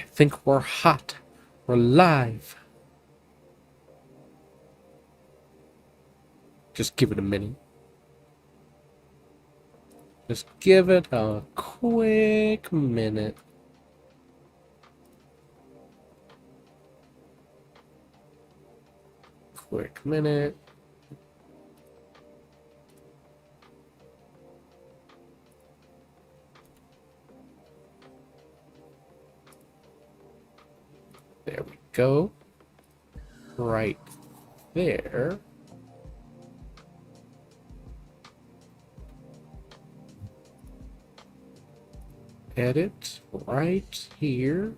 I think we're hot. We're live. Just give it a minute. Just give it a quick minute. Quick minute. There we go. Right there. Edit right here.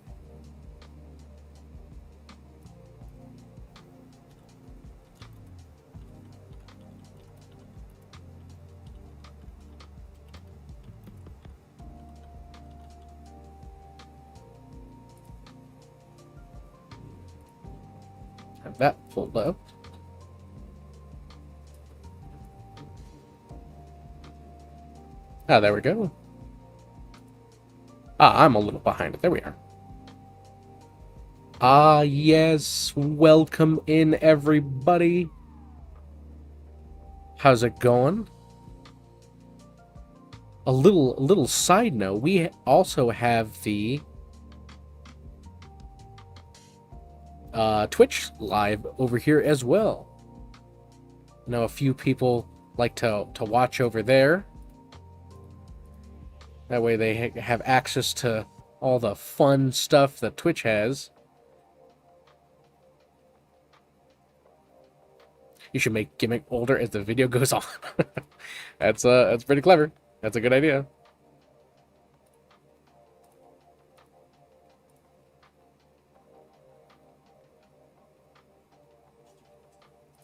Have that pulled up. Ah, there we go. Ah, I'm a little behind it. There we are. Ah, yes. Welcome in, everybody. How's it going? A little side note. We also have the Twitch live over here as well. I know a few people like to watch over there. That way they have access to all the fun stuff that Twitch has. You should make gimmick older as the video goes on. That's pretty clever. That's a good idea.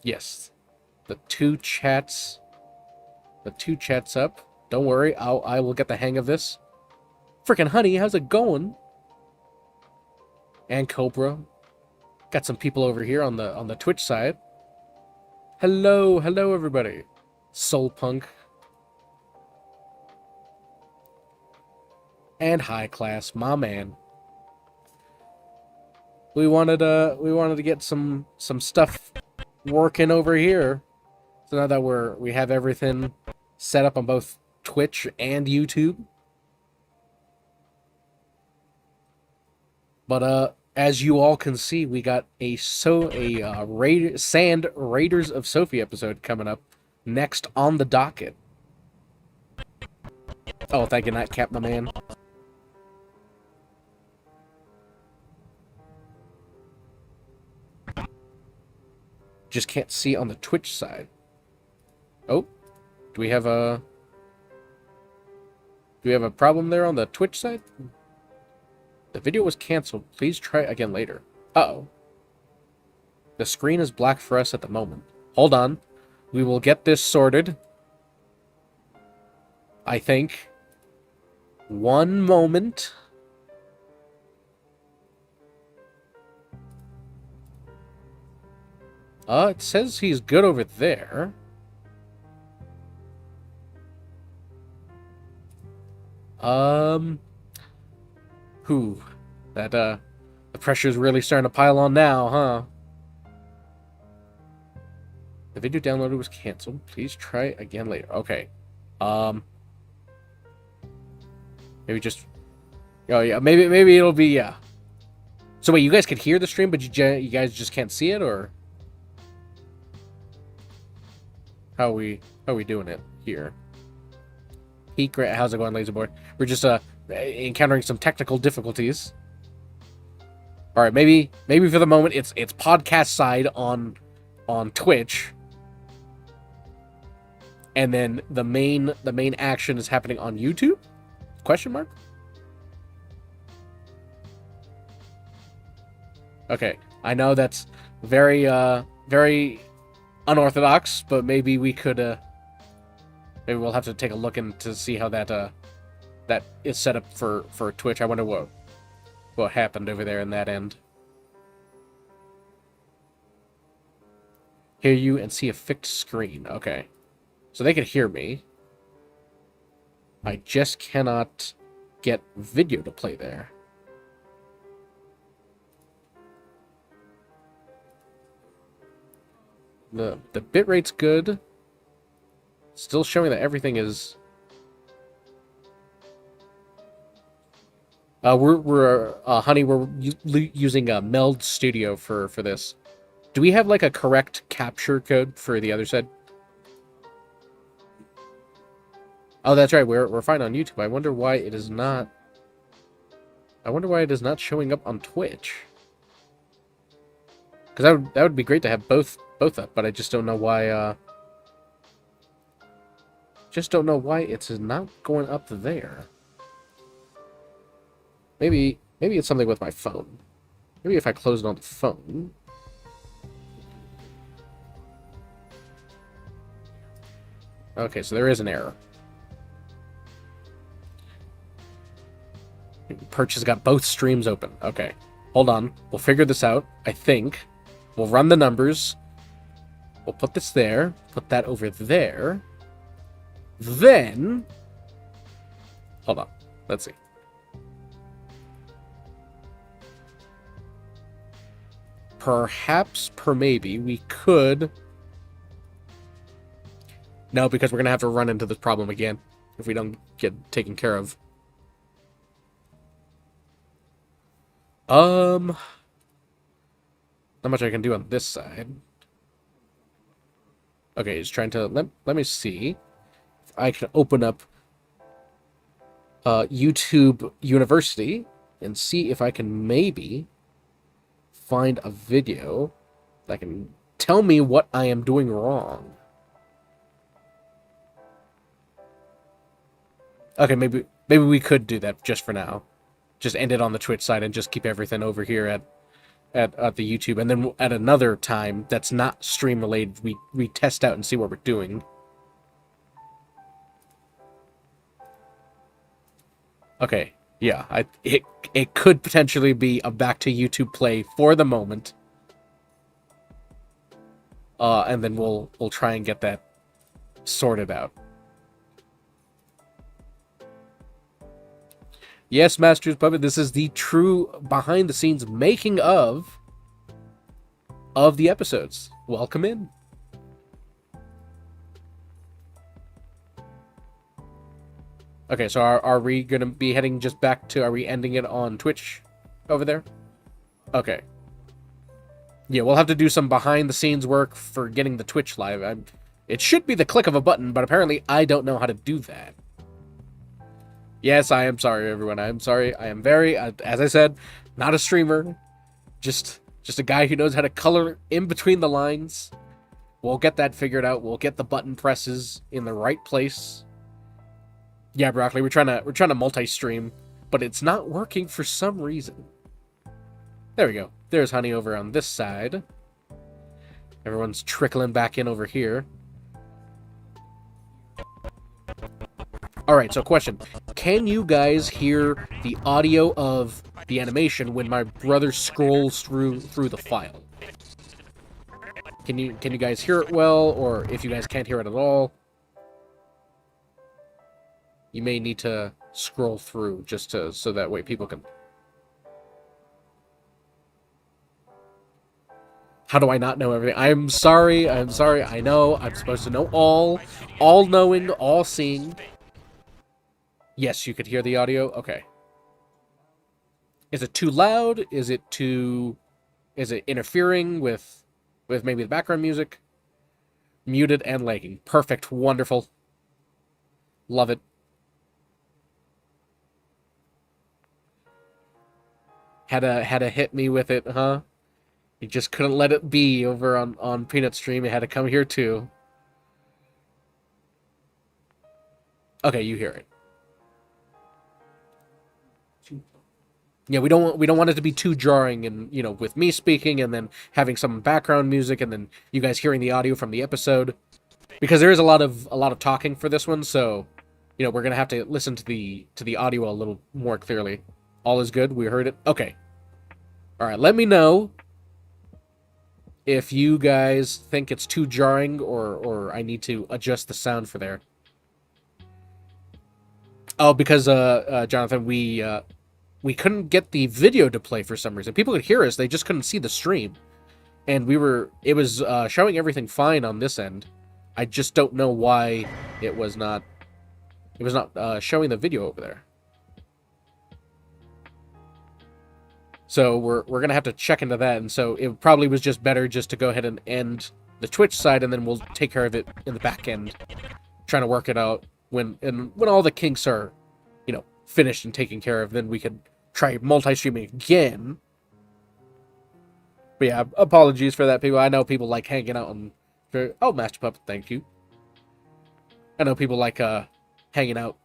Yes. The two chats up. Don't worry, I will get the hang of this. Freaking honey, how's it going? And Cobra. Got some people over here on the Twitch side. Hello everybody. Soul Punk. And High Class, my man. We wanted to get some stuff working over here. So now that we have everything set up on both Twitch and YouTube. But as you all can see, we got a Sand Raiders of Sophie episode coming up next on the docket. Oh, thank you, Nightcap, my man. Just can't see on the Twitch side. Oh, do we have a problem there on the Twitch side? The video was canceled. Please try again later. Uh-oh. The screen is black for us at the moment. Hold on. We will get this sorted. I think. One moment. It says he's good over there. The pressure's really starting to pile on now, huh? The video downloaded was canceled. Please try again later. Okay. Maybe just... Oh, yeah. Maybe it'll be, yeah. So wait, you guys can hear the stream, but you guys just can't see it, or... How are we doing it here? Heat, how's it going, Laserboard? We're just encountering some technical difficulties. All right, maybe for the moment it's podcast side on Twitch, and then the main action is happening on YouTube? Question mark? Okay, I know that's very unorthodox, but maybe we could maybe we'll have to take a look in to see how that is set up for Twitch. I wonder what happened over there in that end. Hear you and see a fixed screen. Okay. So they can hear me. I just cannot get video to play there. The bit rate's good. Still showing that everything is. Honey, we're using Meld Studio for this. Do we have like a correct capture code for the other side? Oh, that's right. We're fine on YouTube. I wonder why it is not. I wonder why it is not showing up on Twitch. Because that would be great to have both up, but I just don't know why. Just don't know why it's not going up there. Maybe it's something with my phone. Maybe if I close it on the phone. Okay, so there is an error. Perch has got both streams open. Okay, hold on. We'll figure this out, I think. We'll run the numbers. We'll put this there. Put that over there. Then... Hold on. Let's see. Perhaps, maybe, we could... No, because we're going to have to run into this problem again if we don't get taken care of. Not much I can do on this side. Okay, he's trying to... Let me see if I can open up YouTube University and see if I can maybe find a video that can tell me what I am doing wrong. Okay, maybe we could do that just for now. Just end it on the Twitch side and just keep everything over here at the YouTube. And then at another time that's not stream related, we test out and see what we're doing. Okay, yeah, it could potentially be a back to YouTube play for the moment. And then we'll try and get that sorted out. Yes, Masters Puppet, this is the true behind-the-scenes making of the episodes. Welcome in. Okay, so are we going to be heading just back to... Are we ending it on Twitch over there? Okay. Yeah, we'll have to do some behind-the-scenes work for getting the Twitch live. It should be the click of a button, but apparently I don't know how to do that. Yes, I am sorry, everyone. I am sorry. I am very, as I said, not a streamer. Just a guy who knows how to color in between the lines. We'll get that figured out. We'll get the button presses in the right place. Yeah, Broccoli, we're trying to multi-stream, but it's not working for some reason. There we go. There's Honey over on this side. Everyone's trickling back in over here. Alright, so question. Can you guys hear the audio of the animation when my brother scrolls through the file? Can you guys hear it well, or if you guys can't hear it at all, you may need to scroll through just so that way people can... How do I not know everything? I'm sorry, I know, I'm supposed to know all-knowing, all-seeing. Yes, you could hear the audio? Okay. Is it too loud? Is it interfering with maybe the background music? Muted and lagging. Perfect. Wonderful. Love it. Had to hit me with it, huh? You just couldn't let it be over on Peanut Stream. It had to come here too. Okay, you hear it. Yeah, we don't want it to be too jarring, and with me speaking and then having some background music and then you guys hearing the audio from the episode, because there is a lot of talking for this one, so we're gonna have to listen to the audio a little more clearly. All is good. We heard it. Okay. All right. Let me know if you guys think it's too jarring or I need to adjust the sound for there. Oh, because Jonathan, we couldn't get the video to play for some reason. People could hear us, they just couldn't see the stream. and it was showing everything fine on this end. I just don't know why it was not showing the video over there. So we're gonna have to check into that, and so it probably was just better just to go ahead and end the Twitch side, and then we'll take care of it in the back end, trying to work it out when all the kinks are, finished and taken care of. Then we could try multi-streaming again. But yeah, apologies for that, people. I know people like hanging out on. Oh, Master Puppet, thank you. I know people like hanging out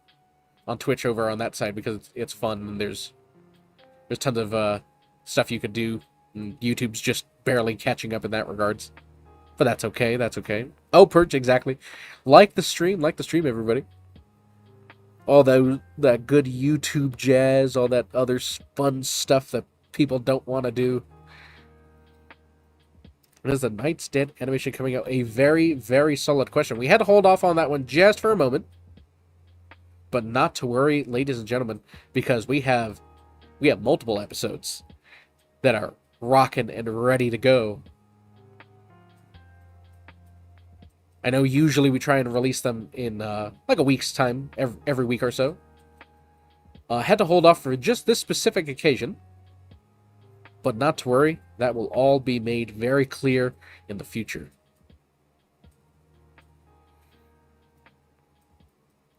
on Twitch over on that side because it's fun, and there's tons of stuff you could do, and YouTube's just barely catching up in that regards. But that's okay, that's okay. Oh, Perch, exactly. Like the stream, everybody. All that good YouTube jazz, all that other fun stuff that people don't want to do. When is the Knight's Dead animation coming out? A very, very solid question. We had to hold off on that one just for a moment. But not to worry, ladies and gentlemen, because we have multiple episodes that are rocking and ready to go. I know usually we try and release them in like a week's time, every week or so. Had to hold off for just this specific occasion. But not to worry, that will all be made very clear in the future.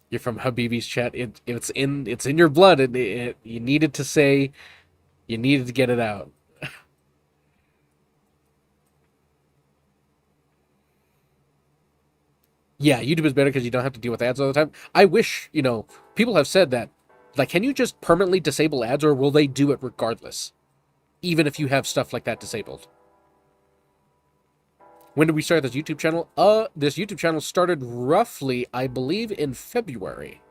You're from Habibi's chat. It's in your blood. You needed to say, you needed to get it out. Yeah, YouTube is better because you don't have to deal with ads all the time. I wish, people have said that, like, can you just permanently disable ads, or will they do it regardless? Even if you have stuff like that disabled. When did we start this YouTube channel? This YouTube channel started roughly, I believe, in February.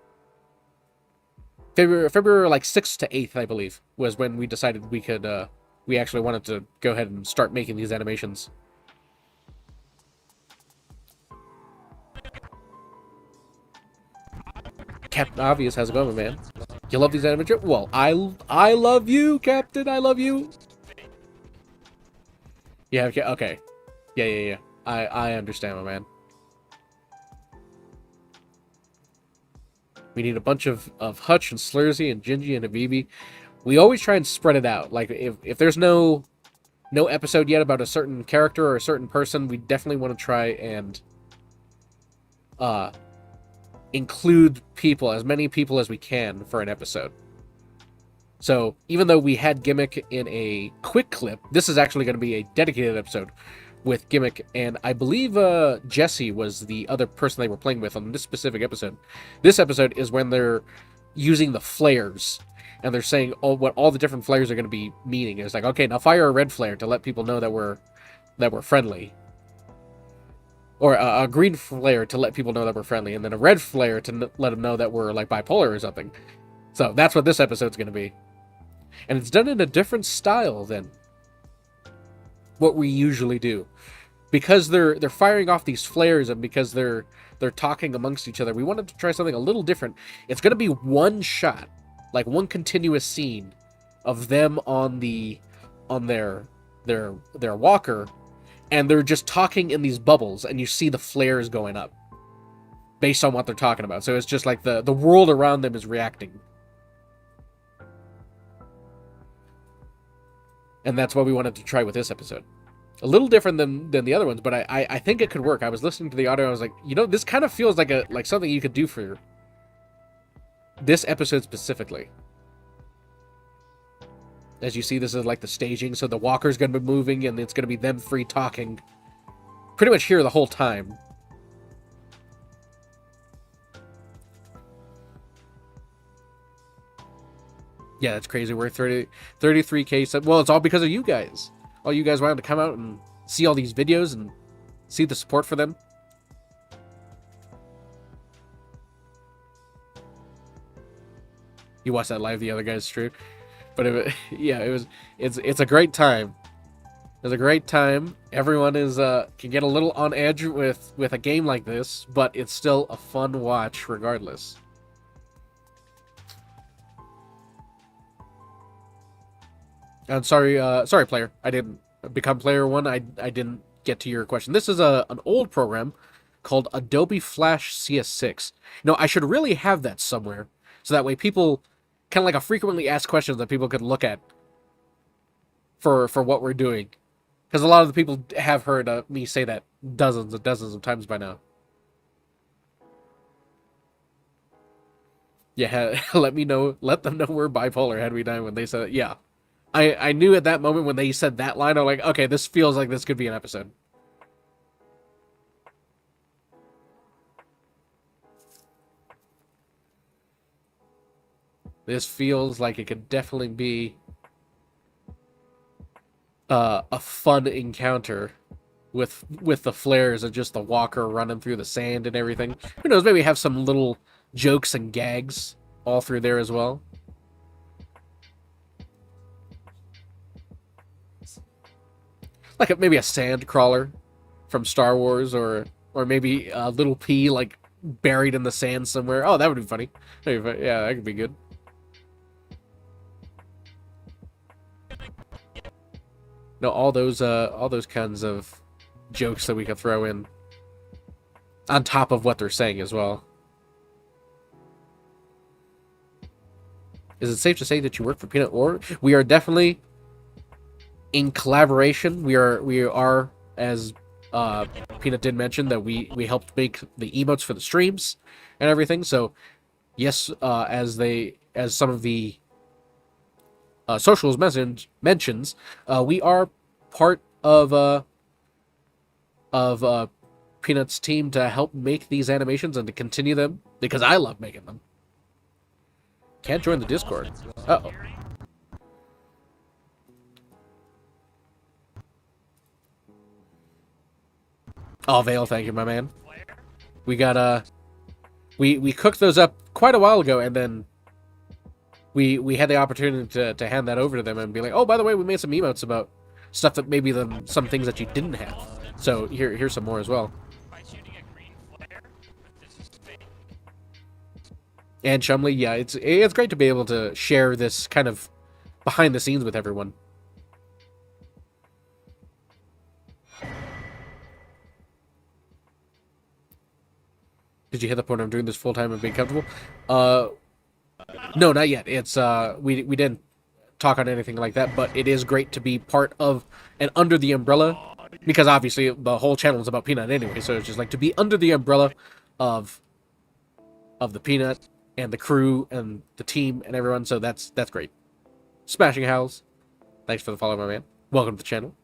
February like 6th to 8th, I believe, was when we decided we actually wanted to go ahead and start making these animations. Captain Obvious, how's it going, man? You love these animations? Well, I love you, Captain. I love you. Yeah, okay. Yeah. I understand, my man. We need a bunch of Hutch and Slursy and Gingy and Habibi. We always try and spread it out. Like, if there's no episode yet about a certain character or a certain person, we definitely want to try and include as many people as we can for an episode. So even though we had Gimmick in a quick clip, this is actually going to be a dedicated episode with Gimmick, and I believe Jesse was the other person they were playing with on this specific episode. This episode is when they're using the flares, and they're saying what all the different flares are going to be meaning. It's like, okay, now fire a red flare to let people know that we're friendly. Or a green flare to let people know that we're friendly, and then a red flare to let them know that we're like bipolar or something. So that's what this episode's going to be. And it's done in a different style than what we usually do. Because they're firing off these flares, and because they're talking amongst each other, we wanted to try something a little different. It's going to be one shot, like one continuous scene of them on their walker, and they're just talking in these bubbles, and you see the flares going up based on what they're talking about. So it's just like the world around them is reacting. And that's what we wanted to try with this episode. A little different than the other ones, but I think it could work. I was listening to the audio, I was like, this kind of feels like something you could do for this episode specifically. As you see, this is like the staging, so the walker's going to be moving, and it's going to be them free talking pretty much here the whole time. Yeah, that's crazy. We're 33K. Well, it's all because of you guys. All you guys wanted to come out and see all these videos and see the support for them. You watched that live, the other guys stream. But it's a great time. It's a great time. Everyone can get a little on edge with a game like this, but it's still a fun watch regardless. I'm sorry, player. I didn't Become Player One, I didn't get to your question. This is an old program called Adobe Flash CS6. I should really have that somewhere, so that way people, kind of like a frequently asked questions that people could look at for what we're doing. Because a lot of the people have heard me say that dozens and dozens of times by now. Yeah, let them know we're bipolar had we died when they said it. Yeah. I knew at that moment when they said that line, I'm like, okay, this feels like this could be an episode. This feels like it could definitely be a fun encounter with the flares and just the walker running through the sand and everything. Who knows, maybe have some little jokes and gags all through there as well. Like maybe a sand crawler from Star Wars, or maybe a little P like buried in the sand somewhere. Oh, that would be funny. Yeah, that could be good. No, all those kinds of jokes that we could throw in on top of what they're saying as well. Is it safe to say that you work for Peanut? Or we are definitely in collaboration. We are as Peanut did mention that we helped make the emotes for the streams and everything. So yes, as some of the socials mentions, we are part of Peanut's team to help make these animations and to continue them because I love making them. Can't join the Discord. Uh-oh. Oh, Vale, thank you, my man. We got we cooked those up quite a while ago, and then we had the opportunity to hand that over to them and be like, oh, by the way, we made some emotes about stuff that maybe some things that you didn't have. So here's some more as well. And Chumley, yeah, it's great to be able to share this kind of behind the scenes with everyone. Did you hit the point of doing this full time and being comfortable? No, not yet. It's we didn't talk on anything like that, but it is great to be part of and under the umbrella, because obviously the whole channel is about Peanut anyway. So it's just like to be under the umbrella of the Peanut and the crew and the team and everyone. So that's great. Smashing Howls, thanks for the follow, my man. Welcome to the channel.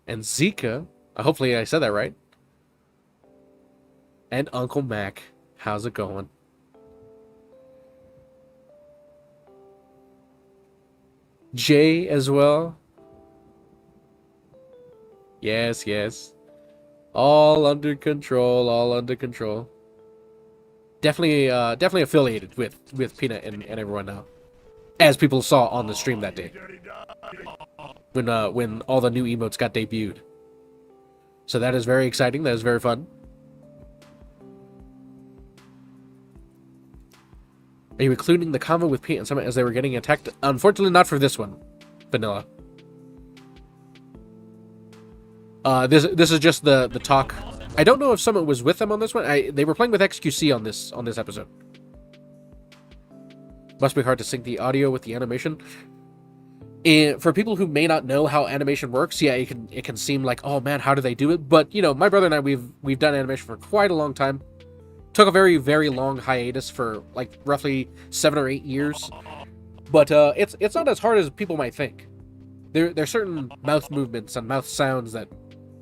And Zika, hopefully I said that right. And Uncle Mac, how's it going? Jay as well. Yes, yes. All under control, all under control. Definitely affiliated with Peanut and everyone now. As people saw on the stream that day. When all the new emotes got debuted. So that is very exciting, that is very fun. Are you including the convo with Pete and Summit as they were getting attacked? Unfortunately, not for this one, Vanilla. This is just the talk. I don't know if Summit was with them on this one. They were playing with XQC on this episode. Must be hard to sync the audio with the animation. And for people who may not know how animation works, yeah, it can seem like, oh man, how do they do it? But my brother and I, we've done animation for quite a long time. Took a very, very long hiatus for like roughly 7 or 8 years. But it's not as hard as people might think. There's certain mouth movements and mouth sounds that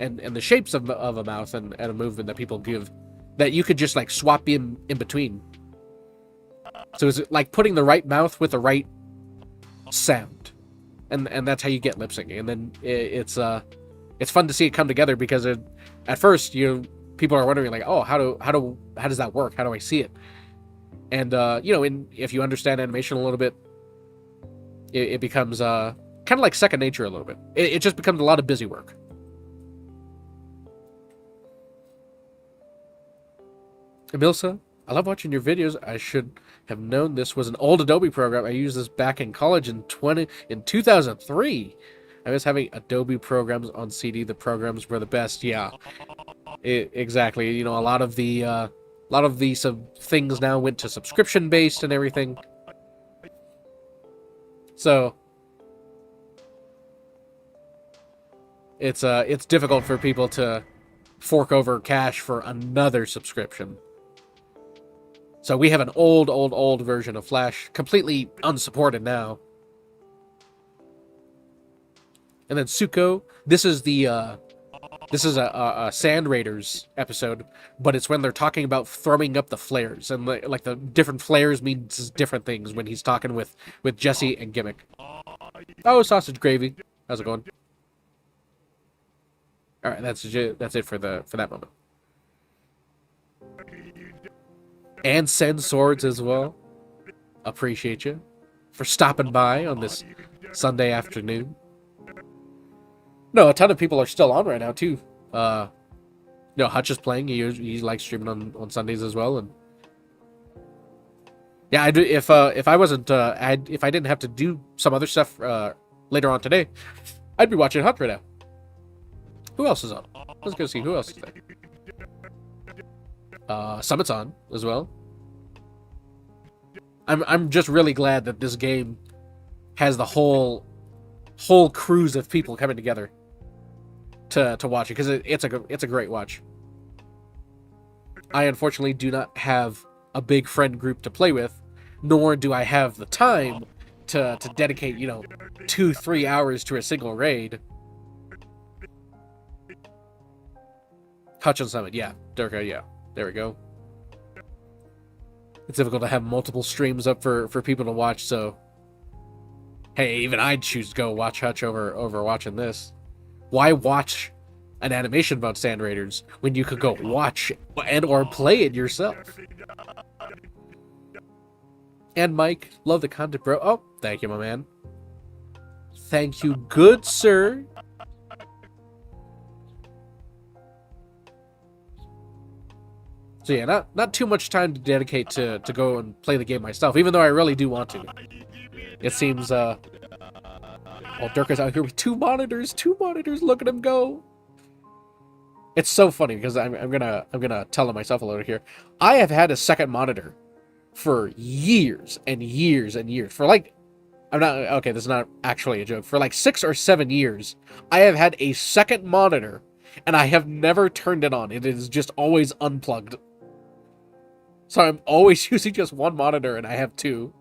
and the shapes of a mouth and a movement that people give that you could just like swap in between. So it's like putting the right mouth with the right sound. And that's how you get lip syncing. And then it's fun to see it come together because at first people are wondering like, oh, how does that work? How do I see it? And if you understand animation a little bit, it becomes kind of like second nature a little bit. It just becomes a lot of busy work. Emilsa, I love watching your videos. I should have known this was an old Adobe program. I used this back in college in 2003. I was having Adobe programs on CD. The programs were the best. Yeah, exactly. You know, a lot of the things now went to subscription based and everything. So it's difficult for people to fork over cash for another subscription. So we have an old version of Flash, completely unsupported now. And then Suko, this is a Sand Raiders episode, but it's when they're talking about throwing up the flares, and like the different flares means different things when he's talking with Jesse and Gimmick. Oh, sausage gravy. How's it going? All right, that's it for that moment. And send swords as well. Appreciate you for stopping by on this Sunday afternoon. No, a ton of people are still on right now too. No, Hutch is playing. He likes streaming on Sundays as well, and yeah, I do. If I wasn't if I didn't have to do some other stuff later on today, I'd be watching Hutch right now. Who else is on? Let's go see who else is there. Summit's on as well. I'm just really glad that this game has the whole cruise of people coming together to watch it, because it's a great watch. I unfortunately do not have a big friend group to play with, nor do I have the time to dedicate 2-3 hours to a single raid. Hutch on Summit, yeah. Durka, yeah. There we go. It's difficult to have multiple streams up for people to watch, so hey, even I'd choose to go watch Hutch over watching this. Why watch an animation about Sand Raiders when you could go watch and or play it yourself? And Mike, love the content, bro. Oh, thank you, my man. Thank you, good sir. So yeah, not too much time to dedicate to go and play the game myself, even though I really do want to. It seems, oh, Durka's out here with two monitors, look at him go. It's so funny, because I'm gonna tell him myself a little here. I have had a second monitor for years and years and years. For like, this is not actually a joke. For like 6 or 7 years, I have had a second monitor, and I have never turned it on. It is just always unplugged. So I'm always using just one monitor, and I have two.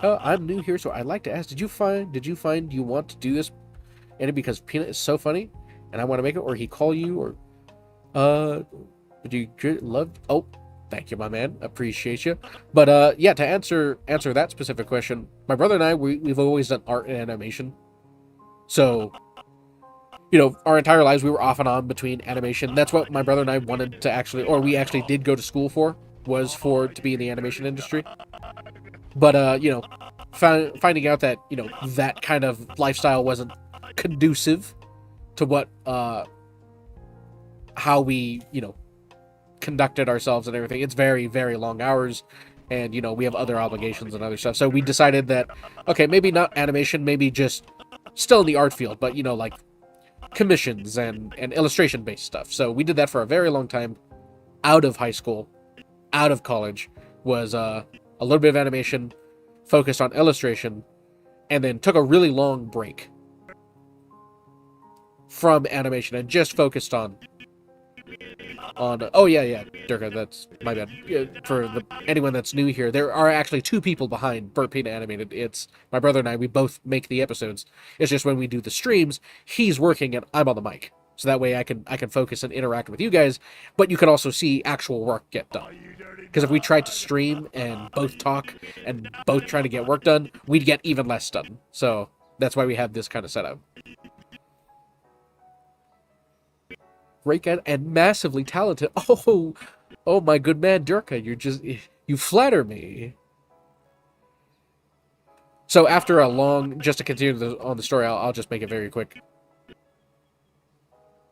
I'm new here, so I'd like to ask, did you find you want to do this, and because Peanut is so funny, and I want to make it, or he call you, or would you love? Oh, thank you, my man, appreciate you. But yeah, to answer that specific question, my brother and I, we've always done art and animation, so our entire lives we were off and on between animation. That's what my brother and I wanted to actually, or we actually did go to school for, was to be in the animation industry. But finding out that that kind of lifestyle wasn't conducive to what how we conducted ourselves and everything. It's very, very long hours, and we have other obligations and other stuff. So we decided that, okay, maybe not animation, maybe just still in the art field, but like commissions and illustration based stuff. So we did that for a very long time. Out of high school, out of college, was a little bit of animation, focused on illustration, and then took a really long break from animation and just focused on oh yeah, Durka, that's my bad. For anyone that's new here, there are actually 2 people behind BurntPeanutAnimated. It's my brother and I. We both make the episodes. It's just when we do the streams, he's working and I'm on the mic, so that way I can focus and interact with you guys, but you can also see actual work get done. Because if we tried to stream and both talk and both trying to get work done, we'd get even less done. So that's why we have this kind of setup. Great guy and massively talented. Oh my good man, Durka, you flatter me. So after a long, just to continue on the story, I'll just make it very quick.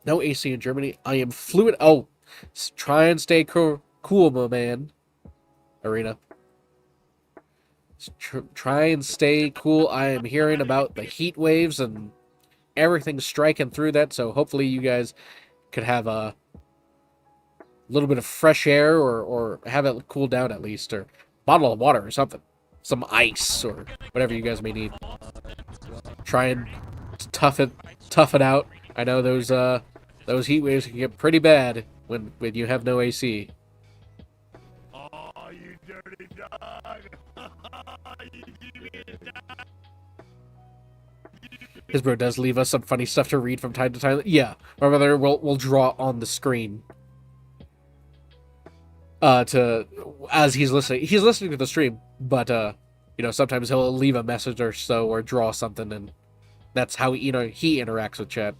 No AC in Germany. I am fluent. Oh, Try and stay cool, my man. Arena. Try and stay cool. I am hearing about the heat waves and everything striking through that, so hopefully you guys could have a little bit of fresh air or have it cool down at least, or bottle of water or something. Some ice or whatever you guys may need. Try and tough it out. I know those heat waves can get pretty bad when you have no AC. Oh, you dirty dog! His bro does leave us some funny stuff to read from time to time. Yeah, my brother will draw on the screen. As he's listening. He's listening to the stream, but sometimes he'll leave a message or so or draw something, and that's how he interacts with chat.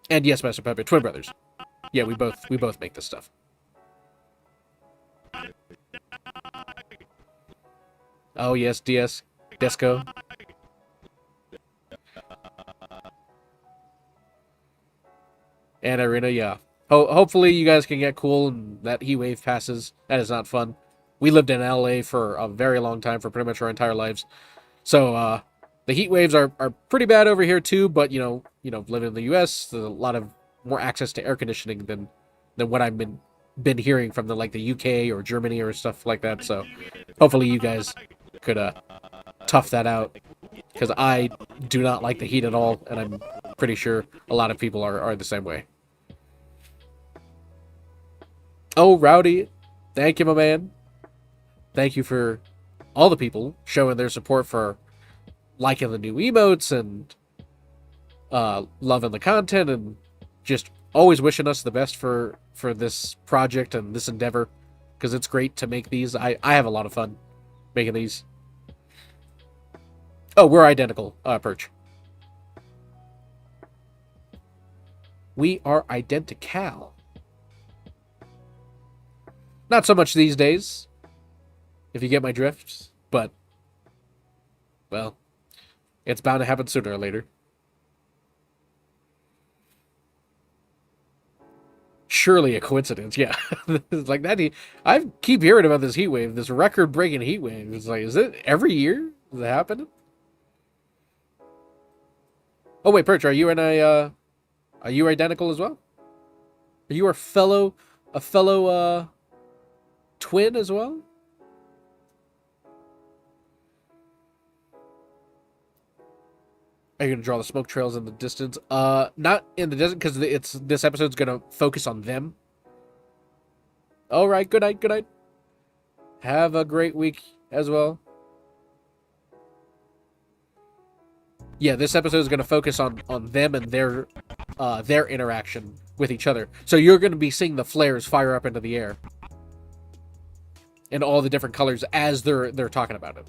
And yes, Master Pepe, twin brothers. Yeah, we both make this stuff. Oh yes, Desco. And Irina, yeah. Hopefully you guys can get cool and that heat wave passes. That is not fun. We lived in LA for a very long time, for pretty much our entire lives. So the heat waves are pretty bad over here too, but living in the US, there's a lot of more access to air conditioning than what I've been hearing from the UK or Germany or stuff like that. So hopefully you guys could tough that out, because I do not like the heat at all, and I'm pretty sure a lot of people are the same way. Oh, Rowdy, thank you, my man. Thank you for all the people showing their support for liking the new emotes and loving the content and just always wishing us the best for this project and this endeavor, because it's great to make these. I have a lot of fun making these. Oh, we're identical, Perch. We are identical. Not so much these days, if you get my drift, but, well, it's bound to happen sooner or later. Surely a coincidence, yeah. It's like that. I keep hearing about this heat wave, this record-breaking heat wave. It's like, is it every year? Is it happening? Oh wait, Perch, are you identical as well? Are you a fellow twin as well? Are you gonna draw the smoke trails in the distance? Not in the distance, because this episode's gonna focus on them. All right, good night, good night. Have a great week as well. Yeah, this episode is gonna focus on them and their interaction with each other. So you're gonna be seeing the flares fire up into the air, and all the different colors as they're talking about it.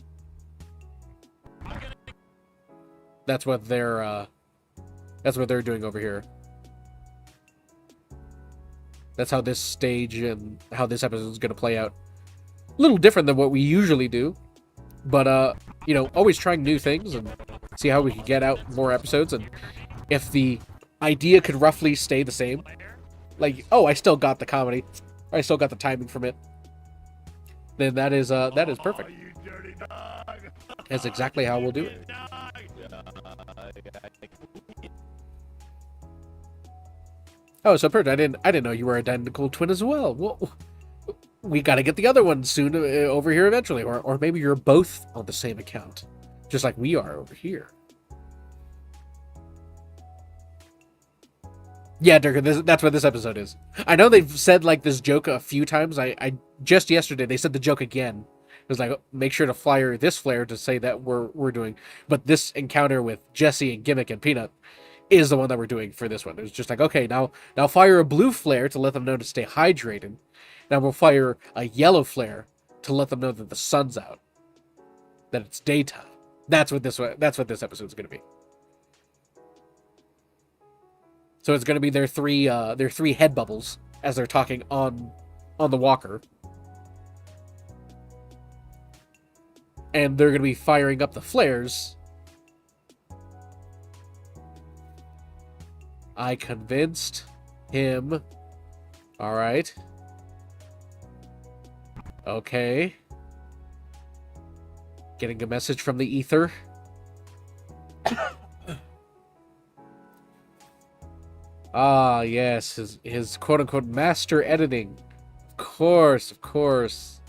That's what they're doing over here. That's how this stage and how this episode is going to play out. A little different than what we usually do, but always trying new things and see how we can get out more episodes. And if the idea could roughly stay the same, like, oh, I still got the comedy, I still got the timing from it, then that is perfect. That's exactly how we'll do it. Oh, so Pert, I didn't know you were identical twin as well. Well, we got to get the other one soon over here eventually, or maybe you're both on the same account, just like we are over here. Yeah, Dirk, that's what this episode is. I know they've said like this joke a few times. I just yesterday they said the joke again. It was like, make sure to fire this flare to say that we're doing, but this encounter with Jesse and Gimmick and Peanut is the one that we're doing for this one. It was just like, okay, now fire a blue flare to let them know to stay hydrated. Now we'll fire a yellow flare to let them know that the sun's out, that it's daytime. That's what this episode is going to be. So it's going to be their three head bubbles as they're talking on the walker. And they're going to be firing up the flares. I convinced Him. All right. Okay. Getting a message from the ether. Ah, yes, his quote-unquote master editing. Of course, of course.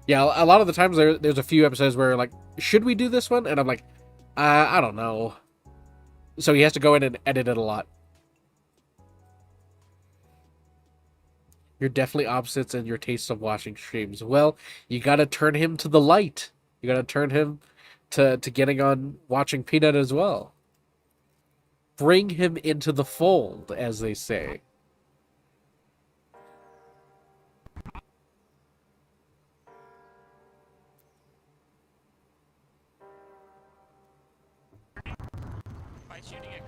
Yeah, a lot of the times there's a few episodes where like, should we do this one? And I'm like, I don't know. So he has to go in and edit it a lot. You're definitely opposites in your tastes of watching streams. Well, you gotta turn him to the light. You gotta turn him to getting on watching Peanut as well. Bring him into the fold, as they say.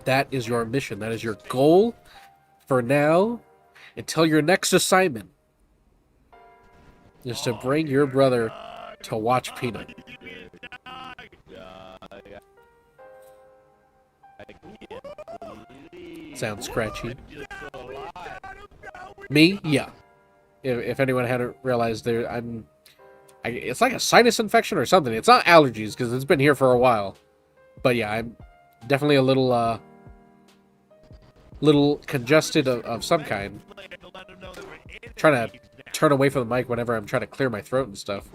That is your mission. That is your goal for now until your next assignment is to bring your brother to watch Peanut. Sounds scratchy. Me? Yeah. If anyone hadn't realized, it's like a sinus infection or something. It's not allergies because it's been here for a while. But yeah, I'm definitely a little congested of some kind. Trying to turn away from the mic whenever I'm trying to clear my throat and stuff.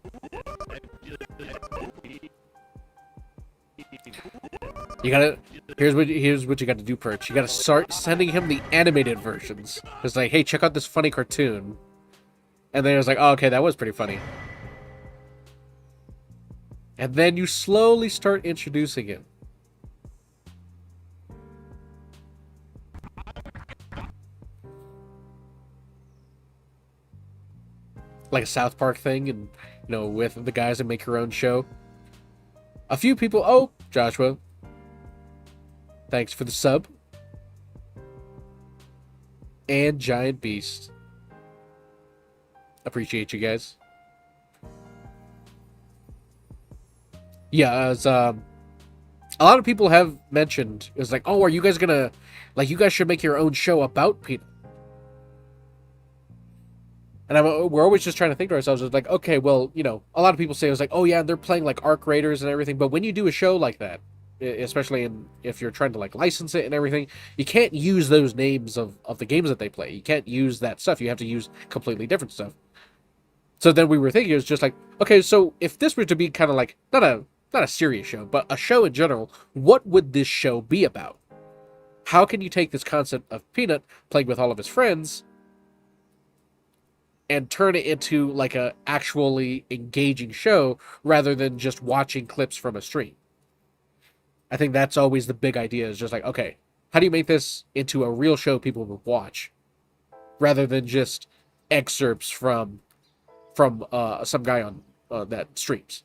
You gotta. Here's what you got to do, Perch. You gotta start sending him the animated versions. It's like, hey, check out this funny cartoon. And then it was like, oh, okay, that was pretty funny. And then you slowly start introducing him. Like a South Park thing, and with the guys that make your own show. A few people. Oh, Joshua. Thanks for the sub. And Giant Beast. Appreciate you guys. Yeah, as a lot of people have mentioned, it's like, oh, are you guys gonna, like, you guys should make your own show about Peanut. And we're always just trying to think to ourselves, it's like, okay, well, a lot of people say it was like, oh yeah, they're playing like Arc Raiders and everything, but when you do a show like that, especially if you're trying to like license it and everything, you can't use those names of the games that they play. You can't use that stuff. You have to use completely different stuff. So then we were thinking, it was just like, okay, so if this were to be kind of like, not a serious show, but a show in general, what would this show be about? How can you take this concept of Peanut playing with all of his friends and turn it into like a actually engaging show rather than just watching clips from a stream? I think that's always the big idea, is just like, okay, how do you make this into a real show people would watch rather than just excerpts from some guy on that streams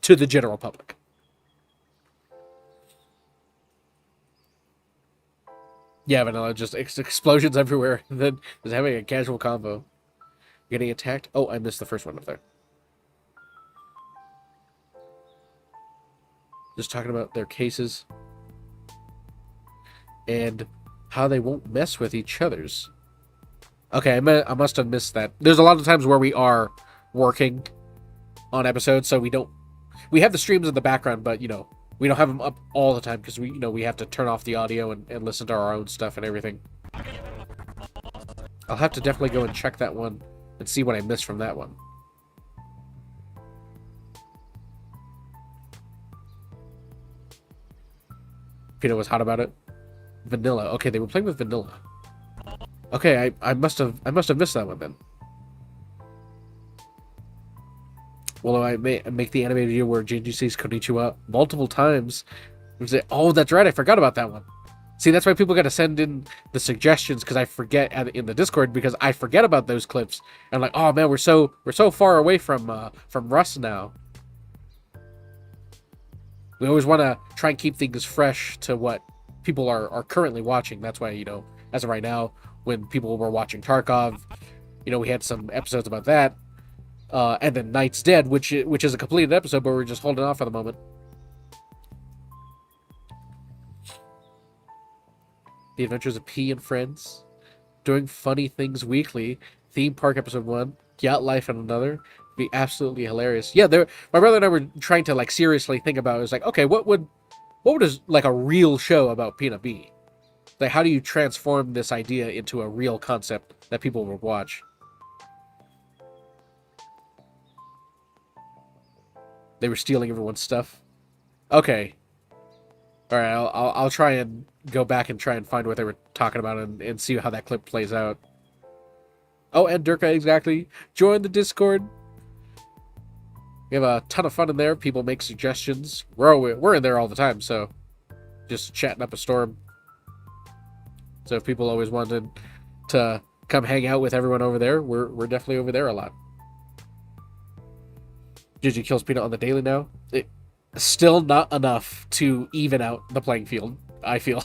to the general public. Yeah, Vanilla, just explosions everywhere, and then just having a casual convo. Getting attacked? Oh, I missed the first one up there. Just talking about their cases and how they won't mess with each other's. Okay, I must have missed that. There's a lot of times where we are working on episodes, so we have the streams in the background, but we don't have them up all the time because we have to turn off the audio and listen to our own stuff and everything. I'll have to definitely go and check that one and see what I missed from that one. Peanut was hot about it. Vanilla. Okay, they were playing with vanilla. Okay, I must have missed that one then. Well, I make the animated video where Jinji says Konnichiwa multiple times. Oh, that's right, I forgot about that one. See, that's why people got to send in the suggestions, because I forget in the Discord, because I forget about those clips. And I'm like, oh man, we're so far away from Russ now. We always want to try and keep things fresh to what people are currently watching. That's why, as of right now, when people were watching Tarkov, we had some episodes about that. And then Knight's Dead, which is a completed episode, but we're just holding off for the moment. The Adventures of P and Friends, Doing Funny Things Weekly, Theme Park Episode 1, Yacht Life and Another. Be absolutely hilarious. Yeah, my brother and I were trying to like seriously think about it. It was like, okay, what would like a real show about Peanut be? Like, how do you transform this idea into a real concept that people would watch? They were stealing everyone's stuff. Okay. All right, I'll try and go back and try and find what they were talking about and see how that clip plays out. Oh, and Durka, exactly. Join the Discord. We have a ton of fun in there. People make suggestions. We're in there all the time, so just chatting up a storm. So if people always wanted to come hang out with everyone over there, we're definitely over there a lot. Gigi kills Peanut on the daily now. Still not enough to even out the playing field, I feel,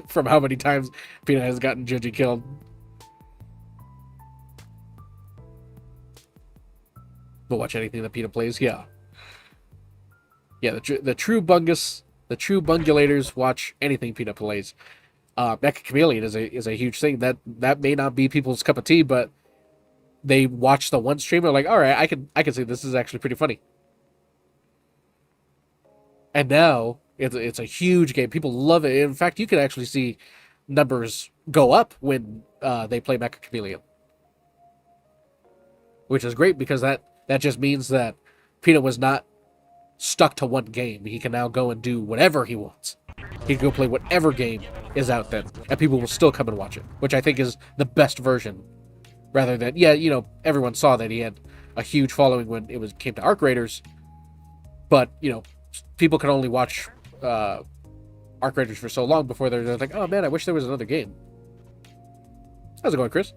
from how many times Peanut has gotten Gigi killed. But watch anything that Peanut plays, yeah. Yeah, the true bungulators watch anything Peanut plays. Mecha Chameleon is a huge thing. That may not be people's cup of tea, but they watch the one stream and are like, all right, I can see this is actually pretty funny. And now it's a huge game. People love it. In fact, you can actually see numbers go up when they play Mecha Chameleon, which is great because that just means that Peanut was not stuck to one game. He can now go and do whatever he wants. He can go play whatever game is out then, and people will still come and watch it, which I think is the best version. Rather than, yeah, you know, everyone saw that he had a huge following when it came to Arc Raiders, but, you know, people can only watch Arc Raiders for so long before they're like, oh man, I wish there was another game. How's it going, Chris?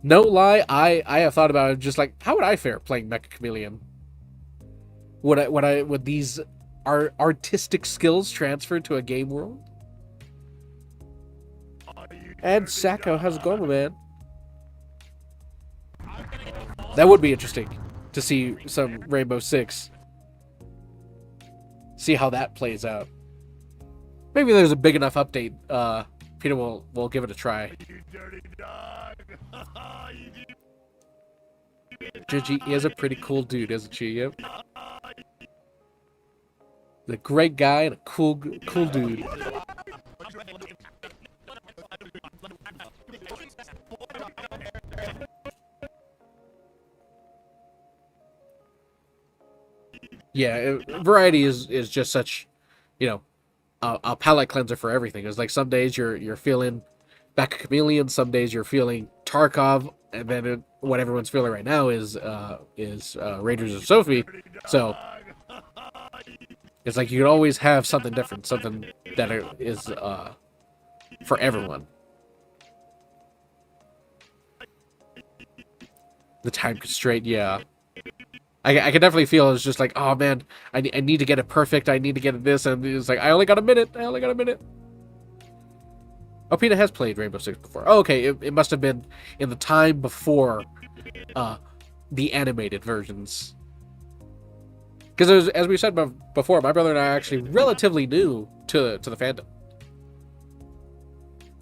No lie, I have thought about it, just like, how would I fare playing Mecha Chameleon? Would these artistic skills transfer to a game world? And Sacco, how's it going, my man? That would be interesting to see some Rainbow Six. See how that plays out. Maybe there's a big enough update. Peter will give it a try. Gigi is a pretty cool dude, isn't she? Yep. The great guy and a cool dude. Yeah, variety is just such, you know, a palate cleanser for everything. It's like some days you're feeling Mecha Chameleon, some days you're feeling Tarkov, and then what everyone's feeling right now is Raiders of Sophie. So it's like you can always have something different, something that is for everyone. The time constraint, yeah. I can definitely feel it's just like, oh man, I need to get it perfect. I need to get it this, and it's like I only got a minute. Oh, Peanut has played Rainbow Six before. Oh, okay, it must have been in the time before the animated versions. Because as we said before, my brother and I are actually relatively new to the fandom.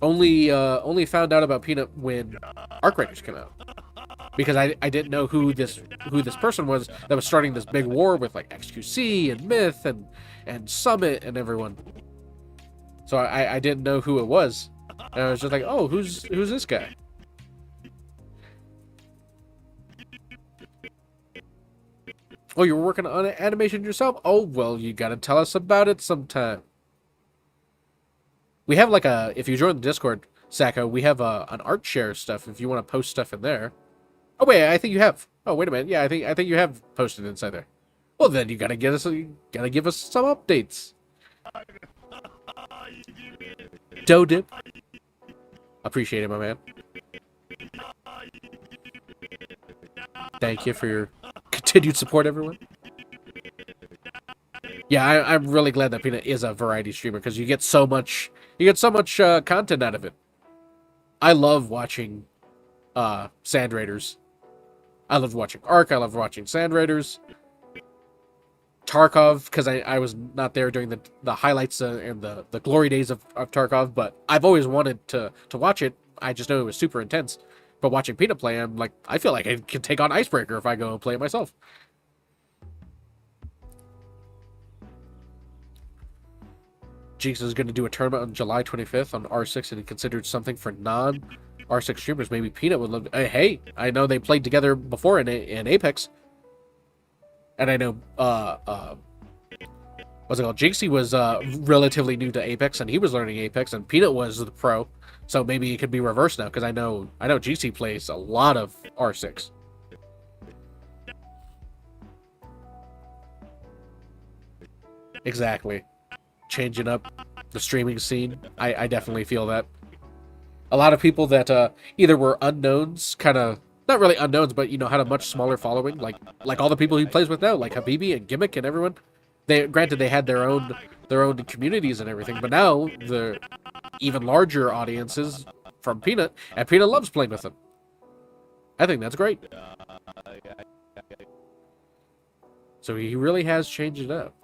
Only found out about Peanut when Arc Raiders came out. Because I didn't know who this person was that was starting this big war with like XQC and Myth and Summit and everyone. So I didn't know who it was. And I was just like, oh, who's this guy? Oh, you're working on animation yourself? Oh, well, you gotta tell us about it sometime. We have like if you join the Discord, Sacco, we have an art share stuff if you want to post stuff in there. Oh wait, I think you have. Oh wait a minute. Yeah, I think you have posted inside there. Well then you gotta give us some updates. Doe dip. Appreciate it, my man. Thank you for your continued support, everyone. Yeah, I'm really glad that Peanut is a variety streamer because you get so much content out of it. I love watching Sand Raiders. I love watching Ark. I love watching Sand Raiders. Tarkov, because I was not there during the highlights and the glory days of Tarkov, but I've always wanted to watch it. I just know it was super intense. But watching Peanut play, I'm like, I feel like I can take on Icebreaker if I go and play it myself. Jinx is going to do a tournament on July 25th on R6, and he considered something for non-R6 streamers. Maybe Peanut would love. Hey, I know they played together before in Apex, and I know what's it called? Jinxie was relatively new to Apex, and he was learning Apex, and Peanut was the pro. So maybe it could be reversed now, because I know Jinxie plays a lot of R6. Exactly. Changing up the streaming scene. I definitely feel that. A lot of people that either were unknowns, kind of, not really unknowns, but, had a much smaller following, like all the people he plays with now, like Habibi and Gimmick and everyone. Granted, they had their own communities and everything, but now the even larger audiences from Peanut, and Peanut loves playing with them. I think that's great. So he really has changed it up.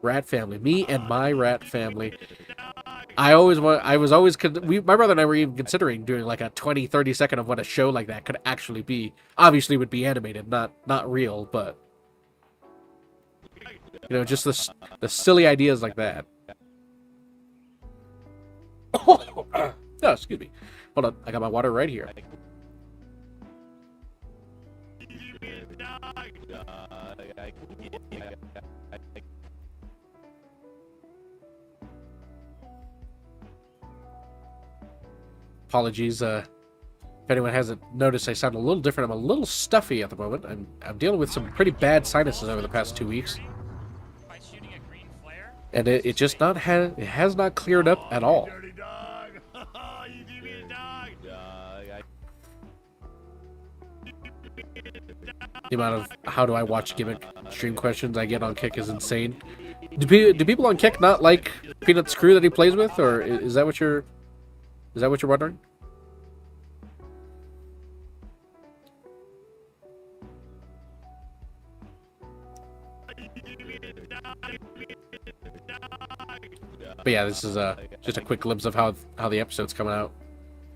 Rat family, me and my rat family. My brother and I were even considering doing like a 20-30 second of what a show like that could actually be. Obviously, it would be animated, not real, but just the silly ideas like that. Oh, excuse me. Hold on, I got my water right here. Apologies, if anyone hasn't noticed, I sound a little different. I'm a little stuffy at the moment. I'm dealing with some pretty bad sinuses over the past 2 weeks. And it has not cleared up at all. The amount of how do I watch Gimmick stream questions I get on Kick is insane. Do people on Kick not like Peanut's crew that he plays with, or is that what you're wondering? But yeah, this is just a quick glimpse of how the episode's coming out.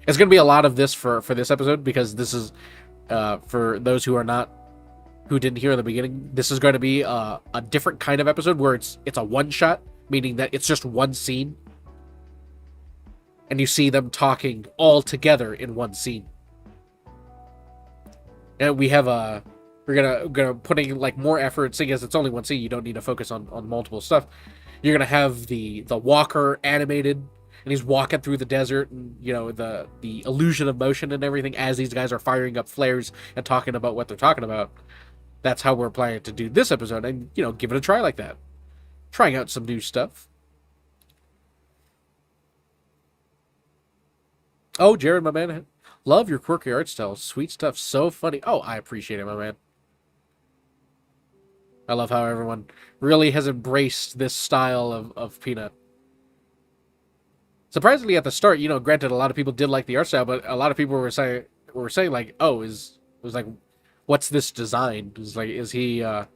It's going to be a lot of this for this episode, because this is for those who didn't hear in the beginning. This is going to be a different kind of episode where it's a one shot, meaning that it's just one scene, and you see them talking all together in one scene. And we're gonna putting like more effort, seeing as it's only one scene. You don't need to focus on multiple stuff. You're gonna have the walker animated, and he's walking through the desert, and the illusion of motion and everything as these guys are firing up flares and talking about what they're talking about. That's how we're planning to do this episode, and give it a try like that. Trying out some new stuff. Oh, Jared, my man, love your quirky art style. Sweet stuff, so funny. Oh, I appreciate it, my man. I love how everyone really has embraced this style of Peanut. Surprisingly, at the start, granted, a lot of people did like the art style, but a lot of people were saying like, oh, it was like, what's this design? It was like, is he a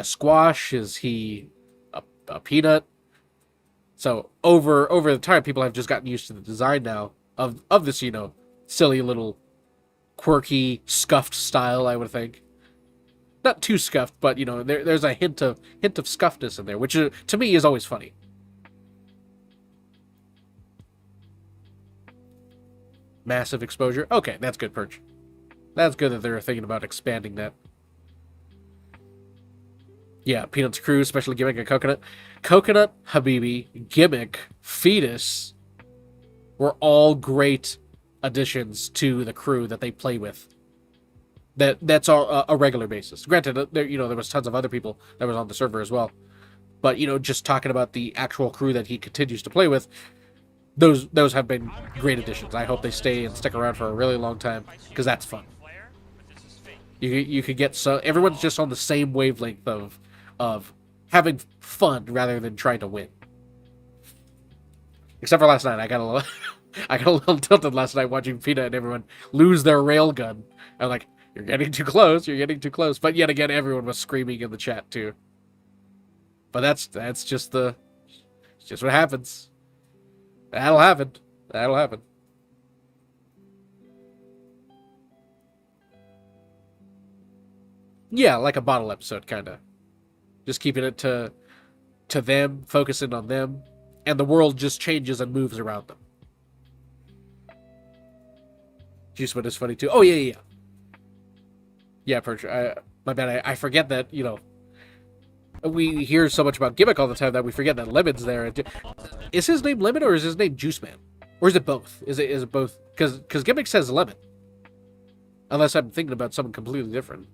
squash? Is he a peanut? So over the time, people have just gotten used to the design now of this, silly little quirky scuffed style, I would think. Not too scuffed, but there's a hint of scuffedness in there, which to me is always funny. Massive exposure. Okay, that's good, Perch. That's good that they're thinking about expanding that. Yeah, Peanut's crew, especially Gimmick and Coconut. Coconut, Habibi, Gimmick, Fetus were all great additions to the crew that they play with. That's all a regular basis. Granted, there was tons of other people that was on the server as well. But, just talking about the actual crew that he continues to play with, those have been great additions. I hope they stay and stick around for a really long time, because that's fun. You could get everyone's just on the same wavelength of having fun rather than trying to win. Except for last night, I got a little tilted last night watching Peanut and everyone lose their railgun. I'm like, You're getting too close. You're getting too close. But yet again, everyone was screaming in the chat too. But that's just the, it's just what happens. That'll happen. That'll happen. Yeah, like a bottle episode, kind of. Just keeping it to them, focusing on them, and the world just changes and moves around them. Juiceman is funny too. Oh yeah. Yeah, Perch. My bad. I forget that, you know, we hear so much about Gimmick all the time that we forget that Lemon's there. Is his name Lemon or is his name Juiceman? Or is it both? Is it both? Because Gimmick says Lemon. Unless I'm thinking about something completely different.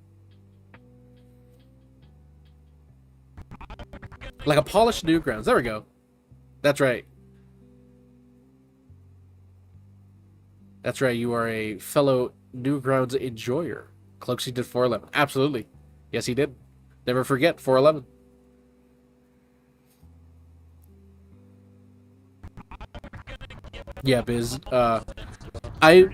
Like a polished Newgrounds. There we go. That's right. That's right. You are a fellow Newgrounds enjoyer. Cloaksy did 411. Absolutely. Yes, he did. Never forget 411. Yeah, Biz. I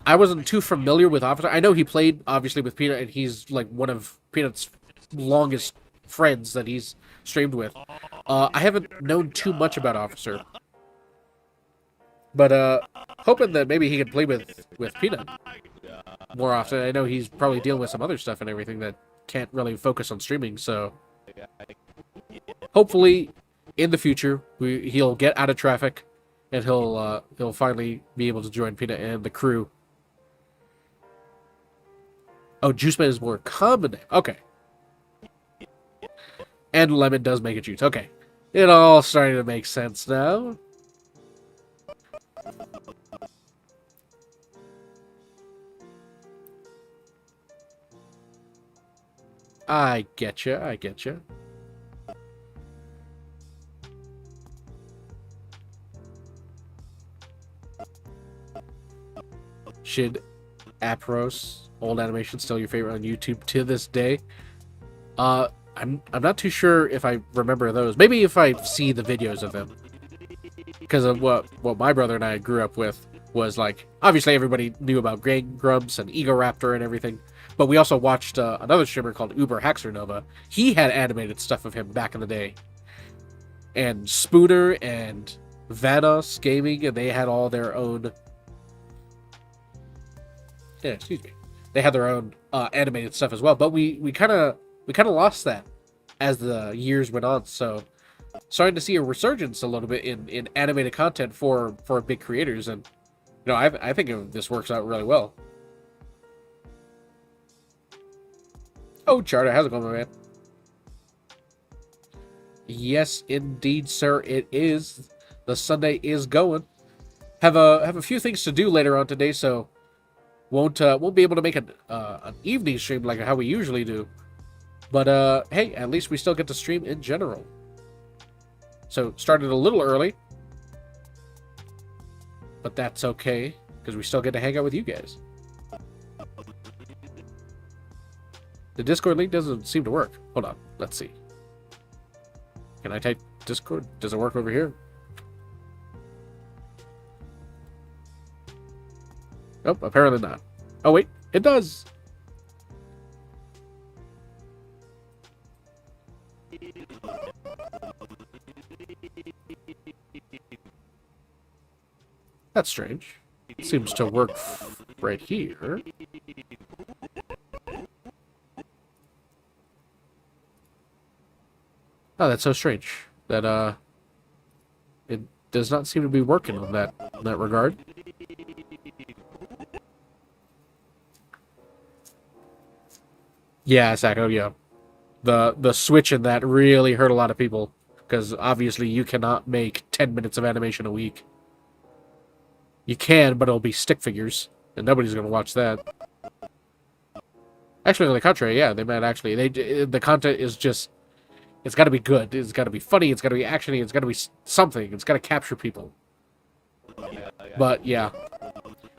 wasn't too familiar with Officer. I know he played, obviously, with Peanut, and he's, like, one of Peanut's longest friends that he's streamed with. I haven't known too much about Officer. But, hoping that maybe he could play with Peanut more often. I know he's probably dealing with some other stuff and everything that can't really focus on streaming, so hopefully in the future he'll get out of traffic and he'll finally be able to join Peanut and the crew. Oh, Juiceman is more common. Okay. And Lemon does make a juice. Okay. It all starting to make sense now. I getcha. I getcha. Should Apros old animation still your favorite on YouTube to this day? I'm not too sure if I remember those. Maybe if I see the videos of them. Because of what my brother and I grew up with was like, obviously everybody knew about Gang Grumps and Ego Raptor and everything, but we also watched another streamer called Uber Haxer Nova. He had animated stuff of him back in the day. And Spooner and Vanos Gaming, and they had all their own... Yeah, excuse me. They had their own animated stuff as well, but we kind of lost that as the years went on, so starting to see a resurgence a little bit in animated content for big creators, and you know, I think this works out really well. Oh, Charter, how's it going, my man? Yes, indeed, sir, it is. The Sunday is going. Have a few things to do later on today, so won't be able to make an evening stream like how we usually do. But hey, at least we still get to stream in general. So started a little early, but that's okay because we still get to hang out with you guys. The Discord link doesn't seem to work. Hold on, let's see. Can I type Discord? Does it work over here? Oh, apparently not. Oh wait, it does. That's strange. It seems to work right here. Oh, that's so strange. That it does not seem to be working on that in that regard. Yeah, Sacco, yeah. The switch in that really hurt a lot of people because obviously you cannot make 10 minutes of animation a week. You can, but it'll be stick figures, and nobody's going to watch that. Actually, on the contrary, yeah, they might actually. The content is just, it's got to be good. It's got to be funny. It's got to be actiony. It's got to be something. It's got to capture people. But yeah,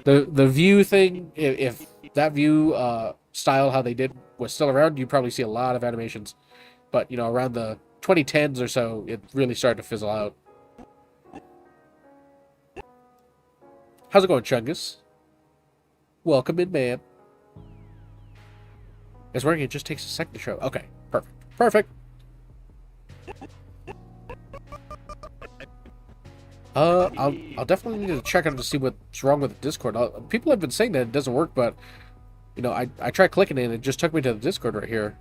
the view thing, if that view style how they did was still around, you'd probably see a lot of animations. But you know, around the 2010s or so, it really started to fizzle out. How's it going, Chungus? Welcome in, man. It's working. It just takes a second to show. Okay, perfect. Perfect. I'll definitely need to check out to see what's wrong with the Discord. People have been saying that it doesn't work, but you know, I tried clicking it and it just took me to the Discord right here.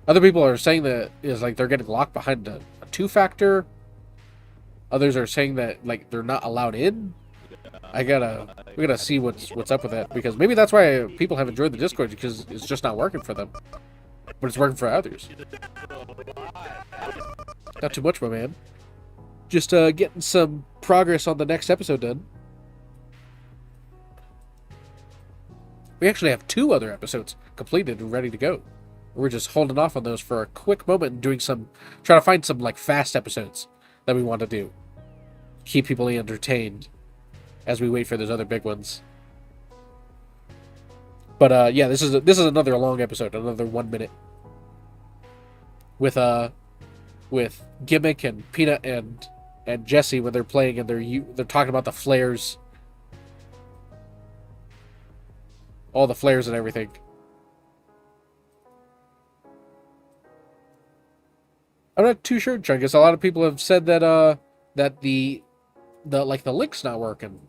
Other people are saying that is like they're getting locked behind a two-factor. Others are saying that like they're not allowed in. We gotta see what's up with that, because maybe that's why people have enjoyed the Discord, because it's just not working for them, but it's working for others. Not too much, my man. Just getting some progress on the next episode done. We actually have 2 other episodes completed and ready to go. We're just holding off on those for a quick moment and trying to find some like fast episodes that we want to do. Keep people entertained as we wait for those other big ones. But yeah, this is another long episode, another 1 minute. With Gimmick and Peanut and Jesse when they're playing and they're talking about the flares. All the flares and everything. I'm not too sure, Chungus. A lot of people have said that that the link's not working.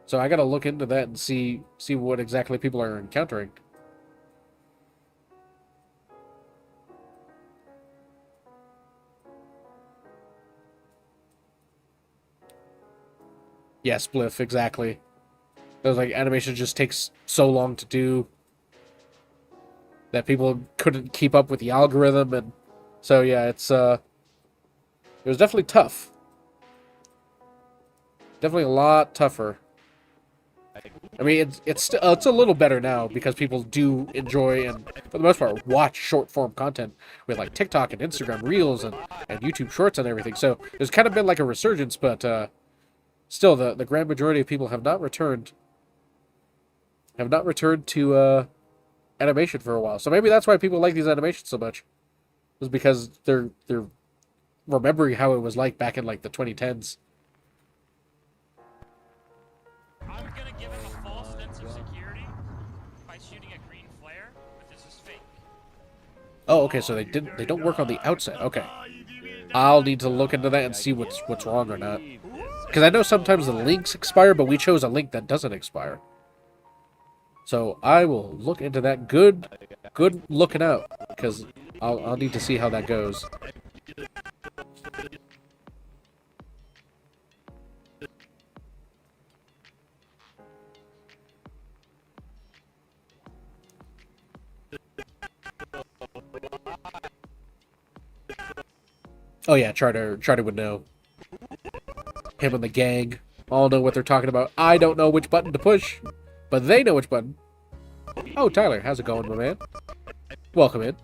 So I gotta look into that and see what exactly people are encountering. Yeah, Spliff, exactly. Those like animation just takes so long to do that people couldn't keep up with the algorithm, and so yeah, it was definitely tough. Definitely a lot tougher. I mean, it's a little better now because people do enjoy and, for the most part, watch short-form content with like TikTok and Instagram Reels and YouTube Shorts and everything. So there's kind of been like a resurgence, but still, the grand majority of people have not returned to animation for a while. So maybe that's why people like these animations so much, is because they're remembering how it was like back in like the 2010s. I'm gonna give him a false sense of security by shooting a green flare, but this is fake. Oh, okay, so they don't work on the outset. Okay. I'll need to look into that and see what's wrong or not. Because I know sometimes the links expire, but we chose a link that doesn't expire. So I will look into that. Good looking out, because I'll need to see how that goes. Oh yeah, Charter would know. Him and the gang all know what they're talking about. I don't know which button to push, but they know which button. Oh, Tyler, how's it going, my man? Welcome in.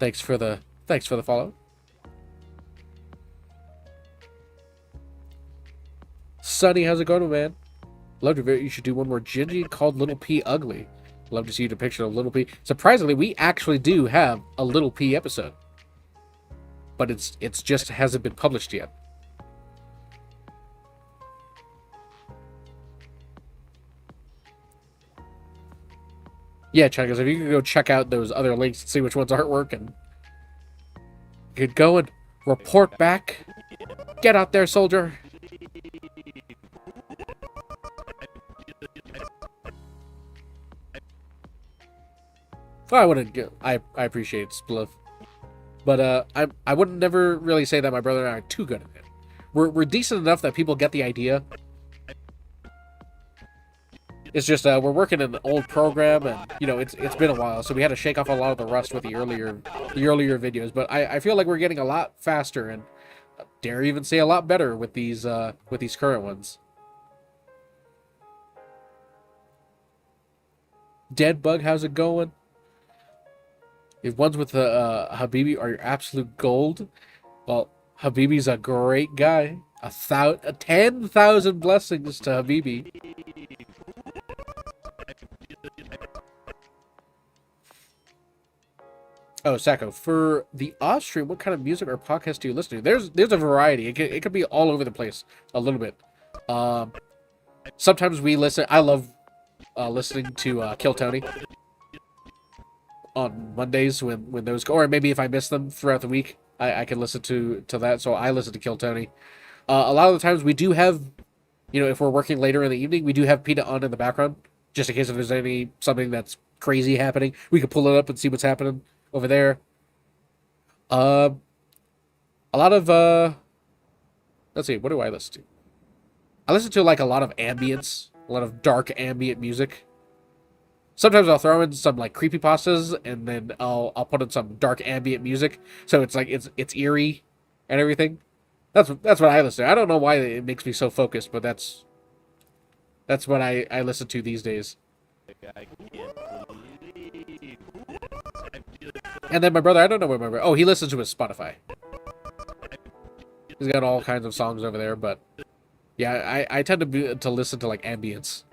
Thanks for the follow. Sunny, how's it going, my man? Love to hear you should do one more Gingy called Little P Ugly. Love to see you depiction of Little P. Surprisingly, we actually do have a Little P episode, but it's just hasn't been published yet. Yeah, Chungus, if you could go check out those other links and see which ones aren't working, you could go and report back. Get out there, soldier. Well, I wouldn't. I appreciate Spliff, but I wouldn't never really say that my brother and I are too good at it. We're decent enough that people get the idea. It's just we're working in an old program, and you know it's been a while, so we had to shake off a lot of the rust with the earlier videos. But I feel like we're getting a lot faster, and dare even say a lot better with these current ones. Dead Bug, how's it going? If ones with the Habibi are your absolute gold, well, Habibi's a great guy. 10,000 blessings to Habibi. Oh, Sacco, for the off stream, what kind of music or podcast do you listen to? There's a variety. It could be all over the place a little bit. Sometimes we listen. I love listening to Kill Tony on Mondays when those go, or maybe if I miss them throughout the week, I can listen to that. So I listen to Kill Tony. A lot of the times we do have, if we're working later in the evening, we do have Peanut on in the background, just in case if there's something that's crazy happening, we can pull it up and see what's happening over there. Uh, a lot of let's see, what do I listen to? I listen to like a lot of ambience, a lot of dark ambient music. Sometimes I'll throw in some like creepypastas, and then I'll put in some dark ambient music, so it's like it's eerie and everything. That's what I listen to. I don't know why it makes me so focused, but that's what I listen to these days. And then my brother, I don't know where my brother. Oh, he listens to his Spotify. He's got all kinds of songs over there, but yeah, I tend to listen to like ambience.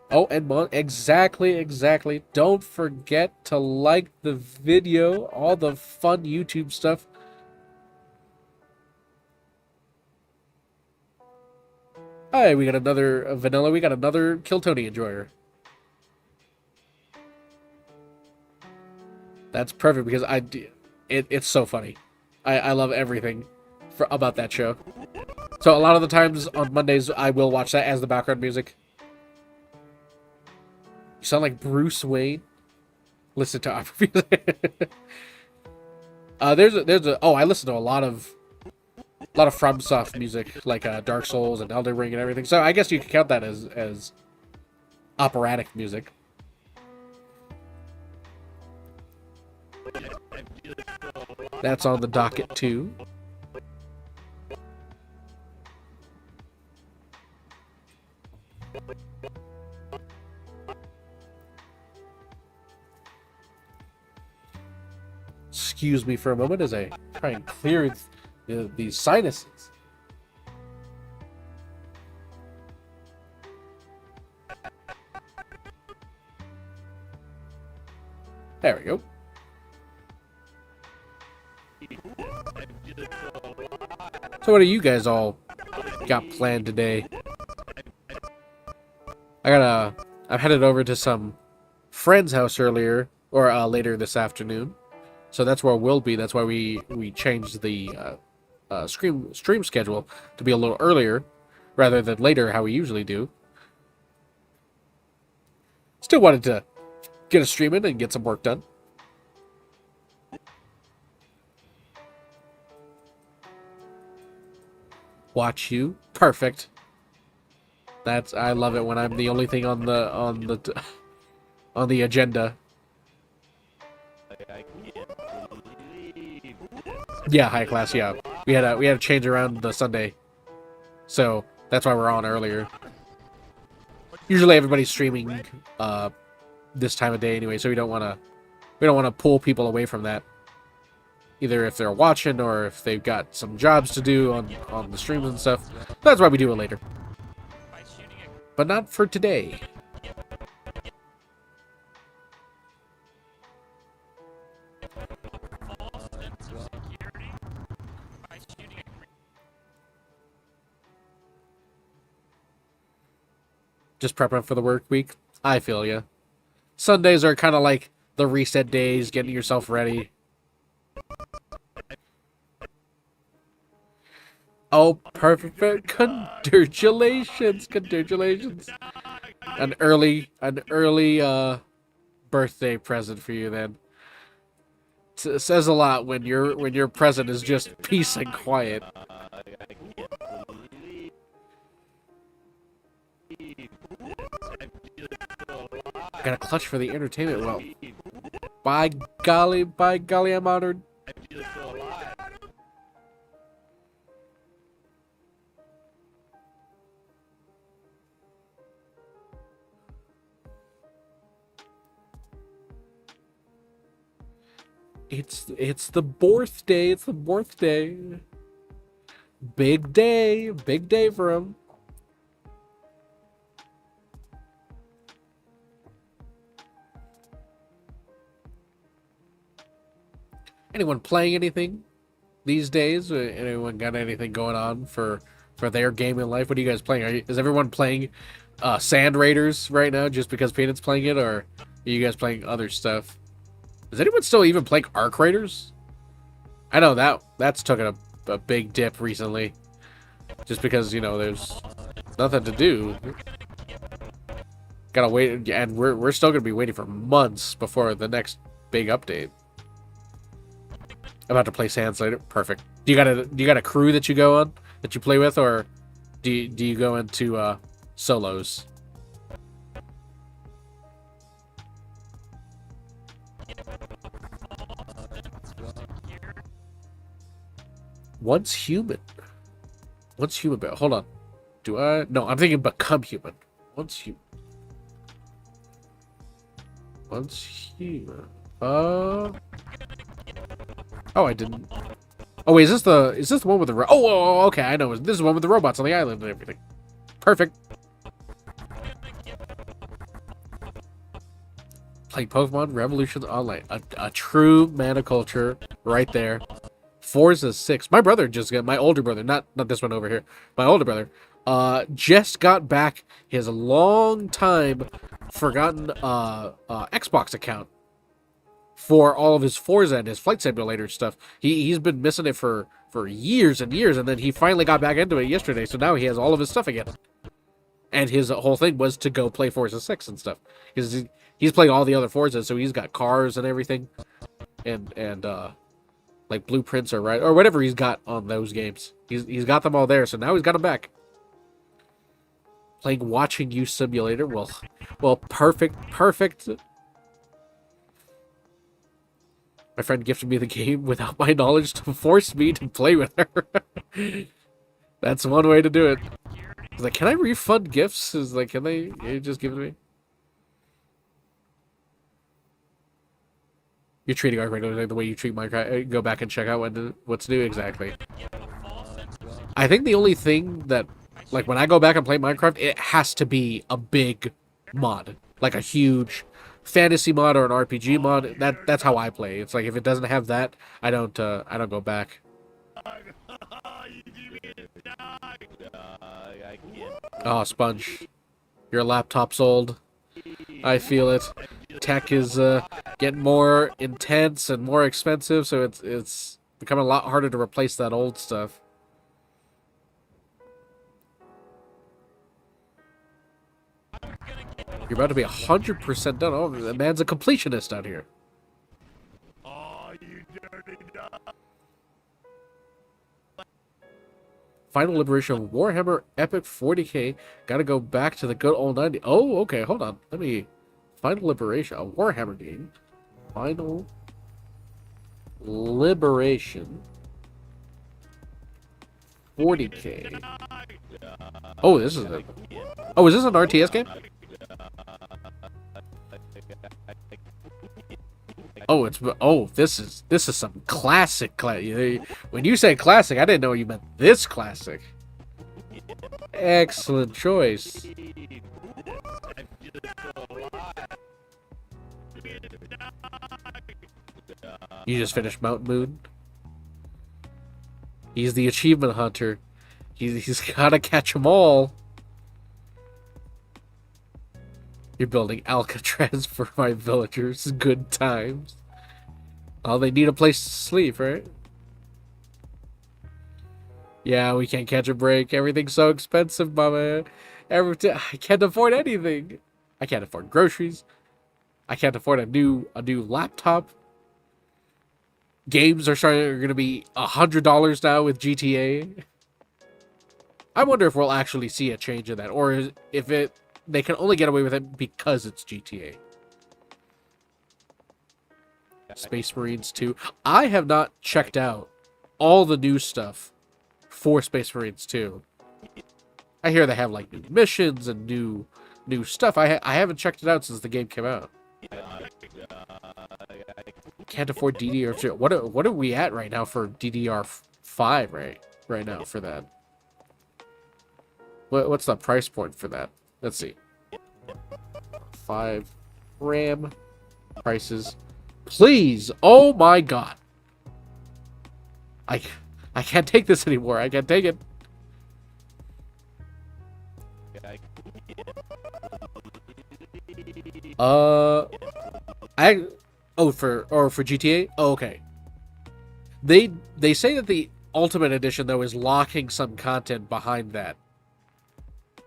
Oh, and exactly. Don't forget to like the video, all the fun YouTube stuff. Hi, we got another vanilla. We got another Kill Tony enjoyer. That's perfect because it's so funny. I love everything about that show. So a lot of the times on Mondays, I will watch that as the background music. You sound like Bruce Wayne. Listen to opera music. I listen to a lot of FromSoft music, like Dark Souls and Elden Ring and everything. So I guess you could count that as operatic music. That's on the docket too. Excuse me for a moment as I try and clear these sinuses. There we go. So what do you guys all got planned today? I'm headed over to some friend's house later this afternoon. So that's where we'll be. That's why we changed the stream schedule to be a little earlier rather than later how we usually do. Still wanted to get a stream in and get some work done. Watch you. Perfect. I love it when I'm the only thing on the agenda. Yeah, high class. Yeah, we had to change around the Sunday, so that's why we're on earlier. Usually everybody's streaming this time of day anyway, so we don't want to pull people away from that. Either if they're watching or if they've got some jobs to do on the streams and stuff. That's why we do it later. But not for today. Just prepping for the work week. I feel ya. Sundays are kind of like the reset days, getting yourself ready. Oh, perfect! Congratulations! An early birthday present for you. Then it says a lot when your present is just peace and quiet. Got a clutch for the entertainment. Well, by golly, I'm honored. It's the birthday. It's the birthday. Big day for him. Anyone playing anything these days? Anyone got anything going on for for their game in life. What are you guys playing? Is everyone playing Sand Raiders right now just because Peanut's playing it, or are you guys playing other stuff? Is anyone still even playing Arc Raiders? I know that's taken a big dip recently, just because, you know, there's nothing to do. Gotta wait, and we're still gonna be waiting for months before the next big update. I'm about to play Sands later. Perfect. Do you got a crew that you go on, that you play with, or do you go into solos? Once human. Once human, but hold on. Do I? No, I'm thinking become human. Once human. Once human. Oh, I didn't. Oh wait, is this the one with the okay, I know. This is the one with the robots on the island and everything. Perfect. Play Pokemon Revolutions Online. A true mana culture right there. Forza 6. My brother just got, my older brother, not this one over here. My older brother just got back his long time forgotten Xbox account for all of his Forza and his Flight Simulator stuff. He's been missing it for years and years, and then he finally got back into it yesterday, so now he has all of his stuff again. And his whole thing was to go play Forza 6 and stuff. Because he's playing all the other Forzas, so he's got cars and everything. And like blueprints or whatever he's got on those games. He's got them all there, so now he's got them back. Playing Watching You Simulator. Well, perfect. My friend gifted me the game without my knowledge to force me to play with her. That's one way to do it. He's like, can I refund gifts? Is like, can they just give it to me? You're treating Arc Raiders the way you treat Minecraft. Go back and check out what's new exactly. I think the only thing that, like, when I go back and play Minecraft, it has to be a big mod, like a huge fantasy mod or an RPG mod. That's how I play. It's like if it doesn't have that, I don't go back. Oh, Sponge, your laptop's old. I feel it. Tech is getting more intense and more expensive, so it's becoming a lot harder to replace that old stuff. You're about to be 100% done. Oh, the man's a completionist out here. Oh, you dirty dog. Final Liberation of Warhammer Epic 40K. Gotta go back to the good old 90s. Oh, okay, hold on. Let me... Final Liberation, a Warhammer game. Final Liberation 40K. Oh, this is a... Oh, is this an RTS game? Oh, this is some classic. When you say classic, I didn't know you meant this classic. Excellent choice. You just finished Mountain Moon. He's the achievement hunter. He's gotta catch them all. You're building Alcatraz for my villagers. Good times. Oh, they need a place to sleep, right? Yeah, we can't catch a break. Everything's so expensive, mama. I can't afford anything. I can't afford groceries. I can't afford a new laptop. Games are going to be $100 now with GTA. I wonder if we'll actually see a change in that, or if they can only get away with it because it's GTA. Space Marines 2. I have not checked out all the new stuff for Space Marines 2. I hear they have like new missions and new stuff. I haven't checked it out since the game came out. Can't afford DDR2. What are we at right now for DDR5 right now for that? What's the price point for that? Let's see. 5 RAM prices. Please. Oh my god. I can't take this anymore. I can't take it. Uh, I for GTA. Oh, okay. They say that the Ultimate Edition though is locking some content behind that.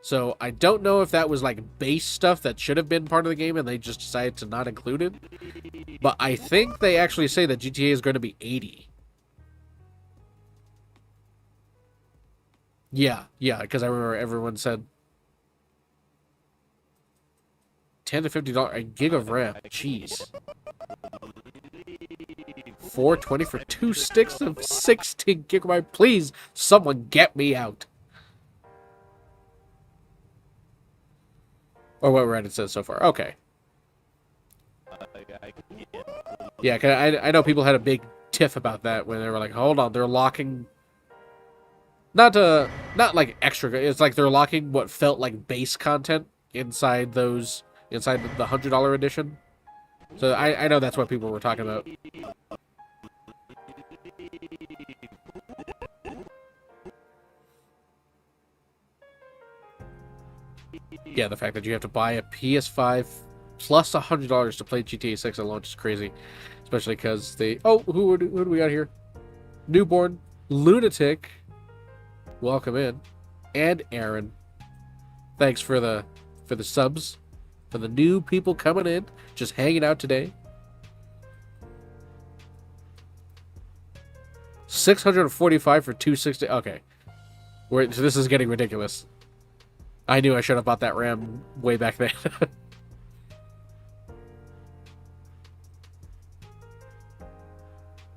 So I don't know if that was like base stuff that should have been part of the game and they just decided to not include it. But I think they actually say that GTA is going to be 80. Yeah, because I remember everyone said 10 to $50 a gig of RAM. Jeez. 420 for 2 sticks of 16 gigabyte. Please, someone get me out. Or what Reddit says so far. Okay. Yeah, 'cause I know people had a big tiff about that when they were like, hold on, they're locking... Not like extra... It's like they're locking what felt like base content inside those... Inside the $100 edition. So I know that's what people were talking about. Yeah, the fact that you have to buy a PS5 plus $100 to play GTA 6 at launch is crazy. Especially because they... Oh, who do we got here? Newborn, Lunatic, welcome in, and Aaron. Thanks for the subs. For the new people coming in, just hanging out today. 645 for 260. Okay. So this is getting ridiculous. I knew I should have bought that RAM way back then.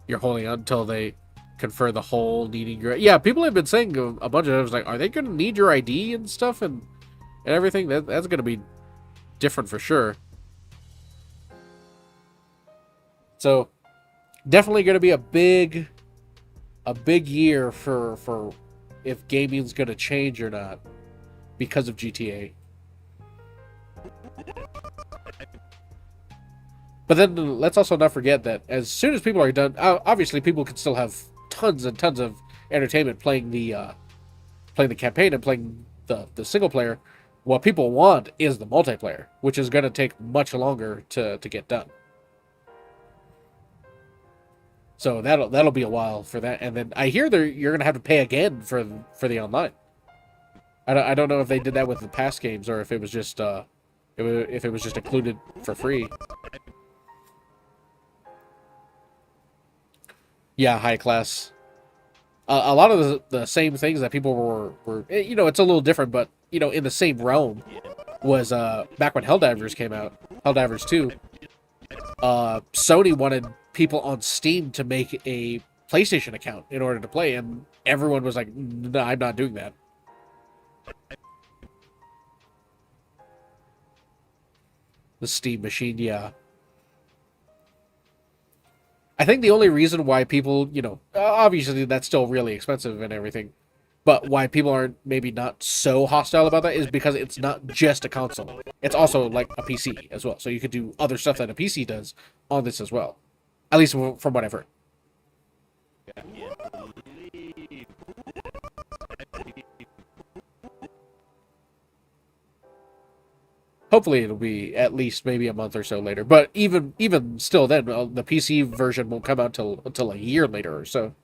You're holding on until they confer the whole needing your... Yeah, people have been saying a bunch of times, like, are they going to need your ID and stuff and everything? That's going to be different for sure. So, definitely going to be a big year for if gaming's going to change or not because of GTA. But then let's also not forget that as soon as people are done, obviously people can still have tons and tons of entertainment playing the campaign and playing the single player. What people want is the multiplayer, which is going to take much longer to get done. So that'll be a while for that, and then I hear you're going to have to pay again for the online. I don't know if they did that with the past games or if it was just if it was just included for free. Yeah, high class. A lot of the same things that people were it's a little different, but in the same realm was back when Helldivers came out, Helldivers 2. Sony wanted people on Steam to make a PlayStation account in order to play, and everyone was like, "No, I'm not doing that." The Steam machine, yeah. I think the only reason why people, obviously that's still really expensive and everything, but why people aren't maybe not so hostile about that is because it's not just a console. It's also like a PC as well. So you could do other stuff that a PC does on this as well. At least from what I've heard. Hopefully it'll be at least maybe a month or so later. But even still then, the PC version won't come out until a year later or so.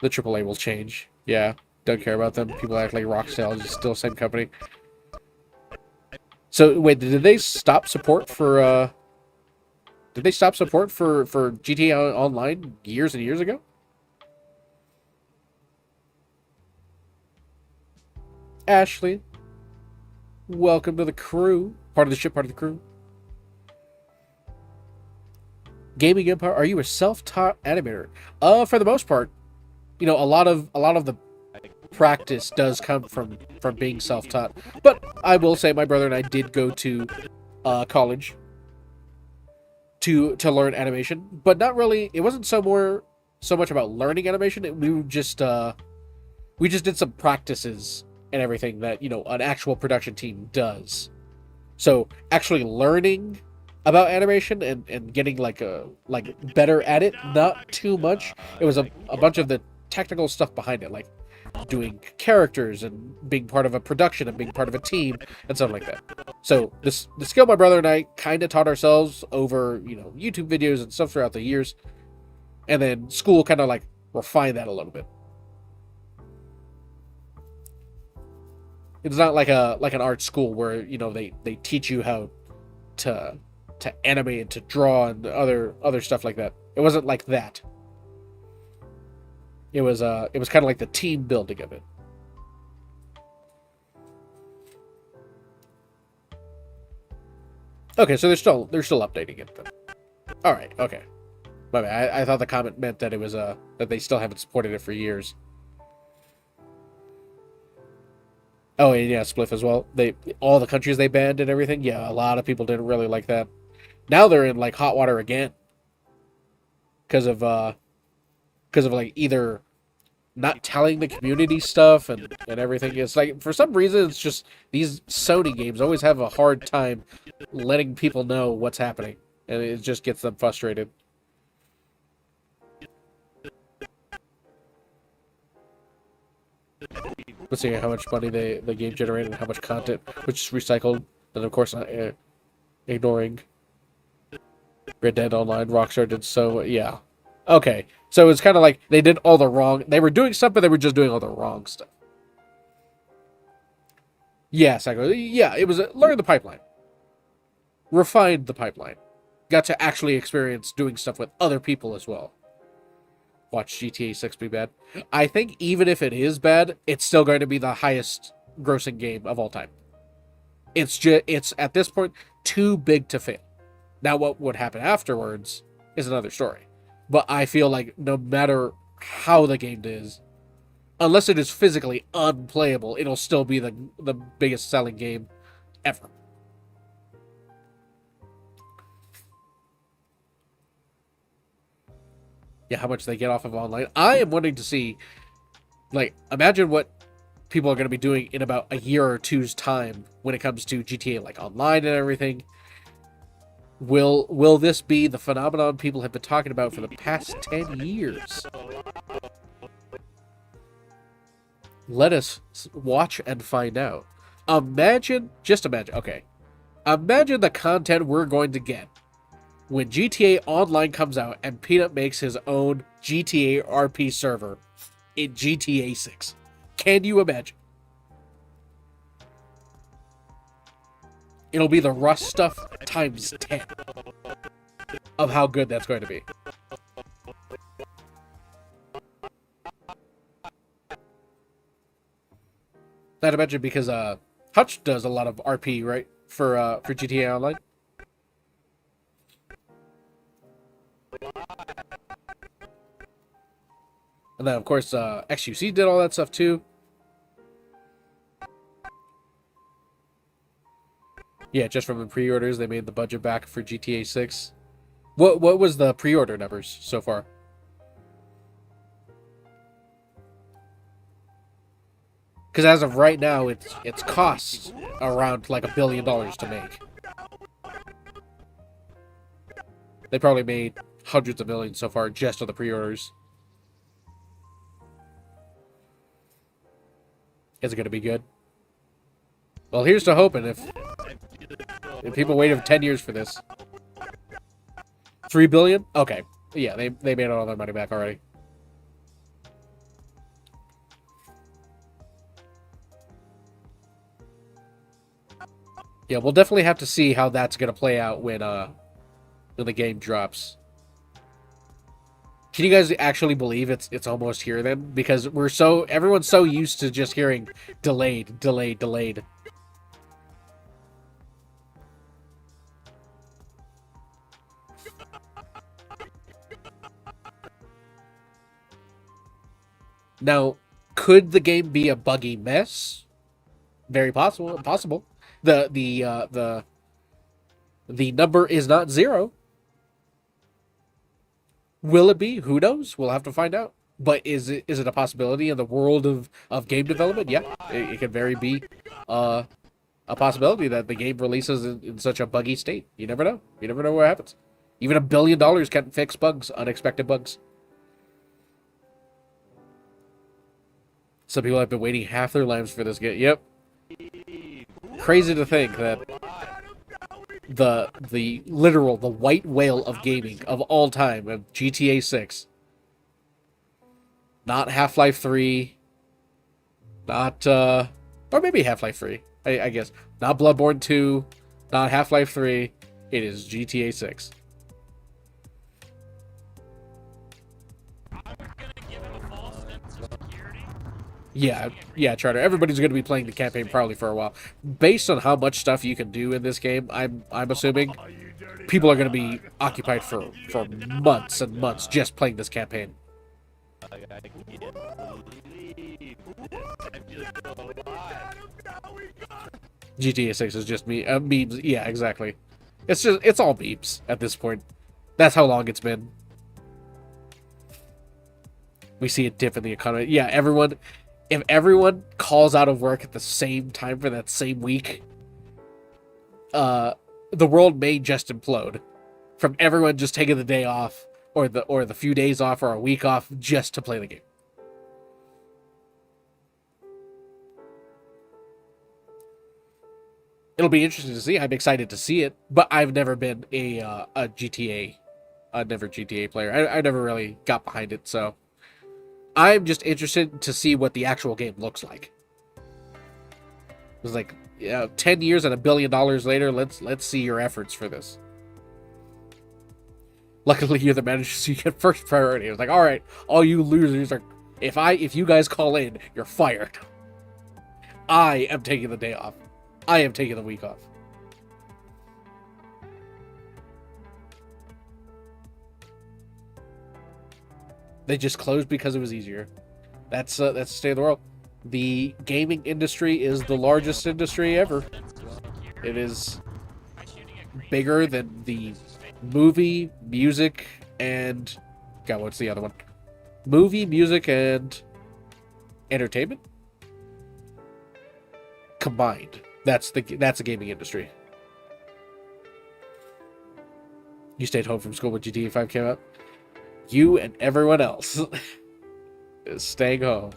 The AAA will change. Yeah, don't care about them. People act like Rockstar is still the same company. So wait, did they stop support for GTA Online years and years ago? Ashley, welcome to the crew. Part of the ship, part of the crew. Gaming Empire, are you a self-taught animator? For the most part, a lot of the practice does come from being self-taught. But I will say my brother and I did go to college to learn animation, but not really. It wasn't so much about learning animation. We just did some practices and everything that an actual production team does. So actually learning about animation and getting like better at it, not too much. It was a bunch of the technical stuff behind it, like doing characters and being part of a production and being part of a team and stuff like that. So the skill my brother and I kind of taught ourselves over, YouTube videos and stuff throughout the years. And then school kind of like refined that a little bit. It's not like an art school where, they teach you how to animate and to draw and other stuff like that. It wasn't like that. It was kind of like the team building of it. Okay, so they're still updating it then. All right, okay. My bad. I thought the comment meant that it was that they still haven't supported it for years. Oh, and yeah, Spliff as well. All the countries they banned and everything. Yeah, a lot of people didn't really like that. Now they're in like hot water again because of like either not telling the community stuff and everything. It's like for some reason it's just these Sony games always have a hard time letting people know what's happening, and it just gets them frustrated. Let's see how much money the game generated and how much content, which is recycled, and of course not ignoring Red Dead Online. Rockstar did so, yeah. Okay, so it's kind of like they did all the wrong. They were doing stuff, but they were just doing all the wrong stuff. Yeah, Psycho. Yeah, it was learn the pipeline, refined the pipeline, got to actually experience doing stuff with other people as well. Watch GTA 6 be bad. I think even if it is bad, it's still going to be the highest grossing game of all time. It's at this point too big to fail. Now, what would happen afterwards is another story. But I feel like no matter how the game is, unless it is physically unplayable, it'll still be the biggest selling game ever. Yeah, how much they get off of online. I am wanting to see, like, imagine what people are going to be doing in about a year or two's time when it comes to GTA, like, online and everything. Will this be the phenomenon people have been talking about for the past 10 years? Let us watch and find out. Just imagine, okay. Imagine the content we're going to get when GTA Online comes out and Peanut makes his own GTA RP server in GTA 6. Can you imagine? It'll be the Rust stuff times 10 of how good that's going to be. Not to mention because Hutch does a lot of RP, right? For GTA Online. And then, of course, XUC did all that stuff, too. Yeah, just from the pre-orders, they made the budget back for GTA 6. What was the pre-order numbers so far? Because as of right now, it's cost around like $1 billion to make. They probably made hundreds of millions so far just on the pre-orders. Is it going to be good? Well, here's to hoping if people waited 10 years for this. $3 billion? Okay. Yeah, they made all their money back already. Yeah, we'll definitely have to see how that's going to play out when the game drops. Can you guys actually believe it's almost here then? Because everyone's so used to just hearing delayed, delayed, delayed. Now, could the game be a buggy mess? Very possible. The number is not 0. Will it be? Who knows? We'll have to find out. But is it a possibility in the world of game development? Yeah, it could very be a possibility that the game releases in such a buggy state. You never know. You never know what happens. Even $1 billion can't fix bugs, unexpected bugs. Some people have been waiting half their lives for this game. Yep. Crazy to think that the literal, the white whale of gaming of all time, of GTA 6. Not Half-Life 3. Not, or maybe Half-Life 3, I guess. Not Bloodborne 2. Not Half-Life 3. It is GTA 6. I'm gonna give him a false sense of security. Yeah, Charter. Everybody's going to be playing the campaign probably for a while. Based on how much stuff you can do in this game, I'm assuming people are going to be occupied for months and months just playing this campaign. I can't believe this. I'm just so alive. GTA 6 is just memes. Yeah, exactly. It's all memes at this point. That's how long it's been. We see a dip in the economy. Yeah, if everyone calls out of work at the same time for that same week, the world may just implode from everyone just taking the day off or the few days off or a week off just to play the game. It'll be interesting to see. I'm excited to see it, but I've never been a GTA player. I never really got behind it, so I'm just interested to see what the actual game looks like. It's like, 10 years and $1 billion later, let's see your efforts for this. Luckily, you're the manager, so you get first priority. It's like, all right, all you losers are. If you guys call in, you're fired. I am taking the day off. I am taking the week off. They just closed because it was easier. That's the state of the world. The gaming industry is the largest industry ever. It is bigger than the movie, music, and God, what's the other one? Movie, music, and entertainment combined. That's the gaming industry. You stayed home from school when GTA 5 came out. You and everyone else is staying home.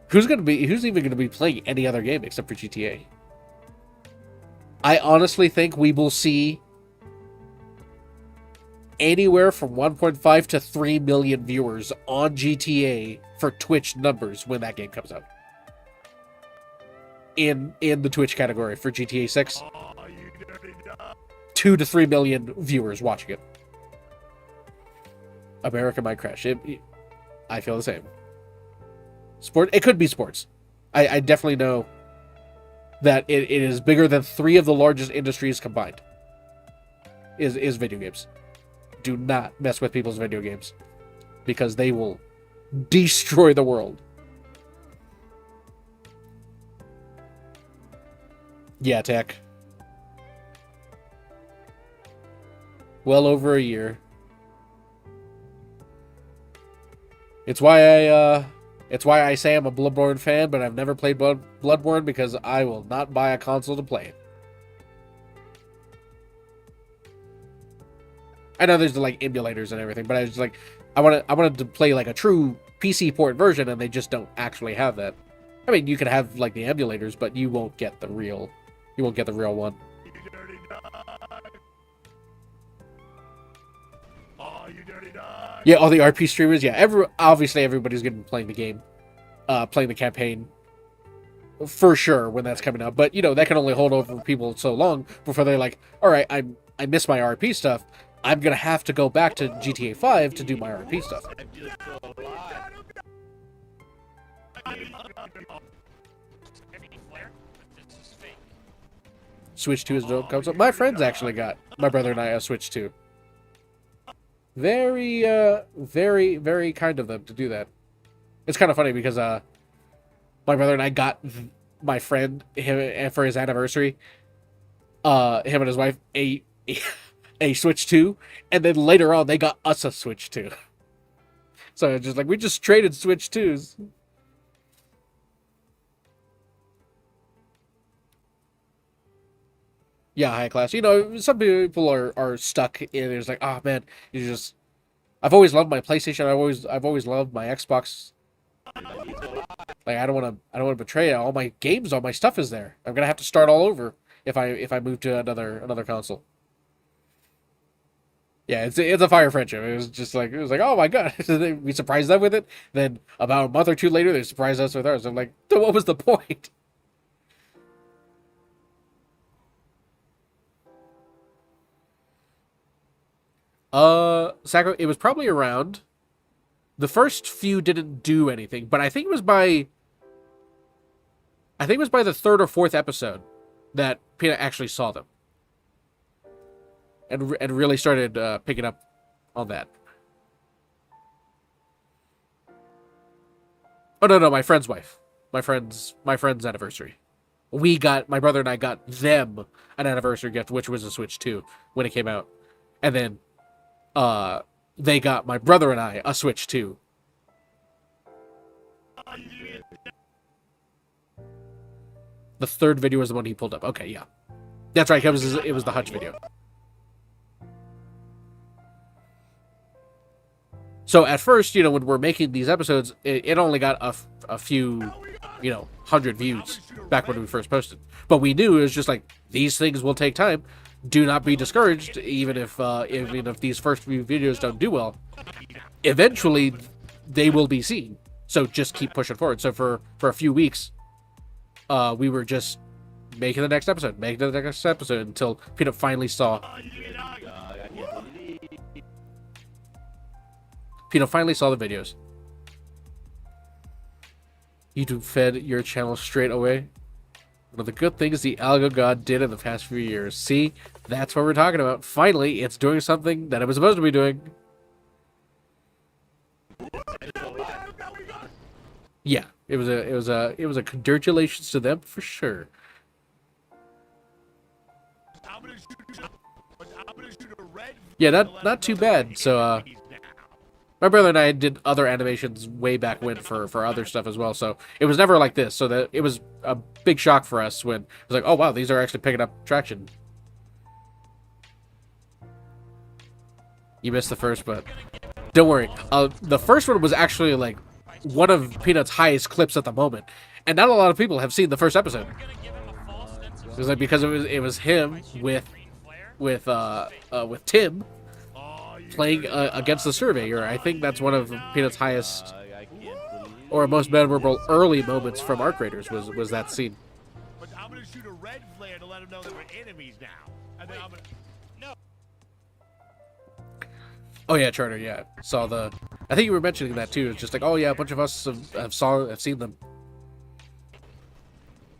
Who's even gonna be playing any other game except for GTA? I honestly think we will see anywhere from 1.5 to 3 million viewers on GTA for Twitch numbers when that game comes out. In the Twitch category for GTA 6. 2 to 3 million viewers watching it. America might crash. I feel the same. It could be sports. I definitely know that it is bigger than 3 of the largest industries combined. Is video games. Do not mess with people's video games, because they will destroy the world. Yeah, tech. Well over a year. It's why I say I'm a Bloodborne fan, but I've never played Bloodborne because I will not buy a console to play it. I know there's like emulators and everything, but I was like, I wanted to play like a true PC port version, and they just don't actually have that. I mean, you can have like the emulators, but you won't get the real one. Yeah, all the RP streamers. Yeah, obviously everybody's going to be playing the game, playing the campaign, for sure when that's coming out. But that can only hold over people so long before they're like, all right, I miss my RP stuff. I'm gonna have to go back to GTA 5 to do my RP stuff. Switch 2 is no console. My friends actually got my brother and I a Switch 2. Very, very, very kind of them to do that. It's kind of funny because my brother and I got my friend him for his anniversary. Him and his wife a Switch 2, and then later on they got us a Switch 2. So it's just like we just traded Switch 2s. Yeah, high class. Some people are stuck in it's like, oh man, I've always loved my PlayStation. I've always loved my Xbox. Like I don't want to betray it. All my games, all my stuff is there. I'm gonna have to start all over if I move to another console. Yeah, it's a fire friendship. It was like oh my god, we surprised them with it. Then about a month or two later, they surprised us with ours. I'm like, so what was the point? Sacro, it was probably around. The first few didn't do anything, but I think it was by the third or fourth episode that Peanut actually saw them. And really started picking up on that. Oh no, my friend's wife. My friend's anniversary. My brother and I got them an anniversary gift, which was a Switch 2 when it came out. And then they got my brother and I a Switch 2. The third video was the one he pulled up. Okay, yeah. That's right, it was the Hutch video. So at first, when we're making these episodes, it only got a few, 100 views back when we first posted. But we knew it was just like, these things will take time. Do not be discouraged, even if these first few videos don't do well. Eventually, they will be seen. So just keep pushing forward. So for a few weeks, we were just making the next episode until Peanut finally saw. Peanut finally saw the videos. YouTube fed your channel straight away. One of the good things the algo god did in the past few years. See, that's what we're talking about. Finally, it's doing something that it was supposed to be doing. Yeah, it was a congratulations to them for sure. Yeah, not too bad. So my brother and I did other animations way back when for other stuff as well, so it was never like this. So that it was a big shock for us when it was like, oh wow, these are actually picking up traction. You missed the first, but don't worry. The first one was actually like one of Peanut's highest clips at the moment, and not a lot of people have seen the first episode. It was like because it was him with Tim playing against the Surveyor. I think that's one of Peanut's highest or most memorable early moments from Arc Raiders was that scene. But I'm gonna shoot a red flare to let them know that we're enemies now. And then I'm gonna... No. Oh yeah, Charter. Yeah, saw the. I think you were mentioning that too. It's just like, oh yeah, a bunch of us have seen them,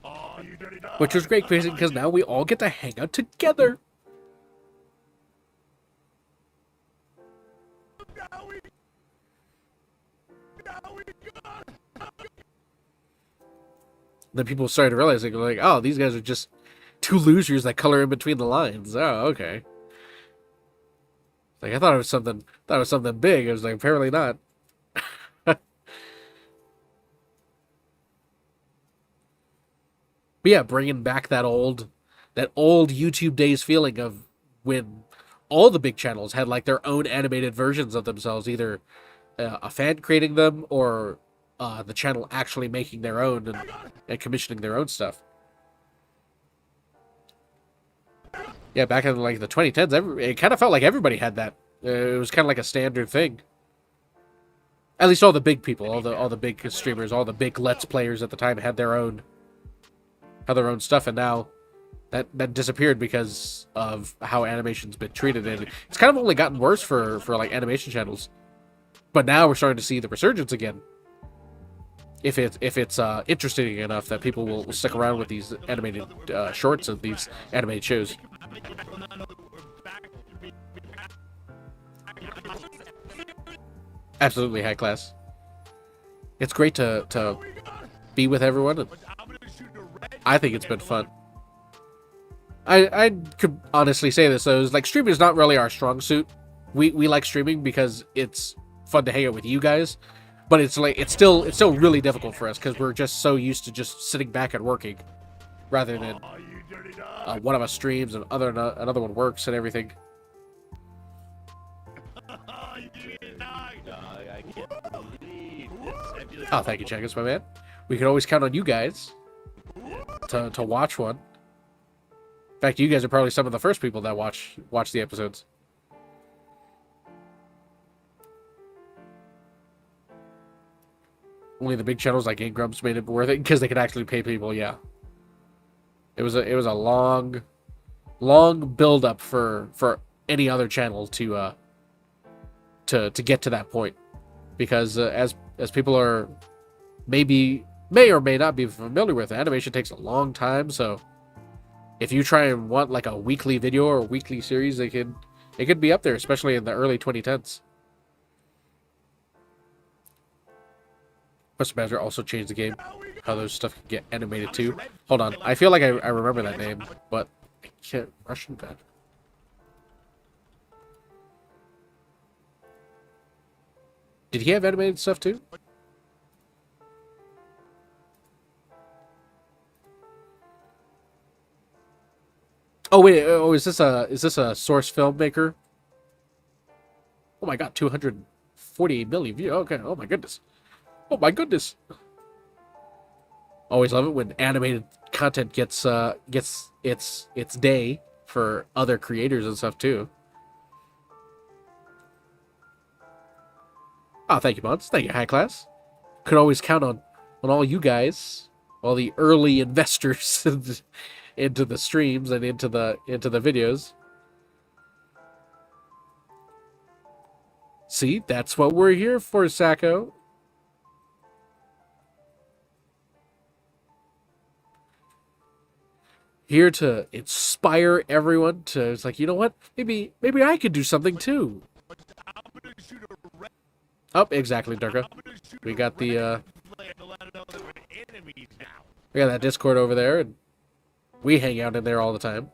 Oh, you dirty dog. which was great because now we all get to hang out together. Then people started to realize, like, oh, these guys are just two losers that color in between the lines. Oh, okay. Like I thought it was something big. It was like apparently not. But yeah, bringing back that old YouTube days feeling of when all the big channels had like their own animated versions of themselves, either a fan creating them or the channel actually making their own and commissioning their own stuff. Yeah, back in like the 2010s, it kind of felt like everybody had that. It was kind of like a standard thing. At least all the big people, all the big streamers, all the big Let's Players at the time had their own stuff, and now that disappeared because of how animation's been treated, and it's kind of only gotten worse for like animation channels. But now we're starting to see the resurgence again. If it's interesting enough that people will stick around with these animated shorts and these animated shows. Absolutely high class. It's great to be with everyone, and I think it's been fun. I could honestly say this though, is like streaming is not really our strong suit. We like streaming because it's fun to hang out with you guys. But it's still really difficult for us because we're just so used to just sitting back and working, rather than one of us streams and another one works and everything. Oh, thank you, Chungus, my man. We can always count on you guys to watch one. In fact, you guys are probably some of the first people that watch the episodes. Only the big channels like Game Grumps made it worth it because they could actually pay people. Yeah, it was a long build up for any other channel to get to that point, because as people are may or may not be familiar with it, animation takes a long time. So if you try and want like a weekly video or a weekly series, it could be up there, especially in the early 2010s. Mr. Badger also changed the game, how those stuff can get animated too. Hold on, I feel like I remember that name, but I can't. Russian Badger. Did he have animated stuff too? Oh wait, is this a source filmmaker? Oh my god, 248 million views. Okay, oh my goodness. Oh my goodness. Always love it when animated content gets its day for other creators and stuff too. Oh, thank you, Mons. Thank you, High Class. Could always count on all you guys, all the early investors into the streams and into the videos. See, that's what we're here for, Sacco. Here to inspire everyone to, it's like, you know what? Maybe I could do something too. Oh, exactly, Durka. We got the we got that Discord over there, and we hang out in there all the time.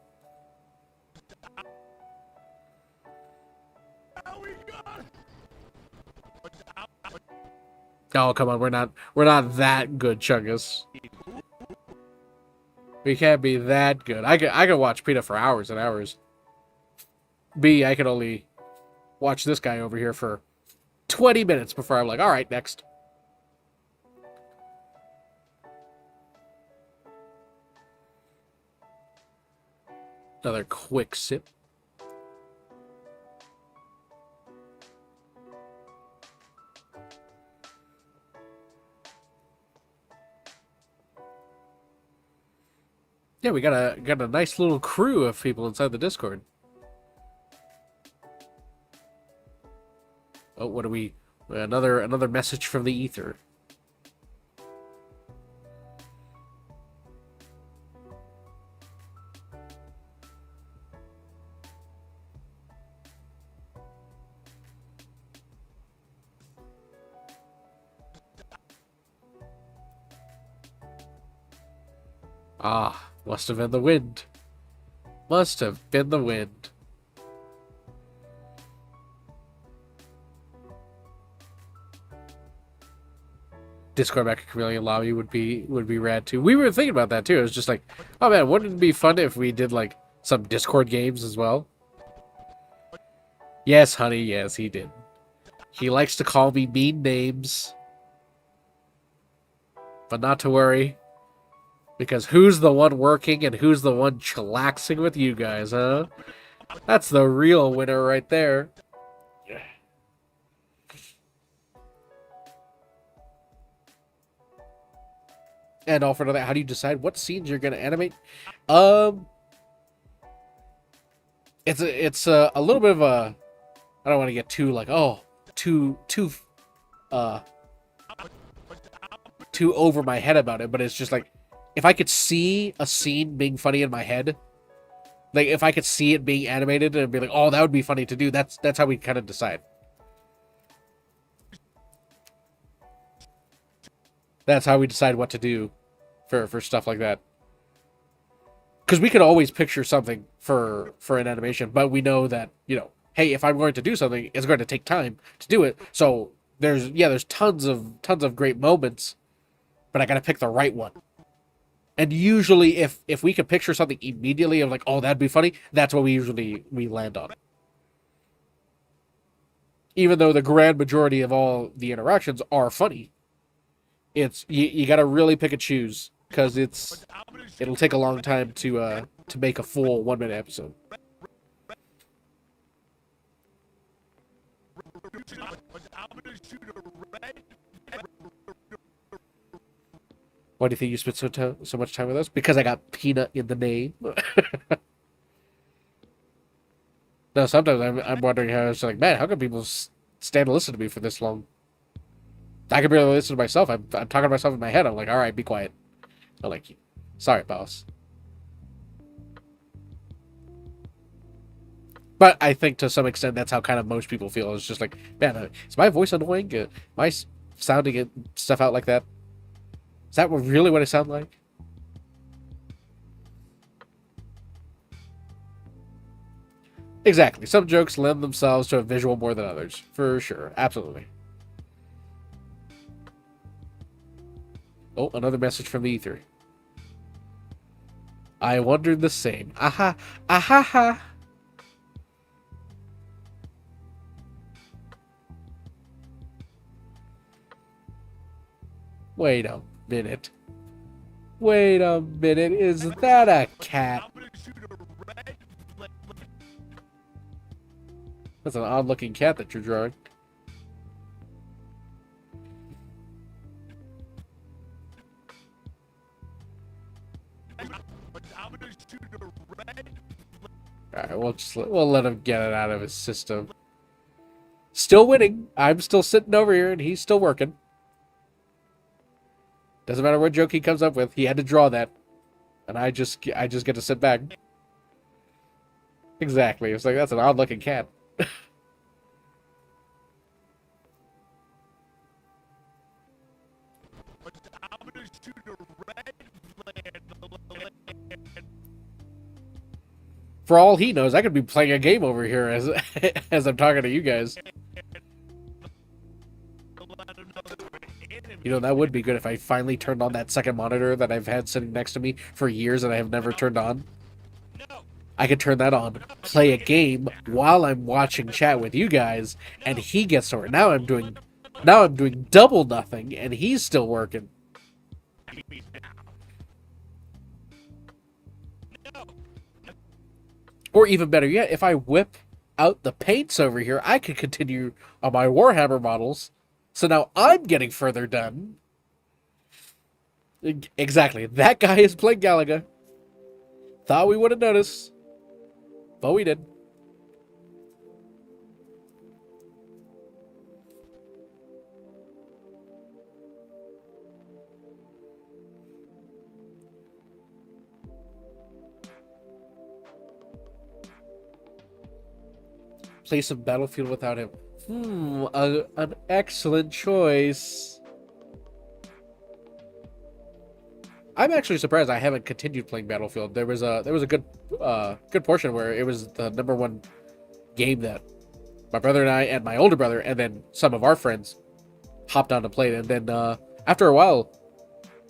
Oh, come on, we're not that good, Chungus. We can't be that good. I could watch PETA for hours and hours. I could only watch this guy over here for 20 minutes before I'm like, all right, next. Another quick sip. Yeah, we got a nice little crew of people inside the Discord. Oh, what are we? Another message from the ether. Ah, must have been the wind. Must have been the wind. Discord back a Chameleon lobby would be rad too. We were thinking about that too. It was just like, oh man, wouldn't it be fun if we did like some Discord games as well? Yes, honey, yes, he did. He likes to call me mean names. But not to worry. Because who's the one working and who's the one chillaxing with you guys, huh? That's the real winner right there. And all for another, how do you decide what scenes you're gonna animate? It's a little bit of a, I don't want to get too like, too over my head about it, but it's just like, if I could see a scene being funny in my head, like if I could see it being animated and be like, oh, that would be funny to do, that's how we kind of decide. That's how we decide what to do for stuff like that. Because we could always picture something for an animation, but we know that, you know, hey, if I'm going to do something, it's going to take time to do it. So there's tons of great moments, but I got to pick the right one. And usually, if we could picture something immediately of like, oh, that'd be funny, that's what we land on. Even though the grand majority of all the interactions are funny, It's you got to really pick and choose because But I'm gonna shoot it'll take a long time to make a full 1 minute episode. but I'm gonna shoot a red. Why do you think you spent so much time with us? Because I got peanut in the name. No, sometimes I'm wondering how it's like, man, how can people stand to listen to me for this long? I can barely listen to myself. I'm talking to myself in my head. I'm like, all right, be quiet. I'm like, sorry, boss. But I think to some extent that's how kind of most people feel. It's just like, man, is my voice annoying? Am I sounding it stuff out like that? Is that really what I sound like? Exactly. Some jokes lend themselves to a visual more than others. For sure. Absolutely. Oh, another message from the ether. I wondered the same. Aha. Aha ha. Wait a minute. Wait a minute. Is that a cat? I'm gonna shoot a red. That's an odd looking cat that you're drawing. But I'm gonna shoot a red. Alright, we'll let him get it out of his system. Still winning. I'm still sitting over here and he's still working. Doesn't matter what joke he comes up with. He had to draw that. And I just get to sit back. Exactly. It's like, that's an odd looking cat. But I'm gonna shoot a red flare. For all he knows, I could be playing a game over here as as I'm talking to you guys. You know, that would be good if I finally turned on that second monitor that I've had sitting next to me for years and I have never turned on. I could turn that on, play a game while I'm watching chat with you guys, and he gets to work. Now I'm doing double nothing, and he's still working. Or even better yet, if I whip out the paints over here, I could continue on my Warhammer models. So now I'm getting further done. Exactly. That guy is playing Galaga. Thought we wouldn't notice. But we did. Play some Battlefield without him. An excellent choice. I'm actually surprised I haven't continued playing Battlefield. There was a good portion where it was the #1 game that my brother and I and my older brother and then some of our friends hopped on to play it. And then after a while,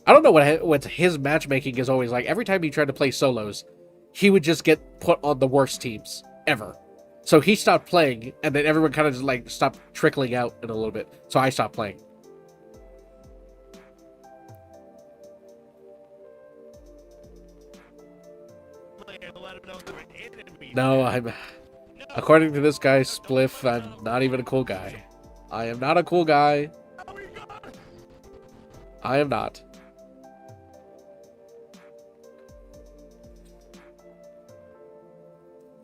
I don't know what his matchmaking is always like. Every time he tried to play solos, he would just get put on the worst teams ever. So he stopped playing, and then everyone kind of just like stopped trickling out in a little bit. So I stopped playing. No, according to this guy, Spliff, I'm not even a cool guy. I am not a cool guy. I am not.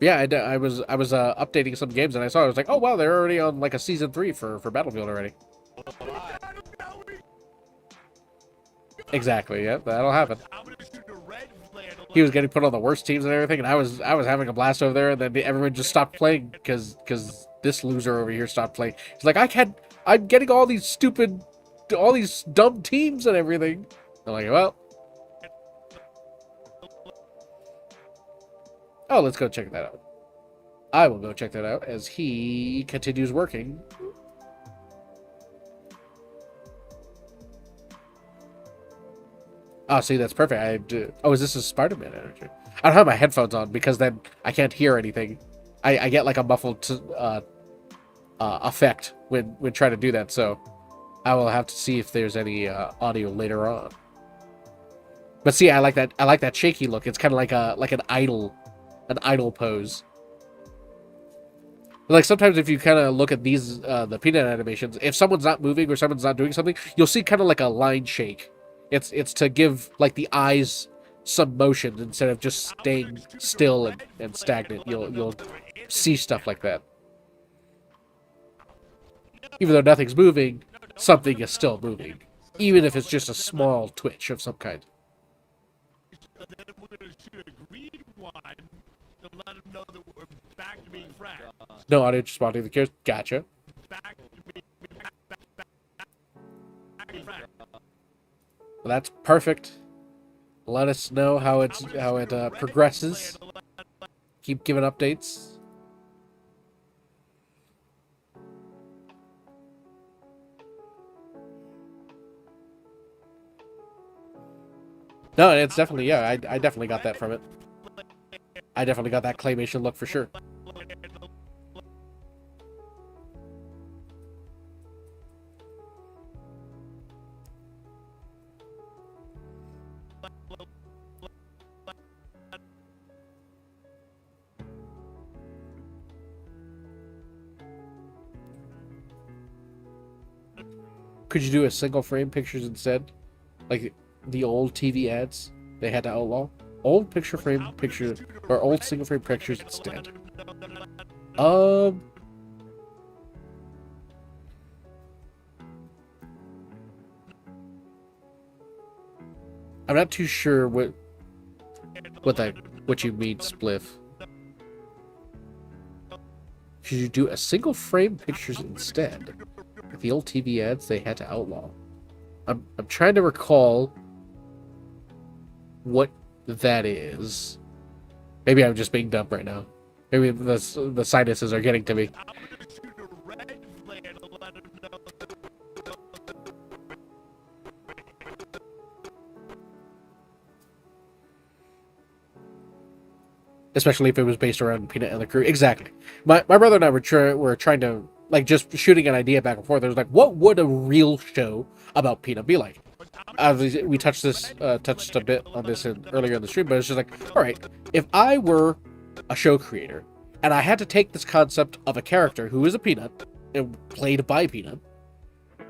Yeah, I was updating some games and I saw, I was like, oh wow, they're already on like a season 3 for Battlefield already. Exactly, yeah, that'll happen. He was getting put on the worst teams and everything, and I was having a blast over there, and then everyone just stopped playing because this loser over here stopped playing. He's like, I'm getting all these dumb teams and everything. I'm like, well, oh, let's go check that out. I will go check that out as he continues working. Oh, see, that's perfect. Oh, is this a Spider-Man energy? I don't have my headphones on because then I can't hear anything. I get like a muffled effect when trying to do that. So I will have to see if there's any audio later on. But see, I like that. I like that shaky look. It's kind of like an idle pose. Like sometimes if you kind of look at these the peanut animations, if someone's not moving or someone's not doing something, you'll see kind of like a line shake. It's to give like the eyes some motion instead of just staying still and stagnant. You'll see stuff like that. Even though nothing's moving, something is still moving, even if it's just a small twitch of some kind. Then we're gonna shoot a green one to let them know that we're back to being friends. No audio responding to the cues. Gotcha. Back to being friends. Well, that's perfect. Let us know how it progresses. Keep giving updates. No, it's definitely, yeah, I definitely got that from it. I definitely got that claymation look for sure. Could you do a single frame pictures instead? Like the old TV ads they had to outlaw? Old picture frame pictures or old single frame pictures instead. I'm not too sure what you mean, Spliff. Should you do a single frame pictures instead? Like the old TV ads they had to outlaw. I'm trying to recall what that is. Maybe I'm just being dumb right now. Maybe the sinuses are getting to me. I'm gonna shoot a red flare to let them know that Especially if it was based around Peanut and the crew. Exactly. My brother and I were trying to, like, just shooting an idea back and forth. It was like, what would a real show about Peanut be like? We touched a bit on this earlier in the stream, but it's just like, all right, if I were a show creator and I had to take this concept of a character who is a Peanut and played by Peanut,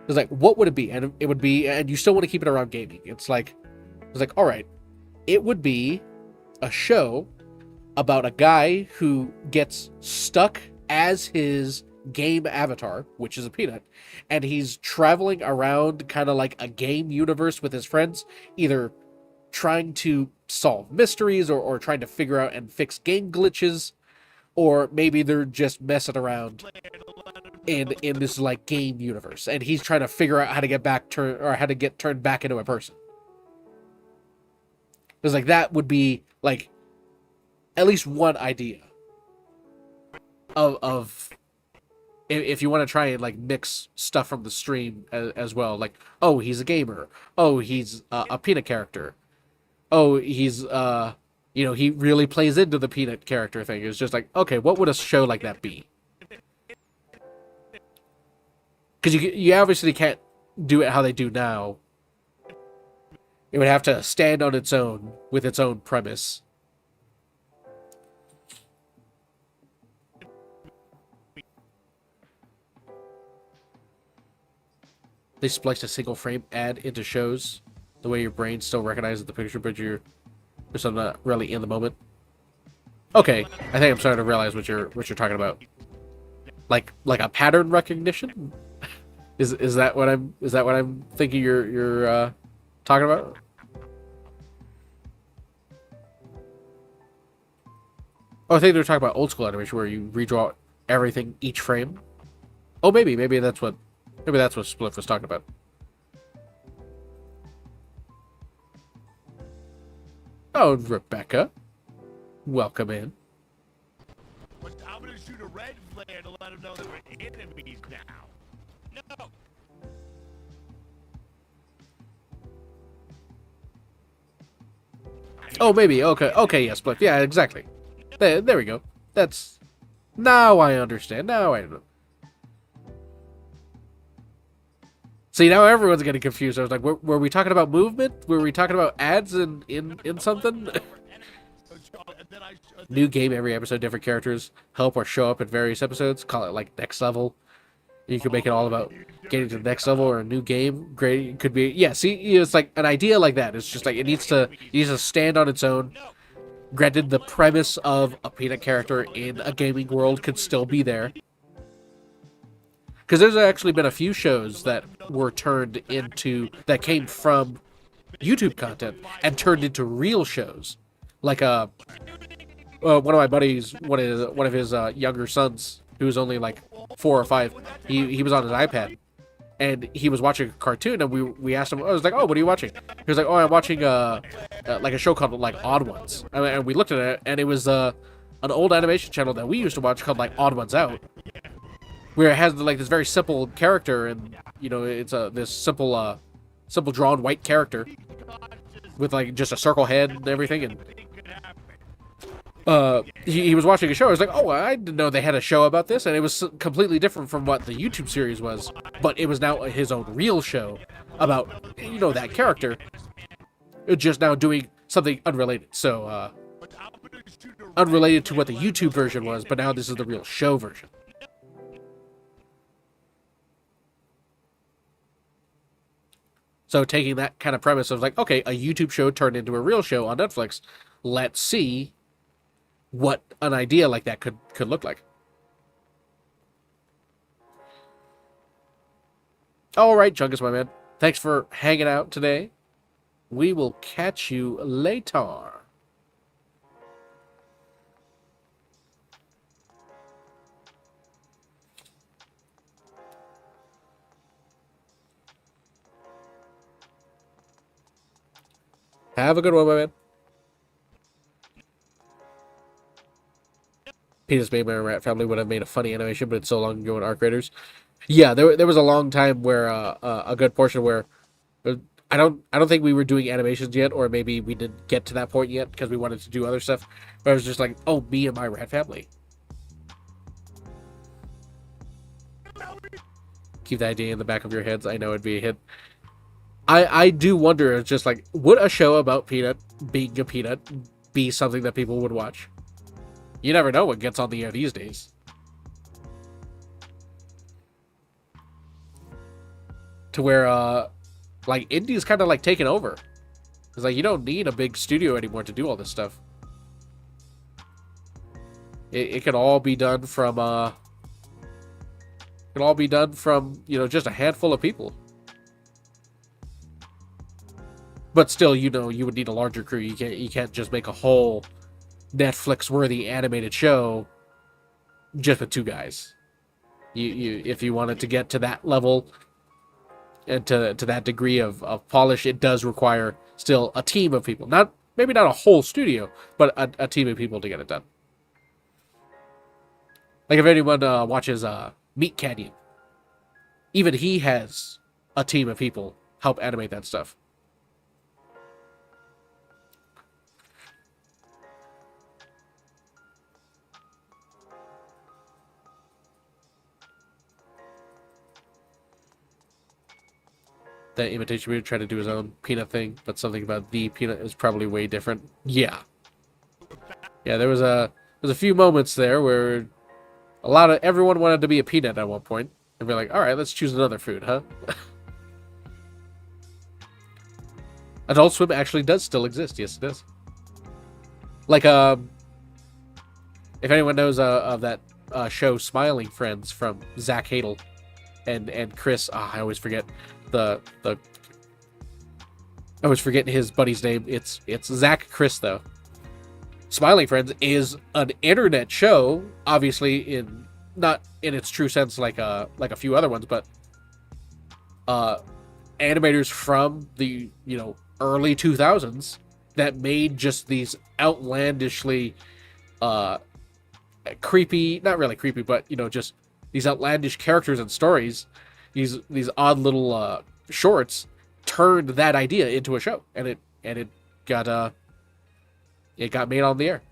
it's like, what would it be? And it would be, and you still want to keep it around gaming. It's like, all right, it would be a show about a guy who gets stuck as his game avatar, which is a Peanut, and he's traveling around kind of like a game universe with his friends, either trying to solve mysteries or trying to figure out and fix game glitches, or maybe they're just messing around in this like game universe, and he's trying to figure out how to get turned back into a person. It's like that would be like at least one idea of if you want to try and like mix stuff from the stream as well, like, oh, he's a gamer, oh, he's a Peanut character, oh, he's he really plays into the Peanut character thing. It's just like, okay, what would a show like that be? Because you obviously can't do it how they do now. It would have to stand on its own with its own premise. They spliced a single frame ad into shows. The way your brain still recognizes the picture, but you're still not really in the moment. Okay, I think I'm starting to realize what you're talking about. Like a pattern recognition? Is that what I'm thinking you're talking about? Oh, I think they were talking about old school animation where you redraw everything each frame. Oh, maybe that's what Spliff was talking about. Oh, Rebecca, welcome in. I'm gonna shoot a red flare to let them know that we're enemies now. No. Oh, maybe. Okay, yes, Spliff. Yeah, exactly. There we go. That's... Now I understand. Now I know. See, now everyone's getting confused. I was like, were we talking about movement? Were we talking about ads in something? New game every episode, different characters help or show up in various episodes. Call it like next level. You could make it all about getting to the next level or a new game. Great, it could be. Yeah, see, it's like an idea like that. It's just like it needs to stand on its own. Granted, the premise of a Peanut character in a gaming world could still be there. Because there's actually been a few shows that were turned into, that came from YouTube content and turned into real shows. Like one of my buddies, one of his younger sons, who was only like 4 or 5, he was on his iPad and he was watching a cartoon, and we asked him, I was like, oh, what are you watching? He was like, oh, I'm watching like a show called like Odd Ones. And we looked at it, and it was an old animation channel that we used to watch called like Odd Ones Out, where it has like this very simple character, and you know, it's this simple drawn white character with like just a circle head and everything. And he was watching a show. I was like, oh, I didn't know they had a show about this, and it was completely different from what the YouTube series was. But it was now his own real show about, you know, that character, just now doing something unrelated. So unrelated to what the YouTube version was, but now this is the real show version. So taking that kind of premise of like, okay, a YouTube show turned into a real show on Netflix. Let's see what an idea like that could look like. All right, Chungus, my man. Thanks for hanging out today. We will catch you later. Have a good one, my man. Penis Baby and Rat Family would have made a funny animation, but it's so long ago in Arc Raiders. Yeah, there was a long time where a good portion where I don't think we were doing animations yet, or maybe we didn't get to that point yet because we wanted to do other stuff. But I was just like, oh, me and my Rat Family. Keep that idea in the back of your heads. I know it'd be a hit. I do wonder, it's just like, would a show about Peanut being a peanut be something that people would watch? You never know what gets on the air these days. To where, like, indie's kind of like taken over. It's like, you don't need a big studio anymore to do all this stuff. It can all be done from, you know, just a handful of people. But still, you know, you would need a larger crew. You can't just make a whole Netflix-worthy animated show just with 2 guys. You if you wanted to get to that level and to that degree of polish, it does require still a team of people. Maybe not a whole studio, but a team of people to get it done. Like if anyone watches Meat Canyon, even he has a team of people help animate that stuff. That imitation weird tried to do his own Peanut thing, but something about the Peanut is probably way different. Yeah, there was a few moments there where everyone wanted to be a peanut at one point, and be like, all right, let's choose another food, huh? Adult Swim actually does still exist. Yes, it does. Like if anyone knows of that show Smiling Friends from Zach Hadel and Chris, I always forget. I was forgetting his buddy's name. It's Zach Chris though. Smiling Friends is an internet show, obviously not in its true sense like a few other ones, but animators from the, you know, early 2000s that made just these outlandishly creepy, not really creepy, but you know, just these outlandish characters and stories. These odd little shorts turned that idea into a show, and it got made on the air.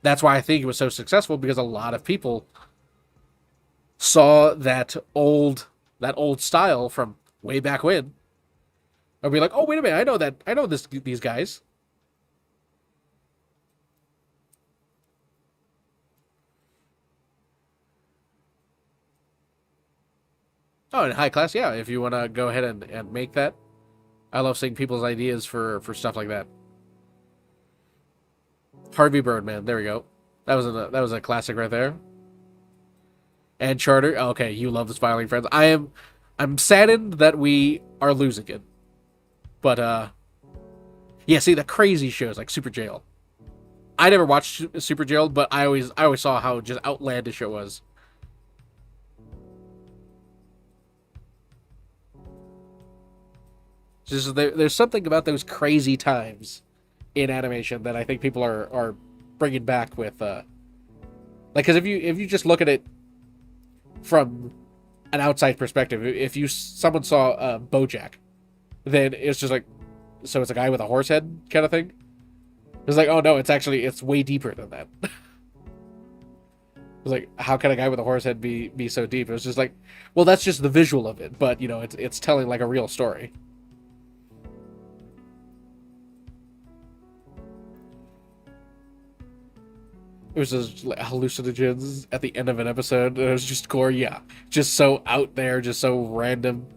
That's why I think it was so successful, because a lot of people saw that old style from way back when. I'll be like, oh, wait a minute, I know that. I know these guys. Oh, in high class, yeah. If you want to go ahead and make that, I love seeing people's ideas for stuff like that. Harvey Birdman, there we go. That was a classic right there. And Charter, okay, you love the Smiling Friends. I'm saddened that we are losing it, but yeah. See the crazy shows like Super Jail. I never watched Super Jail, but I always saw how just outlandish it was. Just there's something about those crazy times in animation that I think people are bringing back with like, because if you just look at it from an outside perspective, if someone saw BoJack, then it's just like, so it's a guy with a horse head kind of thing. It's like, oh no, it's way deeper than that. It's like, how can a guy with a horse head be so deep? It was just like, well, that's just the visual of it, but it's telling like a real story. It was just like hallucinogens at the end of an episode. It was just gore, yeah. Just so out there, just so random.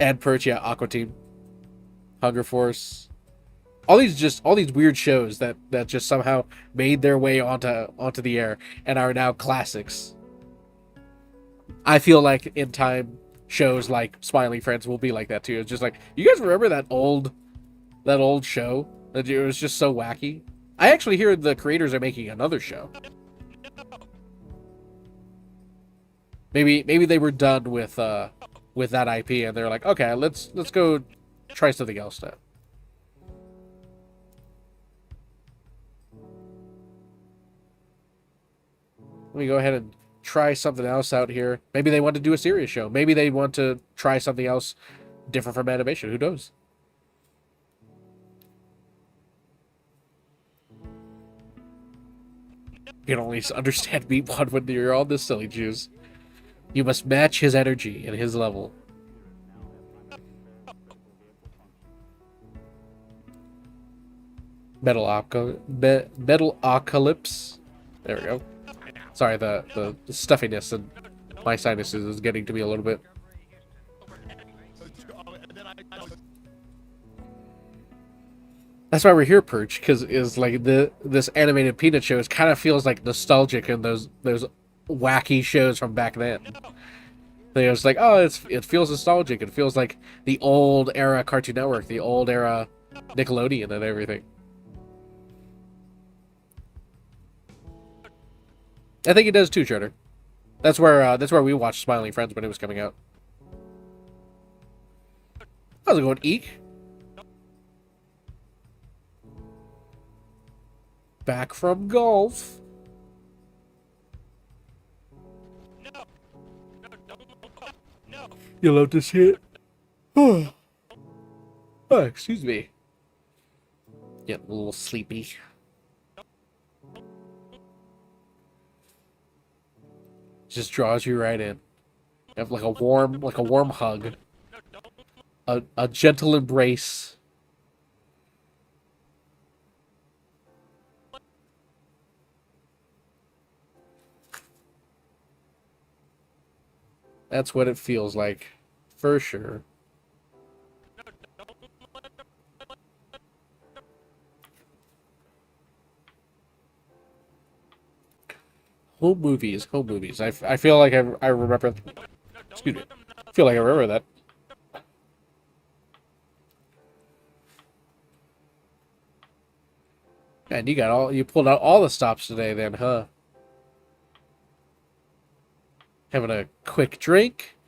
And Perch, yeah, Aqua Team, Hunger Force. All these weird shows that just somehow made their way onto the air and are now classics. I feel like in time shows like Smiling Friends will be like that too. It's just like, you guys remember that old show? That it was just so wacky. I actually hear the creators are making another show. Maybe they were done with that IP and they're like, okay, let's go try something else now. Let me go ahead and try something else out here. Maybe they want to do a serious show. Maybe they want to try something else different from animation. Who knows? You can only understand Meatwad when you're on this silly juice. You must match his energy and his level. Metalocalypse. There we go. Sorry, the stuffiness and my sinuses is getting to me a little bit. That's why we're here, Perch, because is like this animated Peanut show. It kind of feels like nostalgic in those wacky shows from back then. It's like, oh, it feels nostalgic. It feels like the old era Cartoon Network, the old era Nickelodeon, and everything. I think it does too, Charter. That's where we watched Smiling Friends when it was coming out. How's it going, Eek? Back from golf. No. You love to see it? Oh, excuse me. Getting a little sleepy. Just draws you right in. You have like a warm hug. A gentle embrace. That's what it feels like, for sure. Home movies. I feel like I remember. Excuse me. I feel like I remember that. Man, you pulled out all the stops today, then, huh? Having a quick drink,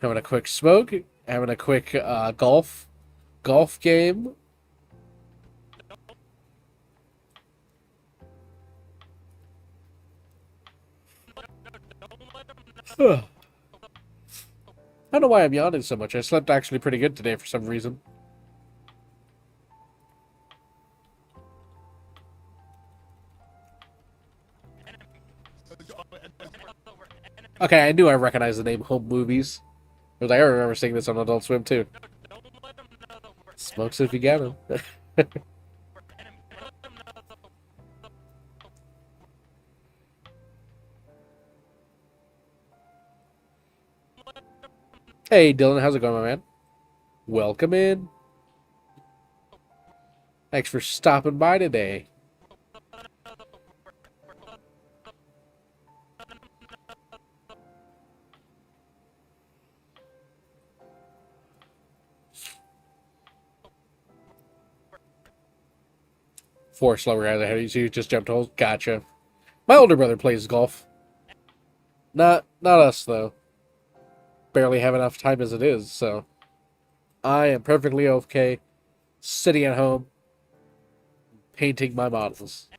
having a quick smoke, having a quick golf game. I don't know why I'm yawning so much. I slept actually pretty good today for some reason. Okay, I knew I recognized the name Home Movies. I was like, I remember seeing this on Adult Swim too. Don't let them know that we're Smokes if you got him. we're enemy. Let them know that Hey, Dylan, how's it going, my man? Welcome in. Thanks for stopping by today. Four slower guys ahead of you, so you just jumped holes. Gotcha. My older brother plays golf. Not us though. Barely have enough time as it is, so I am perfectly okay sitting at home painting my models.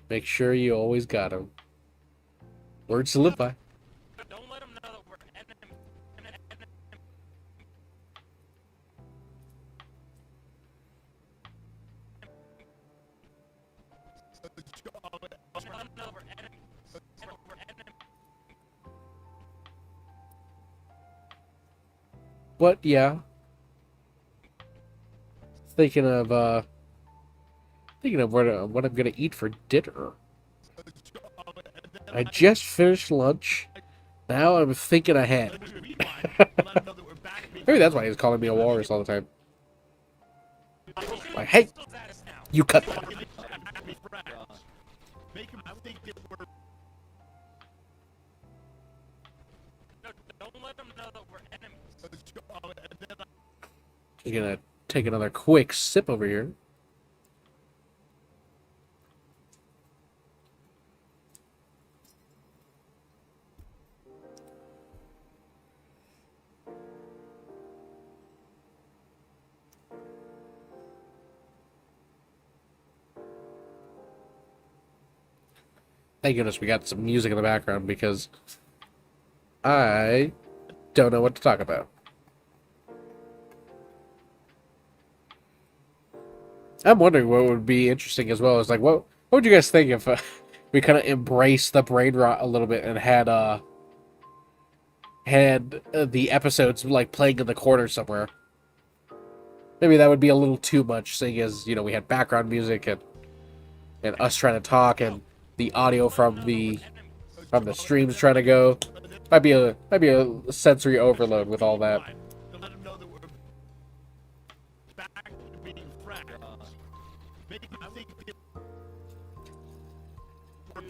Make sure you always got them. Words to live by. don't let them know that we're enemy. Let them know we're enemy. We're enemy. But yeah. Thinking of what I'm gonna eat for dinner. I just finished lunch. Now I'm thinking ahead. Maybe that's why he's calling me a walrus all the time. Like, hey, you cut that. Make him think that we're Don't let them know that we're enemies. You're gonna take another quick sip over here. Thank goodness we got some music in the background because I don't know what to talk about. I'm wondering what would be interesting as well. Is like, what would you guys think if we kind of embraced the brain rot a little bit and had the episodes like playing in the corner somewhere? Maybe that would be a little too much, seeing as we had background music and us trying to talk and the audio from the streams trying to go. Might be a sensory overload with all that. to let him know that we're back to being friends. Make him think that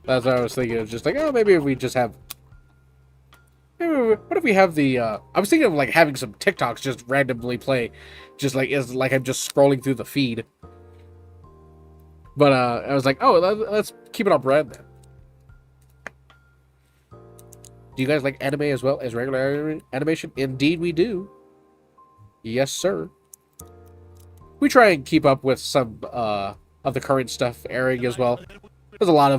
That's what I was thinking of. Just like, oh, maybe if we just have. What if we have the? I was thinking of like having some TikToks just randomly play, just like I'm just scrolling through the feed. But I was like, oh, let's keep it on brand then. Do you guys like anime as well as regular animation? Indeed, we do. Yes, sir. We try and keep up with some of the current stuff airing as well. There's a lot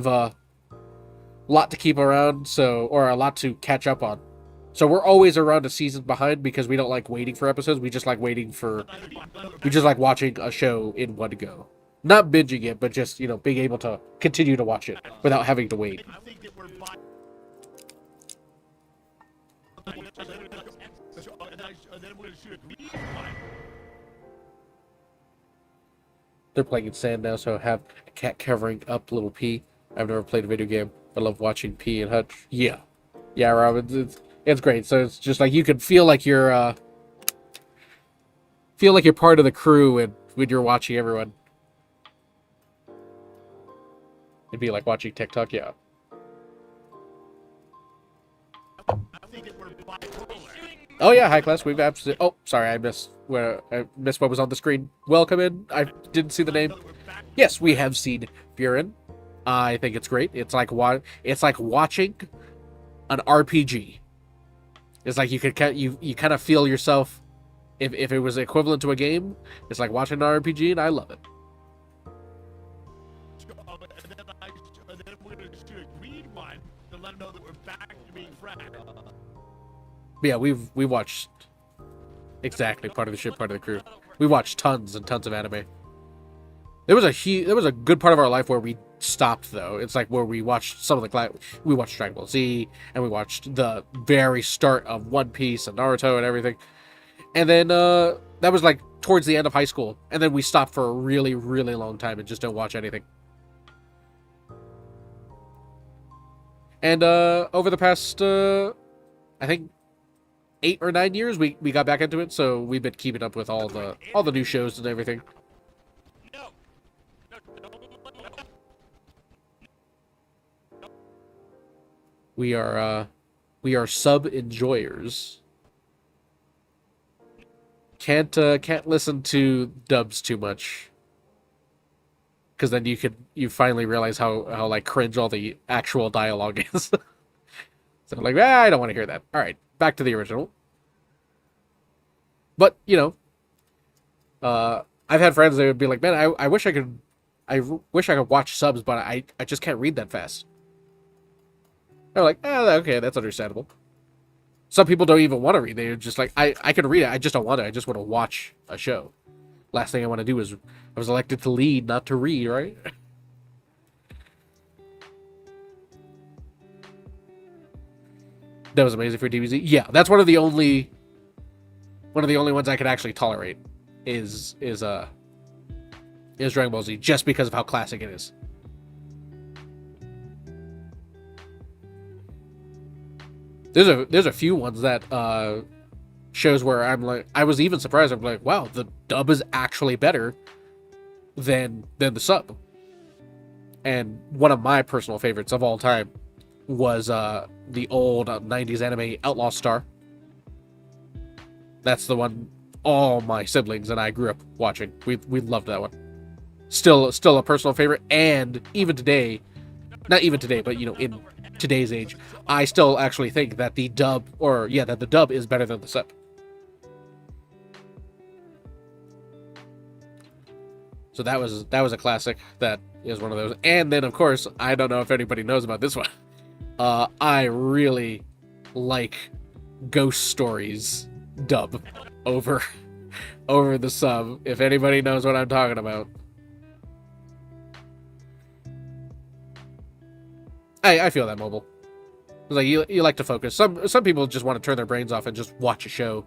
to keep around, or a lot to catch up on. So we're always around a season behind because we don't like waiting for episodes. We just like watching a show in one go. Not binging it, but just, being able to continue to watch it without having to wait. I think that we're fine. And then we're gonna shoot a green one. They're playing in sand now, so I have a cat covering up little P. I've never played a video game. I love watching P and Hutch. Yeah, Rob, it's great. So it's just like you can feel like you're part of the crew, and when you're watching everyone, it'd be like watching TikTok. Yeah. I think that we're bipolar. Shooting Oh yeah, high class. We've absolutely. Oh, sorry, I missed what was on the screen. Welcome in. I didn't see the name. Yes, we have seen Buren. I think it's great. It's like watching an RPG. It's like you kind of feel yourself. If it was equivalent to a game, it's like watching an RPG, and I love it. And then we're gonna shoot a green one to let him know that we're back to being friends. But yeah, we watched Exactly, part of the ship, part of the crew. We watched tons and tons of anime. There was a good part of our life where we stopped though. It's like where we watched some of the we watched Dragon Ball Z and we watched the very start of One Piece and Naruto and everything. And then that was like towards the end of high school, and then we stopped for a really, really long time and just don't watch anything. And over the past I think 8 or 9 years we got back into it, so we've been keeping up with all the new shows and everything. No. No, don't. We are sub enjoyers. Can't listen to dubs too much, because then you finally realize how like cringe all the actual dialogue is. So like, I don't want to hear that. All right, back to the original. But I've had friends that would be like, man, I wish I could watch subs, but I just can't read that fast. They're like, okay, that's understandable. Some people don't even want to read. They're just like, I can read it. I just don't want to. I just want to watch a show. Last thing I want to do is, I was elected to lead, not to read, right? That was amazing for DBZ. Yeah, that's one of the only ones I could actually tolerate is Dragon Ball Z, just because of how classic it is. There's a few ones that shows where I'm like, I was even surprised. I'm like, wow, the dub is actually better than the sub. And one of my personal favorites of all time was the old 90s anime Outlaw Star. That's the one all my siblings and I grew up watching. We loved that one. Still a personal favorite, and even today, not even today, but in today's age, I still actually think that the dub is better than the sub. So that was a classic. That is one of those. And then of course, I don't know if anybody knows about this one. I really like Ghost Stories dub over the sub. If anybody knows what I'm talking about. I feel that, Mobile. It's like you like to focus. Some people just want to turn their brains off and just watch a show.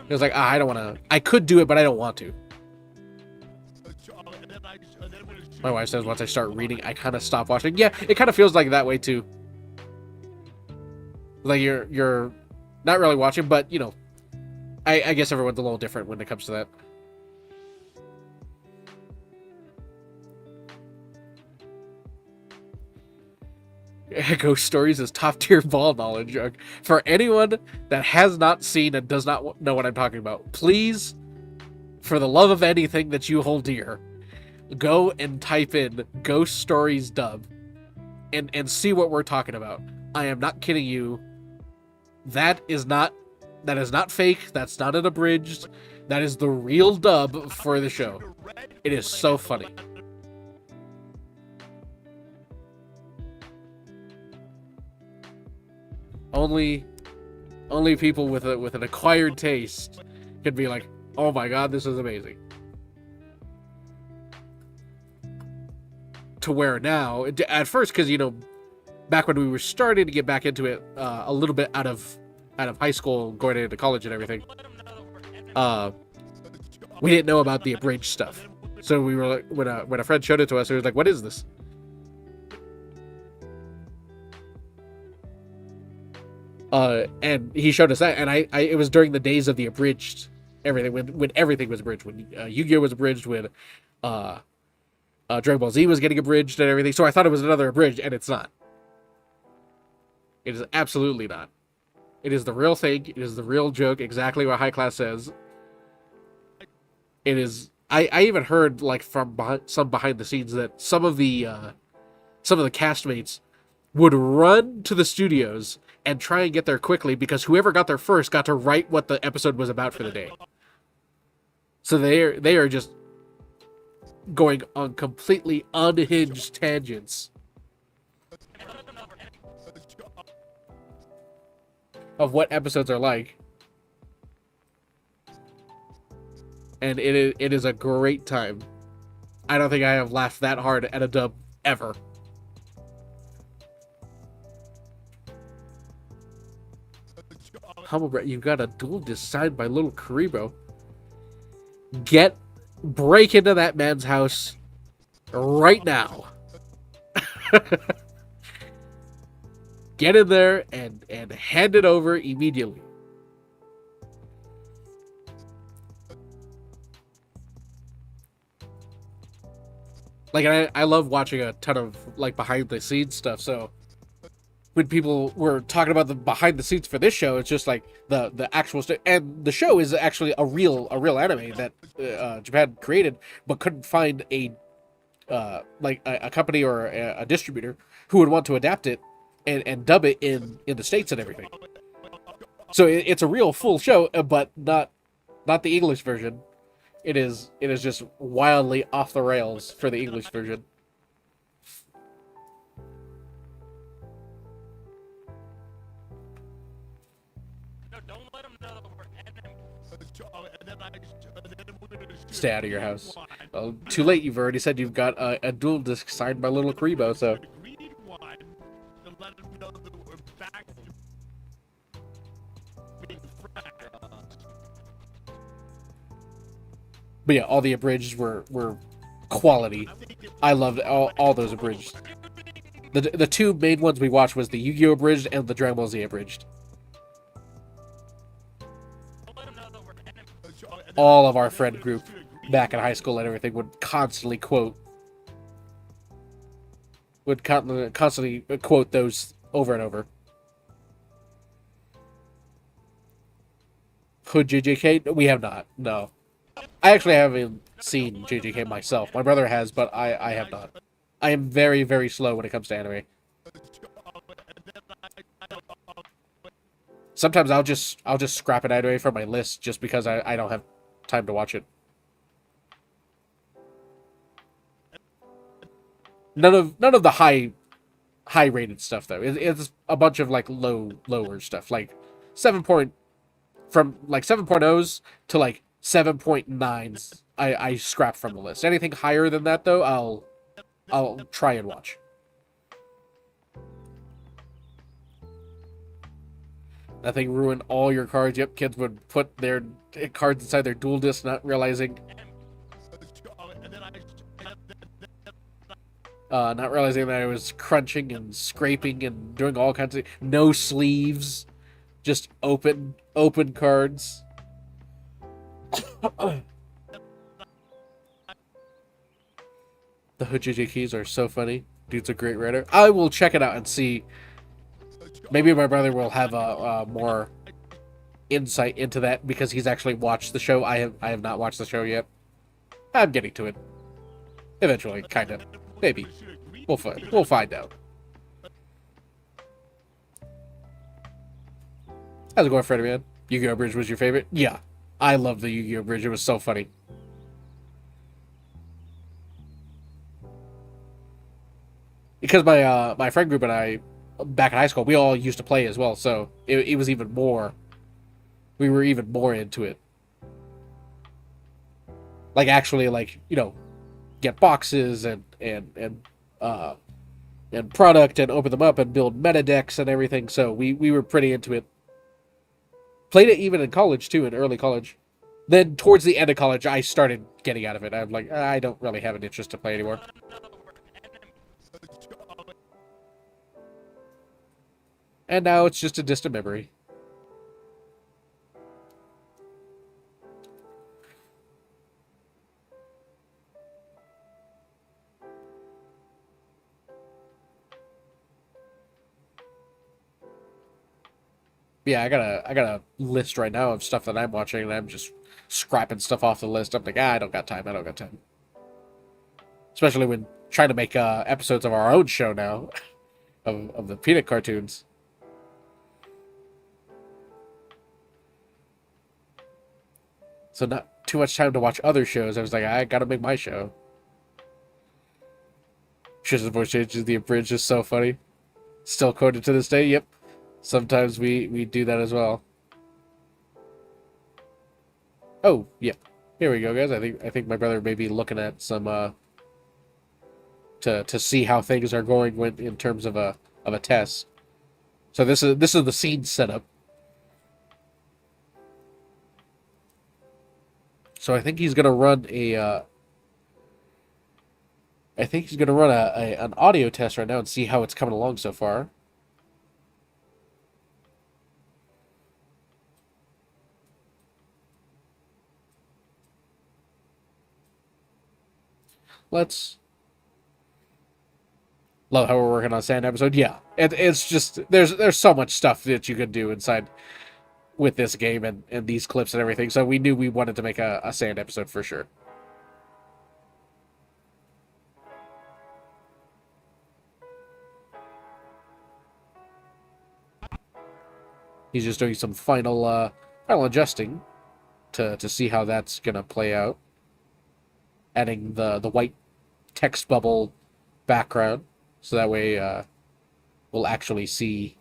It's like, I don't want to. I could do it, but I don't want to. My wife says once I start reading, I kind of stop watching. Yeah, it kind of feels like that way too. Like you're not really watching, but I guess everyone's a little different when it comes to that. Ghost Stories is top tier ball knowledge. For anyone that has not seen and does not know what I'm talking about, please, for the love of anything that you hold dear, go and type in Ghost Stories dub and see what we're talking about. I am not kidding you. That is not fake. That's not an abridged. That is the real dub for the show. It is so funny. Only people with an acquired taste can be like, oh my god, this is amazing. To where now, at first, because back when we were starting to get back into it, a little bit out of high school, going into college and everything, we didn't know about the abridged stuff. So we were like, when a friend showed it to us, it was like, what is this? And he showed us that, and it was during the days of the abridged everything, when everything was abridged, when Yu-Gi-Oh was abridged, when Dragon Ball Z was getting abridged and everything. So I thought it was another abridged, and it's not. It is absolutely not. It is the real thing. It is the real joke. Exactly what High Class says. It is. I even heard like from some behind the scenes that some of the castmates would run to the studios and try and get there quickly, because whoever got there first got to write what the episode was about for the day. So they are just going on completely unhinged tangents. of what episodes are like. And it is a great time. I don't think I have laughed that hard at a dub ever. Humblebrett, you've got a dual disc signed by little Karibo. Break into that man's house right now. Get in there and hand it over immediately. Like, I love watching a ton of, like, behind-the-scenes stuff, so when people were talking about the behind-the-scenes for this show, it's just, like, the actual stuff. And the show is actually a real anime that Japan created, but couldn't find a company or a distributor who would want to adapt it and dub it in the States and everything. So it's a real full show, but not the English version. It is just wildly off the rails for the English version. No, don't let them know that we're enemies. Stay out of your house. Well, too late. You've already said you've got a dual disc signed by little Karibo, so. But yeah, all the abridged were quality. I loved all those abridged. The two main ones we watched was the Yu-Gi-Oh! Abridged and the Dragon Ball Z abridged. All of our friend group back in high school and everything would constantly quote those over and over. Hood JJK? We have not. No. I actually haven't seen JJK myself. My brother has, but I have not. I am very, very slow when it comes to anime. Sometimes I'll just scrap an anime from my list just because I don't have time to watch it. None of the high rated stuff though. It's a bunch of like lower stuff, like 7.0s to like 7.9s. I scrap from the list. Anything higher than that though, I'll try and watch. Nothing ruined all your cards. Yep, kids would put their cards inside their dual disc, not realizing that I was crunching and scraping and doing all kinds of no sleeves, just open cards. The Hood JJ keys are so funny. Dude's a great writer. I will check it out and see. Maybe my brother will have a more insight into that because he's actually watched the show. I have not watched the show yet. I'm getting to it. Eventually, kind of. Maybe. We'll find out. How's it going, Freddy man? Yu-Gi-Oh! Bridge was your favorite? Yeah. I love the Yu-Gi-Oh! Bridge. It was so funny. Because my friend group and I, back in high school, we all used to play as well, so it was even more. We were even more into it. Like actually, like, you know, get boxes and product and open them up and build meta decks and everything. So we were pretty into it. Played it even in college too, in early college. Then towards the end of college, I started getting out of it. I'm like, I don't really have an interest to play anymore. And now it's just a distant memory. Yeah, I got a list right now of stuff that I'm watching, and I'm just scrapping stuff off the list. I'm like, I don't got time. Especially when trying to make episodes of our own show now, of the Peanut cartoons. So not too much time to watch other shows. I was like, I gotta make my show. Shiz's voice changes, the abridged is so funny. Still quoted to this day, yep. Sometimes we do that as well. Oh, yeah. Here we go, guys. I think my brother may be looking at some to see how things are going in terms of a test. So this is the scene setup. So I think he's gonna run an audio test right now and see how it's coming along so far. Let's love how we're working on a sand episode. Yeah, it's just there's so much stuff that you could do inside with this game and these clips and everything. So we knew we wanted to make a sand episode for sure. He's just doing some final adjusting to see how that's gonna play out. Adding the white text bubble background, so that way we'll actually see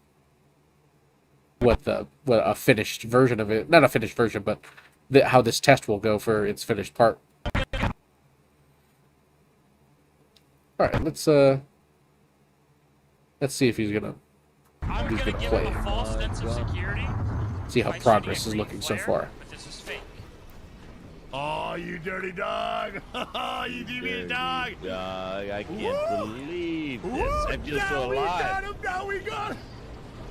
what a finished version of it, not a finished version, but how this test will go for its finished part. All right, let's see if he's gonna I'm gonna give play him a it. false sense of security. See how by progress shooting is a looking green so flare, far. But this is fake. Oh, you dirty dog! You deviant dog! Dog, I can't believe this. Whoop, I'm just now we got alive. him! Now we got him!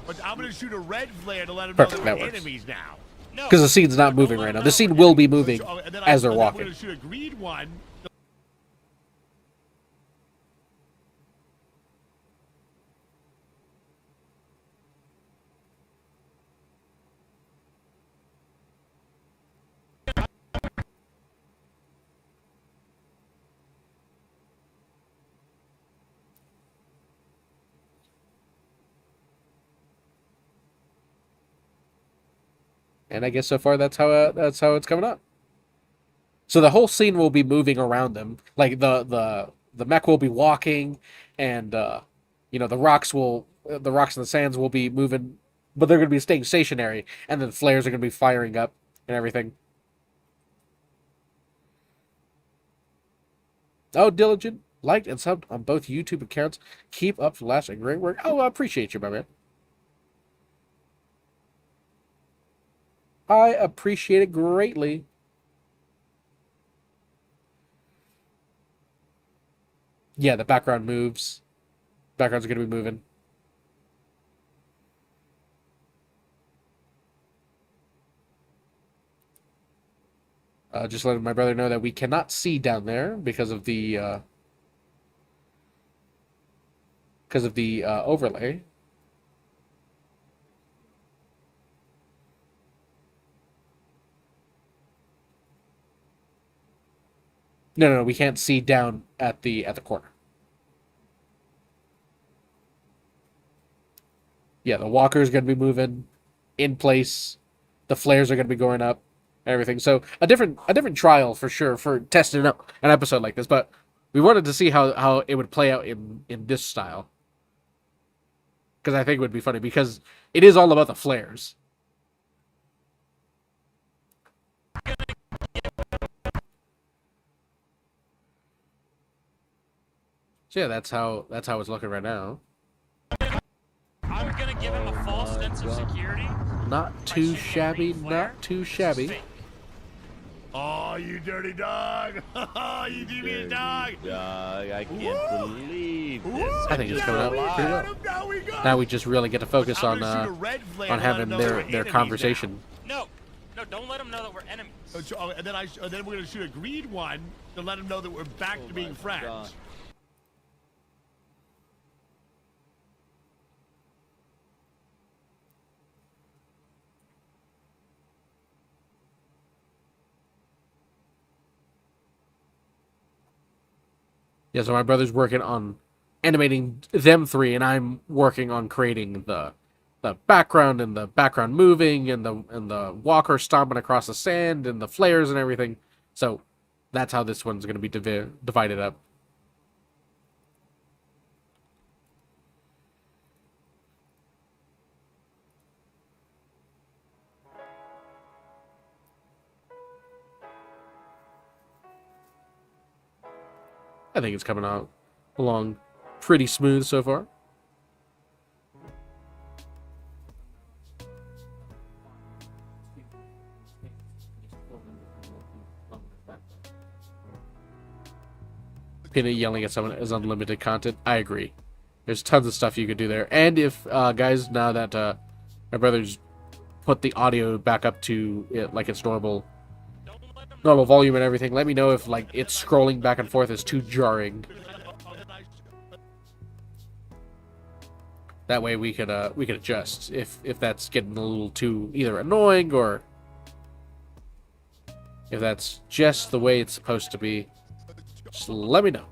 But I'm gonna shoot a red flare to let him Perfect, know that that we're works. enemies now. No. Because the scene's not moving right now. The scene will be moving And then as they're We're walking. gonna shoot a green one. And I guess so far that's how it's coming up. So the whole scene will be moving around them. Like the mech will be walking, and the rocks and the sands will be moving, but they're going to be staying stationary, and then flares are going to be firing up and everything. Oh, Diligent, liked and subbed on both YouTube accounts. Keep up the last and great work. Oh, I appreciate you, my man. I appreciate it greatly. Yeah, the background moves. Backgrounds are going to be moving. Just letting my brother know that we cannot see down there because of the overlay. No, we can't see down at the corner. Yeah, the walker is going to be moving in place. The flares are going to be going up, and everything. So a different trial for sure for testing out an episode like this. But we wanted to see how it would play out in this style, because I think it would be funny because it is all about the flares. So yeah, that's how it's looking right now. I'm gonna give him a false sense of security. Not by too shooting a shabby, green flare, not too but this is shabby. fake. Oh, you dirty dog! You deviant dog! Dog, I can't believe this. I think it's coming out alive. pretty well. Now we got Now we just really get to focus I'm on gonna shoot a red flare on to let having him know that we're their enemies conversation. No, don't let him know that we're enemies. now. And then we're gonna shoot a green one to let him know that we're back to being friends. God. Yeah, so my brother's working on animating them three, and I'm working on creating the background and the background moving and the walker stomping across the sand and the flares and everything. So that's how this one's going to be divided up. I think it's coming out along pretty smooth so far. Peanut yelling at someone is unlimited content. I agree. There's tons of stuff you could do there. And if, guys, now that my brother's put the audio back up to it like its normal volume and everything, let me know if like it's scrolling back and forth is too jarring. That way we could adjust if that's getting a little too either annoying or if that's just the way it's supposed to be. Just let me know.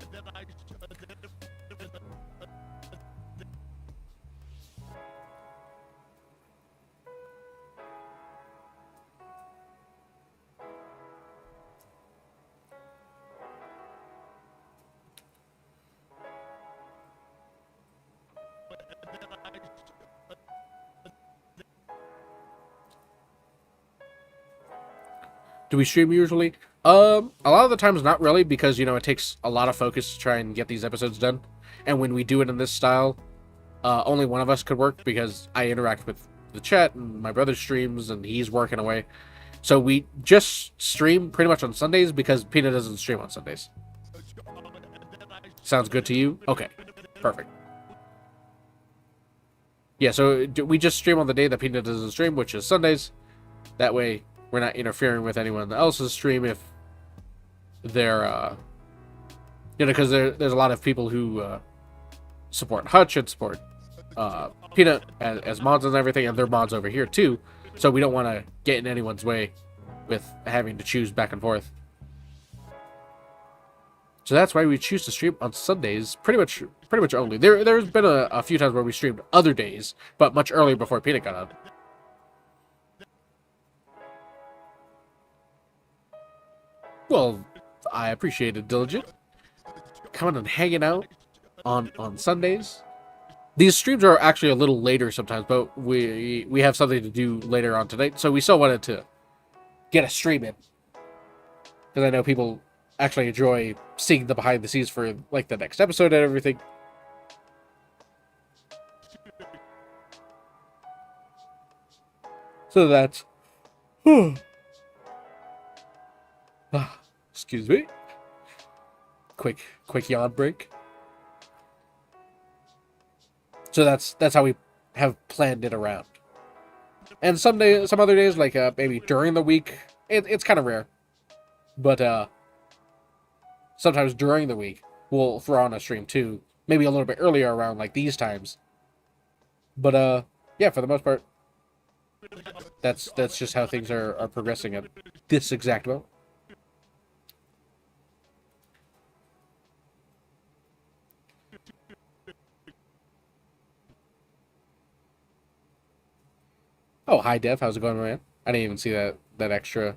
Do we stream usually? A lot of the times not really, because, you know, it takes a lot of focus to try and get these episodes done. And when we do it in this style, only one of us could work because I interact with the chat and my brother streams and he's working away. So we just stream pretty much on Sundays because Peanut doesn't stream on Sundays. Sounds good to you? Okay, perfect. Yeah, so we just stream on the day that Peanut doesn't stream, which is Sundays. That way we're not interfering with anyone else's stream if they're, you know, because there's a lot of people who support Hutch and support Peanut as mods and everything, and they're mods over here too. So we don't want to get in anyone's way with having to choose back and forth. So that's why we choose to stream on Sundays, pretty much only. There's been a few times where we streamed other days, but much earlier before Peanut got on. Well, I appreciate it, Diligent. Coming and hanging out on Sundays. These streams are actually a little later sometimes, but we have something to do later on tonight, so we still wanted to get a stream in. Because I know people actually enjoy seeing the behind the scenes for like the next episode and everything. So that's... excuse me. Quick yawn break. So that's how we have planned it around. And some other days, like maybe during the week, it's kind of rare. But sometimes during the week, we'll throw on a stream too. Maybe a little bit earlier around like these times. But yeah, for the most part, that's just how things are progressing at this exact moment. Oh, hi, Dev. How's it going, man? I didn't even see that extra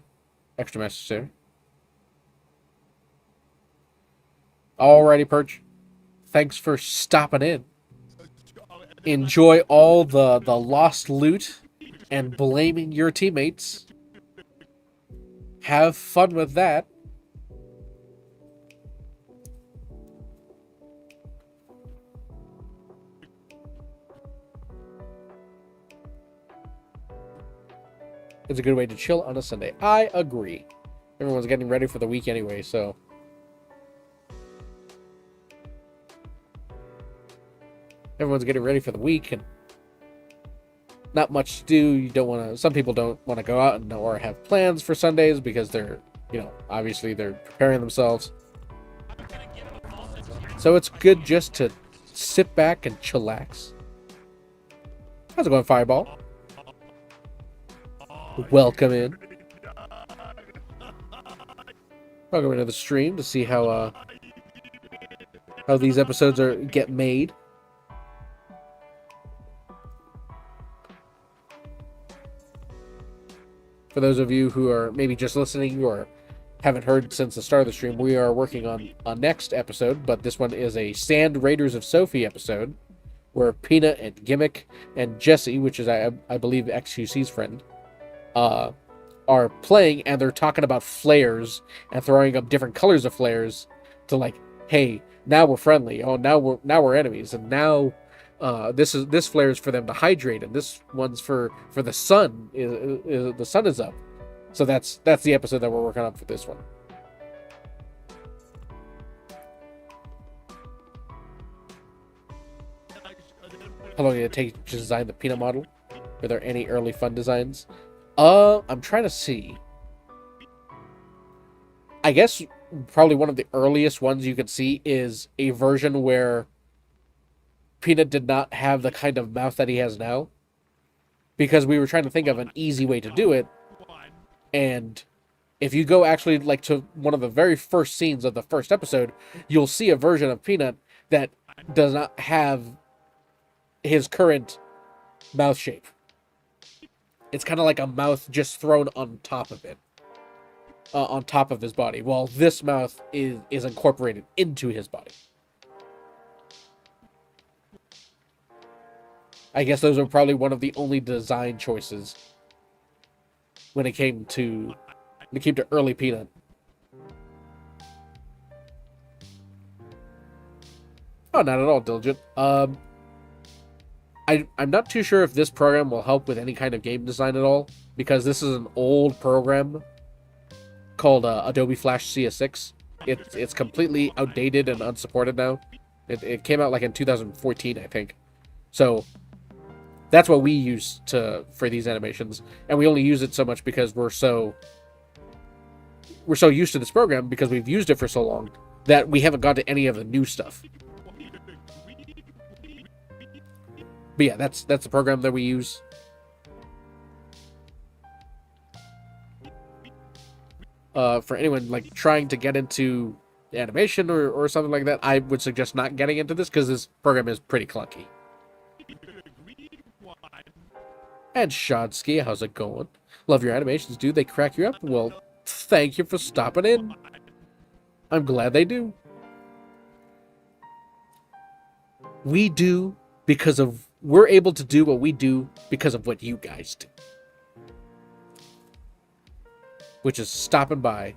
message there. Alrighty, Perch. Thanks for stopping in. Enjoy all the lost loot and blaming your teammates. Have fun with that. It's a good way to chill on a Sunday. I agree. Everyone's getting ready for the week anyway, so. Everyone's getting ready for the week, and not much to do. You don't want to. Some people don't want to go out and or have plans for Sundays because they're, you know, obviously they're preparing themselves. So it's good just to sit back and chillax. How's it going, Fireball? Welcome in. Welcome into the stream to see how these episodes get made. For those of you who are maybe just listening or haven't heard since the start of the stream, we are working on a next episode, but this one is a Sand Raiders of Sophie episode, where Peanut and Gimmick and Jesse, which is I believe XQC's friend, are playing, and they're talking about flares and throwing up different colors of flares to like hey, now we're friendly. Oh, now we're enemies, and now this flare is for them to hydrate, and this one's for the sun. The sun is up, so that's the episode that we're working on for this one. How long did it take to design the peanut model? Were there any early fun designs? I'm trying to see. I guess probably one of the earliest ones you can see is a version where Peanut did not have the kind of mouth that he has now. Because we were trying to think of an easy way to do it. And if you go actually like to one of the very first scenes of the first episode, you'll see a version of Peanut that does not have his current mouth shape. It's kind of like a mouth just thrown on top of it. On top of his body. While this mouth is incorporated into his body. I guess those are probably one of the only design choices when it came to early Peanut. Oh, not at all, Diligent. I'm not too sure if this program will help with any kind of game design at all, because this is an old program called Adobe Flash CS6. It's completely outdated and unsupported now. It came out like in 2014, I think. So that's what we use for these animations, and we only use it so much because we're so used to this program because we've used it for so long that we haven't got to any of the new stuff. But yeah, that's the program that we use. For anyone like trying to get into animation or something like that, I would suggest not getting into this because this program is pretty clunky. And Shodsky, how's it going? Love your animations, dude. They crack you up. Well, thank you for stopping in. I'm glad they do. We're able to do what we do because of what you guys do. Which is stopping by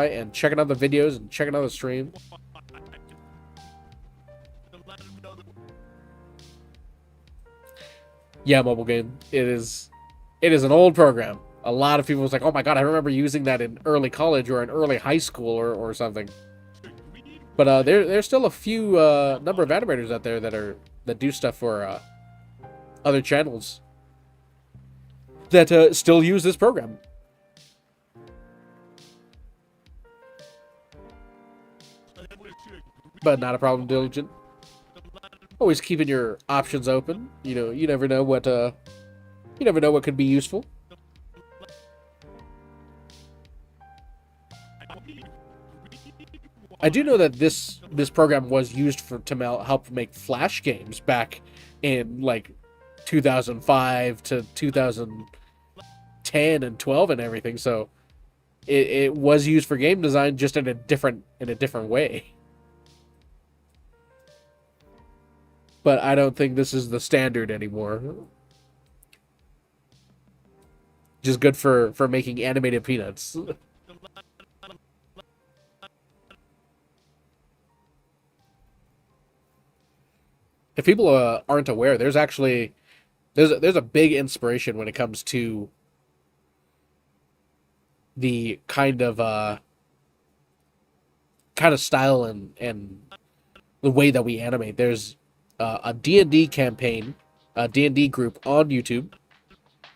and checking out the videos and checking out the stream. Yeah, mobile game. It is an old program. A lot of people was like, oh my god, I remember using that in early college or in early high school or something. But there's still a few number of animators out there that do stuff for other channels that still use this program. But not a problem, Diligent. Always keeping your options open. You know, you never know what could be useful. I do know that this program was used to help make Flash games back in like 2005 to 2010 and 12 and everything. So it was used for game design, just in a different way. But I don't think this is the standard anymore. Just good for making animated peanuts. If people aren't aware, there's a big inspiration when it comes to the kind of style and the way that we animate. There's a D&D campaign, a D&D group on YouTube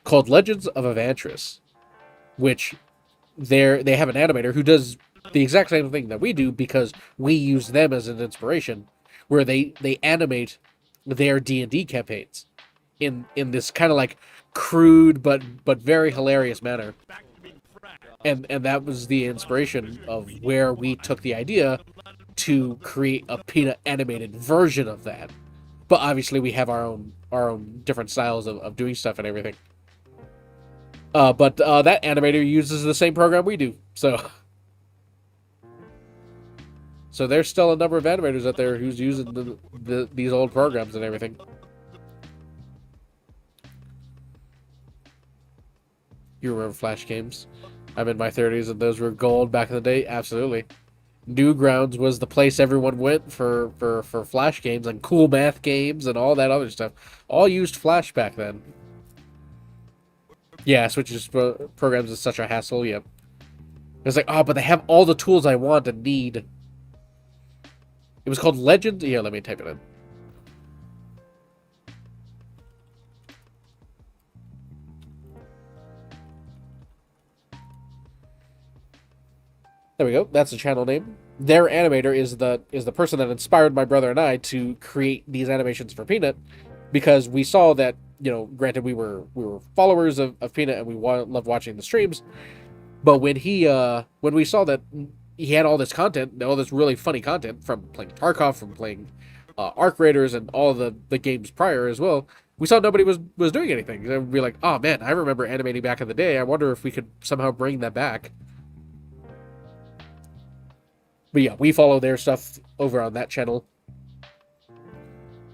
called Legends of Evantris, which they have an animator who does the exact same thing that we do because we use them as an inspiration, where they animate their D&D campaigns in this kind of like crude but very hilarious manner. And that was the inspiration of where we took the idea to create a Peanut animated version of that. But obviously we have our own different styles of doing stuff and everything. But that animator uses the same program we do, so there's still a number of animators out there who's using these old programs and everything. You remember Flash games? I'm in my 30s and those were gold back in the day. Absolutely. Newgrounds was the place everyone went for Flash games and cool math games and all that other stuff. All used Flash back then. Yeah, switching programs is such a hassle. Yep. It's like, oh, but they have all the tools I want and need. It was called Legends. Yeah, let me type it in. There we go. That's the channel name. Their animator is the person that inspired my brother and I to create these animations for Peanut, because we saw that, granted we were followers of Peanut and we loved watching the streams, but when we saw that he had all this content, all this really funny content from playing Tarkov, from playing Arc Raiders and all the games prior as well, we saw nobody was doing anything. And we'd be like, oh man, I remember animating back in the day. I wonder if we could somehow bring that back. But yeah, we follow their stuff over on that channel.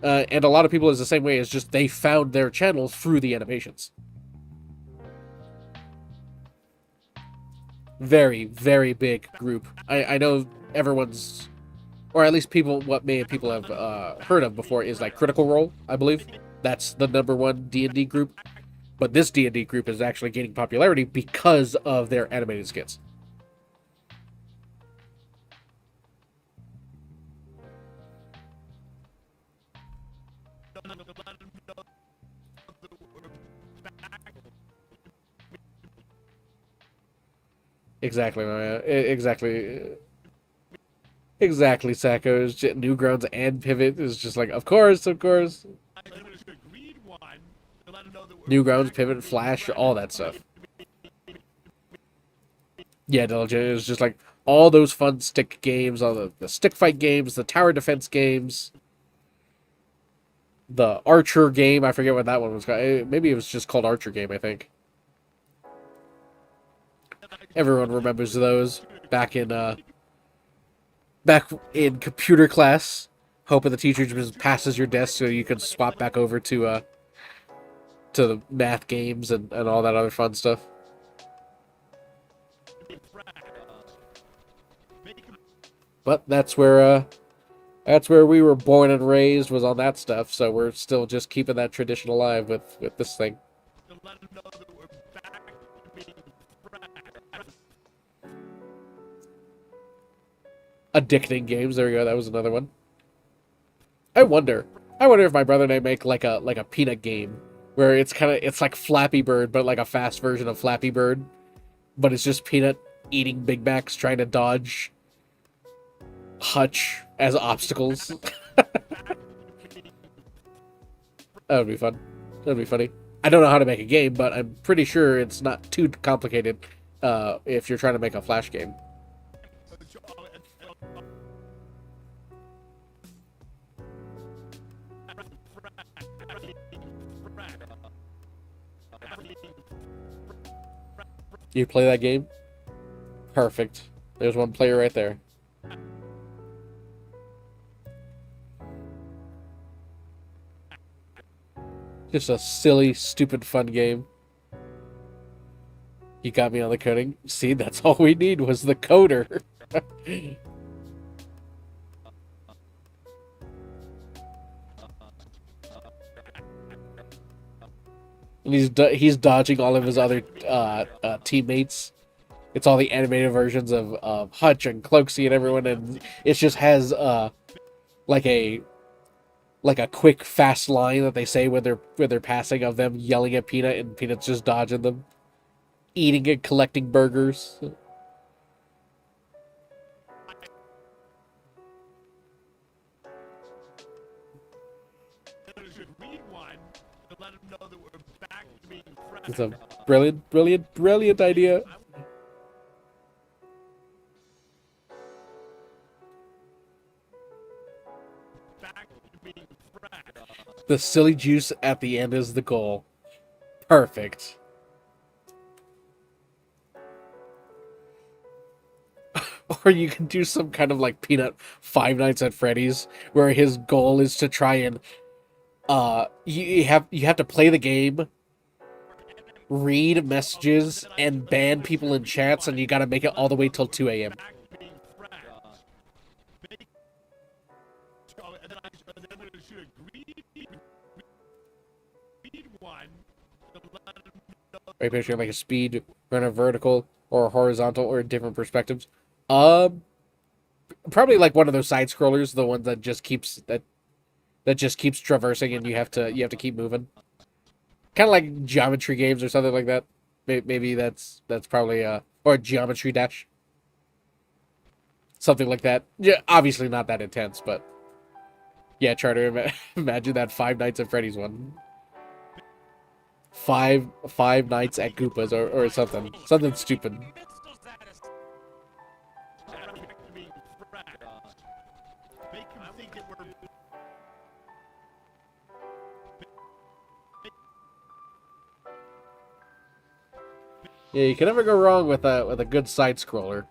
And a lot of people is the same way, as just they found their channel through the animations. Very, very big group. I know everyone's, or at least what people have heard of before is like Critical Role, I believe. That's the #1 D&D group. But this D&D group is actually gaining popularity because of their animated skits. Exactly, Maya. Exactly, Sacco's Newgrounds and Pivot is just like, of course. Newgrounds, Pivot, Flash, all that stuff. Yeah, Diligent is just like all those fun stick games, all the stick fight games, the tower defense games, the Archer game. I forget what that one was called. Maybe it was just called Archer game, I think. Everyone remembers those back in computer class, hoping the teacher just passes your desk so you can swap back over to the math games and all that other fun stuff. But that's where we were born and raised, was on that stuff, so we're still just keeping that tradition alive with this thing. Addicting games, there we go, that was another one. I wonder if my brother and I make like a Peanut game where it's like Flappy Bird, but like a fast version of Flappy Bird, but it's just Peanut eating Big Macs, trying to dodge Hutch as obstacles. That would be fun. That'd be funny. I don't know how to make a game, but I'm pretty sure it's not too complicated if you're trying to make a Flash game. You play that game? Perfect. There's one player right there. Just a silly, stupid, fun game. You got me on the coding. See, that's all we need was the coder. And he's dodging all of his other teammates. It's all the animated versions of Hutch and Cloaksy and everyone, and it just has like a quick fast line that they say when they're passing, of them yelling at Peanut, and Peanut's just dodging them, eating and collecting burgers. It's a brilliant idea. The silly juice at the end is the goal. Perfect. Or you can do some kind of like Peanut Five Nights at Freddy's, where his goal is to try and you have to play the game, read messages, and ban people in chats, and you gotta make it all the way till 2 a.m. Are you picturing like a speed runner vertical or horizontal or different perspectives? Probably like one of those side scrollers, the one that just keeps that just keeps traversing and you have to keep moving. Kind of like geometry games or something like that. Maybe that's probably or Geometry Dash. Something like that. Yeah, obviously not that intense, but yeah, try to imagine that Five Nights at Freddy's one. Five nights at Koopa's or something. Something stupid. Pistols at us. Being fracked. Make him think that we're Yeah, you can never go wrong with a good side scroller.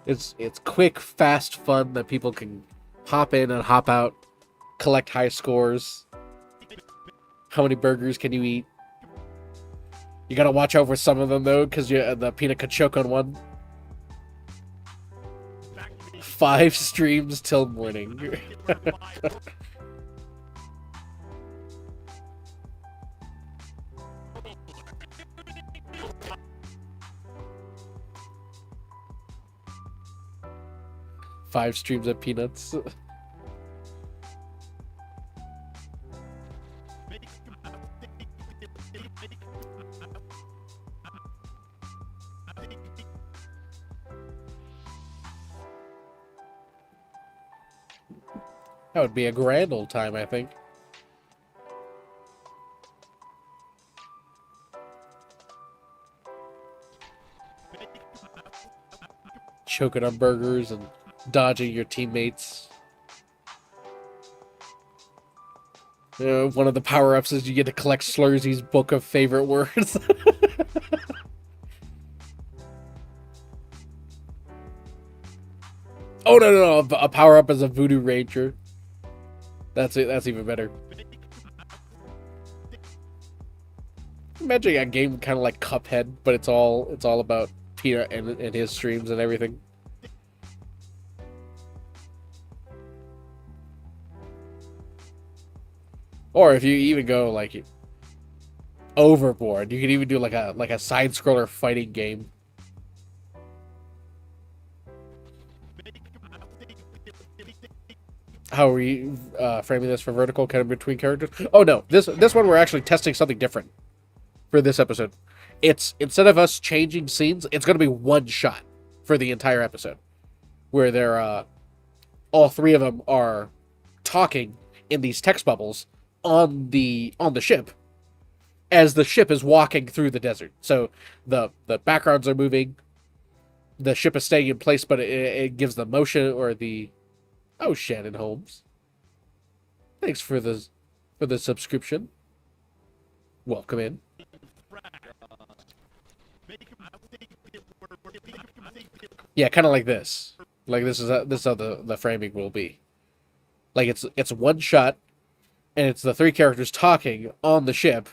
It's quick, fast fun that people can hop in and hop out, collect high scores. How many burgers can you eat? You gotta watch out for some of them though, because the peanut could choke on one. back to being 5 streams till morning. we're alive. 5 streams of peanuts. Make him think That would be a grand old time, I think. Choking on burgers and dodging your teammates. One of the power-ups is you get to collect Slurzy's book of favorite words. Oh, no. A power-up is a Voodoo Ranger. That's it. That's even better. Imagine a game kind of like Cuphead, but it's all about Peanut and his streams and everything. Or if you even go like overboard, you could even do like a side scroller fighting game. How are we framing this for vertical, kind of between characters? Oh no, this one we're actually testing something different for this episode. It's instead of us changing scenes, it's going to be one shot for the entire episode, where they're all 3 of them are talking in these text bubbles on the ship as the ship is walking through the desert. So the backgrounds are moving, the ship is staying in place, but it gives the motion or the Shannon Holmes. Thanks for the subscription. Welcome in. Yeah, kind of like this. Like this is how the framing will be. Like it's one shot, and it's the 3 characters talking on the ship,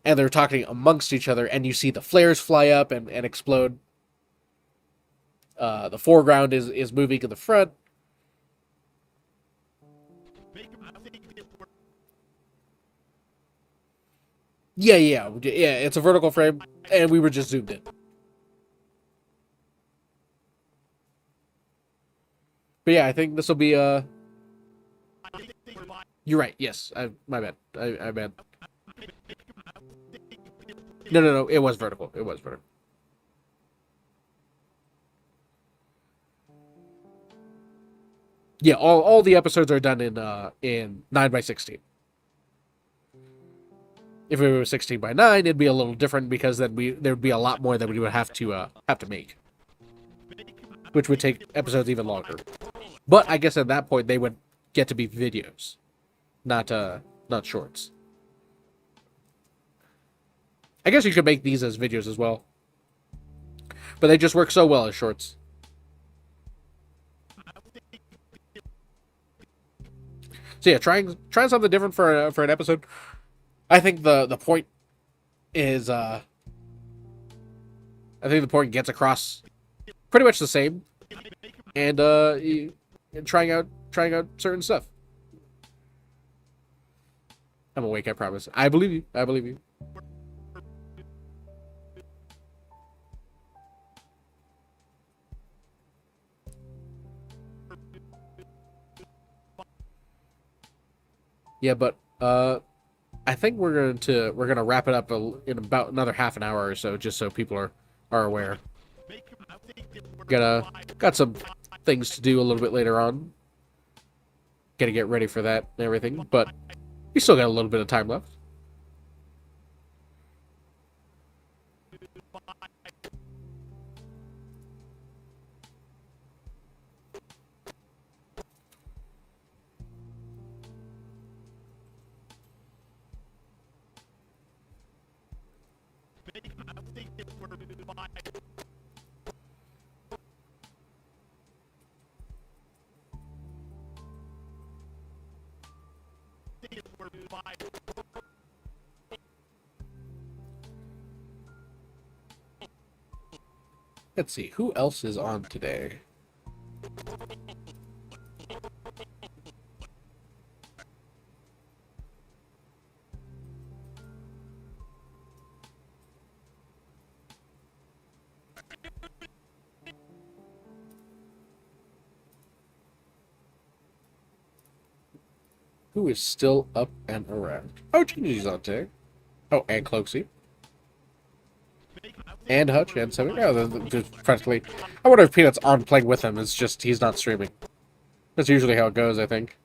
and they're talking amongst each other, and you see the flares fly up and explode. The foreground is moving in the front. Yeah. It's a vertical frame, and we were just zoomed in. But yeah, I think this will be You're right. Yes, my bad. I bad. No. It was vertical. It was vertical. Yeah, all the episodes are done in 9x16. If it was 16x9, it'd be a little different because then there would be a lot more that we would have to make, which would take episodes even longer. But I guess at that point they would get to be videos, not shorts. I guess you could make these as videos as well, but they just work so well as shorts. So yeah, trying something different for an episode. I think the point is I think the point gets across pretty much the same, and trying out certain stuff. I'm awake, I promise. I believe you. Yeah, but I think we're gonna wrap it up in about another half an hour or so, just so people are aware. Got some things to do a little bit later on. Gotta get ready for that and everything, but we still got a little bit of time left. Let's see, who else is on today? Who is still up and around? Oh, Gingy's on today. Oh, and Cloaksy. And Hutch and Sophie. Oh, they're practically. I wonder if Peanut's on playing with him. It's just he's not streaming. That's usually how it goes, I think.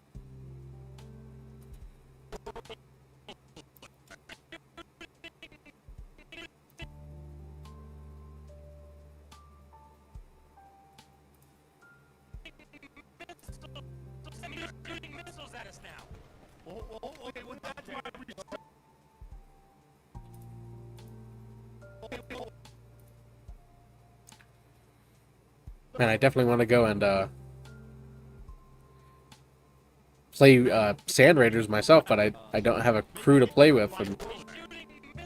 Shooting missiles at us now. Okay, well, that's why Man, I definitely want to go and play Sand Raiders myself, but I don't have a crew to play with, and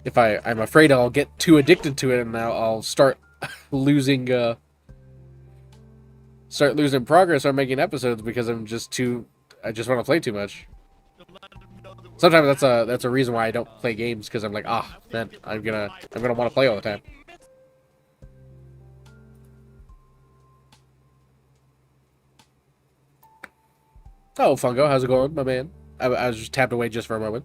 if I'm afraid I'll get too addicted to it, and I'll start losing progress on making episodes because I just want to play too much. Sometimes that's a reason why I don't play games, because I'm like, man, I'm gonna want to play all the time. Oh, Fungo, how's it going, my man? I was just tapped away just for a moment.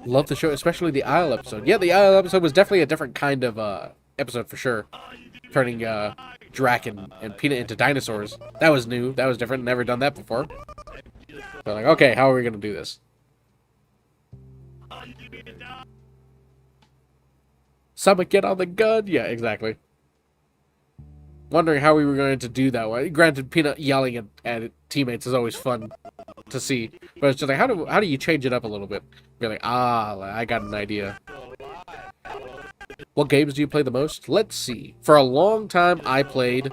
Love the show, especially the Isle episode. Yeah, the Isle episode was definitely a different kind of episode for sure. Turning Drac and Peanut into dinosaurs. That was new. That was different. Never done that before. So like, okay, how are we gonna do this? Summit, get on the gun. Yeah, exactly. Wondering how we were going to do that. Well, granted, Peanut yelling at teammates is always fun to see, but it's just like, how do you change it up a little bit? Be like, I got an idea. What games do you play the most? Let's see. For a long time, I played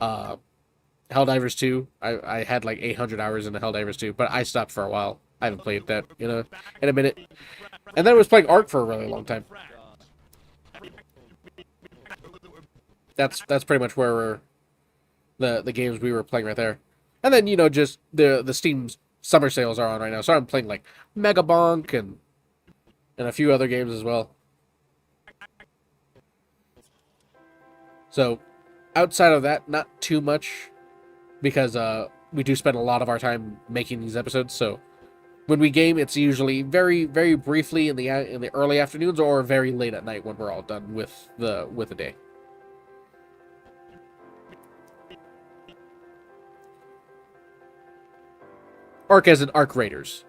Helldivers 2. I had like 800 hours in the Helldivers 2, but I stopped for a while. I haven't played that in a minute. And then I was playing Ark for a really long time. That's pretty much where the games we were playing right there. And then, just the Steam summer sales are on right now. So I'm playing like Megabonk and a few other games as well. So outside of that, not too much, because we do spend a lot of our time making these episodes. So when we game, it's usually very, very briefly in the early afternoons or very late at night when we're all done with the day. Ark as in Ark Raiders.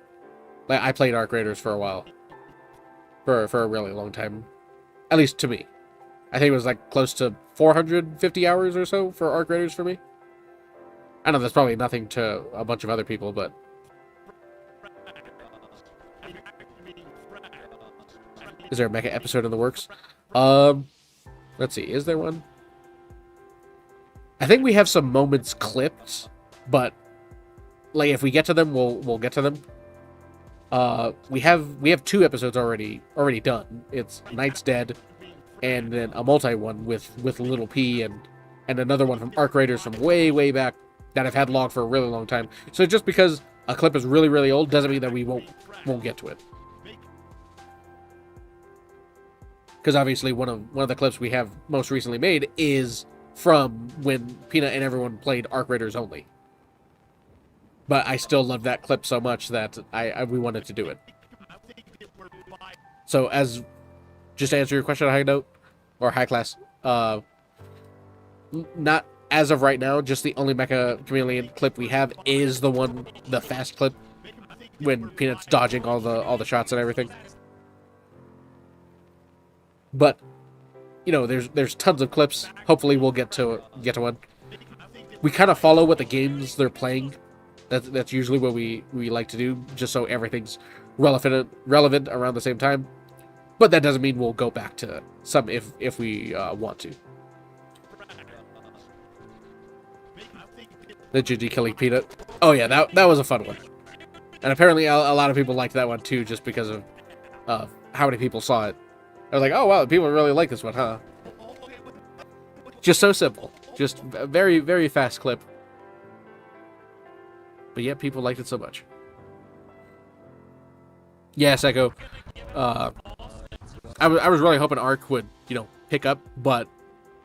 Like, I played Ark Raiders for a while. For a really long time. At least to me. I think it was like close to 450 hours or so for Ark Raiders for me. I know that's probably nothing to a bunch of other people, but... Is there a mecha episode in the works? Let's see, is there one? I think we have some moments clipped, but like if we get to them, we'll get to them. We have 2 episodes already done. It's Knight's Dead, and then a multi one with Little P and another one from Ark Raiders from way back that I've had logged for a really long time. So just because a clip is really old doesn't mean that we won't get to it. Because obviously one of the clips we have most recently made is from when Peanut and everyone played Ark Raiders only. But I still love that clip so much that we wanted to do it. I think that we're by So as just to answer your question on high note or high class, not as of right now. Just the only Mecha Chameleon clip we have is the fast clip when Peanut's dodging all the shots and everything. But you know, there's tons of clips. Hopefully, we'll get to one. We kind of follow what the games they're playing. That's usually what we like to do, just so everything's relevant around the same time. But that doesn't mean we'll go back to some if we want to. The GG killing Peanut. Oh yeah, that was a fun one. And apparently a lot of people liked that one too, just because of how many people saw it. I was like, oh wow, people really like this one, huh? Just so simple. Just a very, very fast clip. But yet people liked it so much. Yes, Echo. I was really hoping Arc would, you know, pick up, but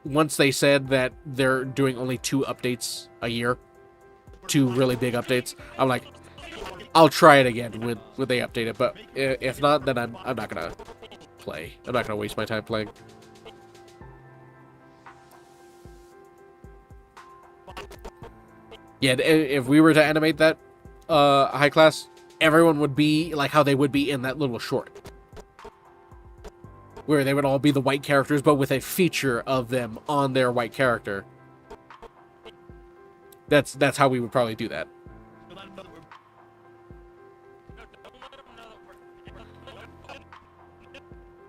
once they said that they're doing only 2 updates a year, 2 really big updates, I'm like, I'll try it again when they update it, but if not, then I'm not gonna play. I'm not gonna waste my time playing. Yeah, if we were to animate that high class, everyone would be like how they would be in that little short, where they would all be the white characters, but with a feature of them on their white character. That's how we would probably do that.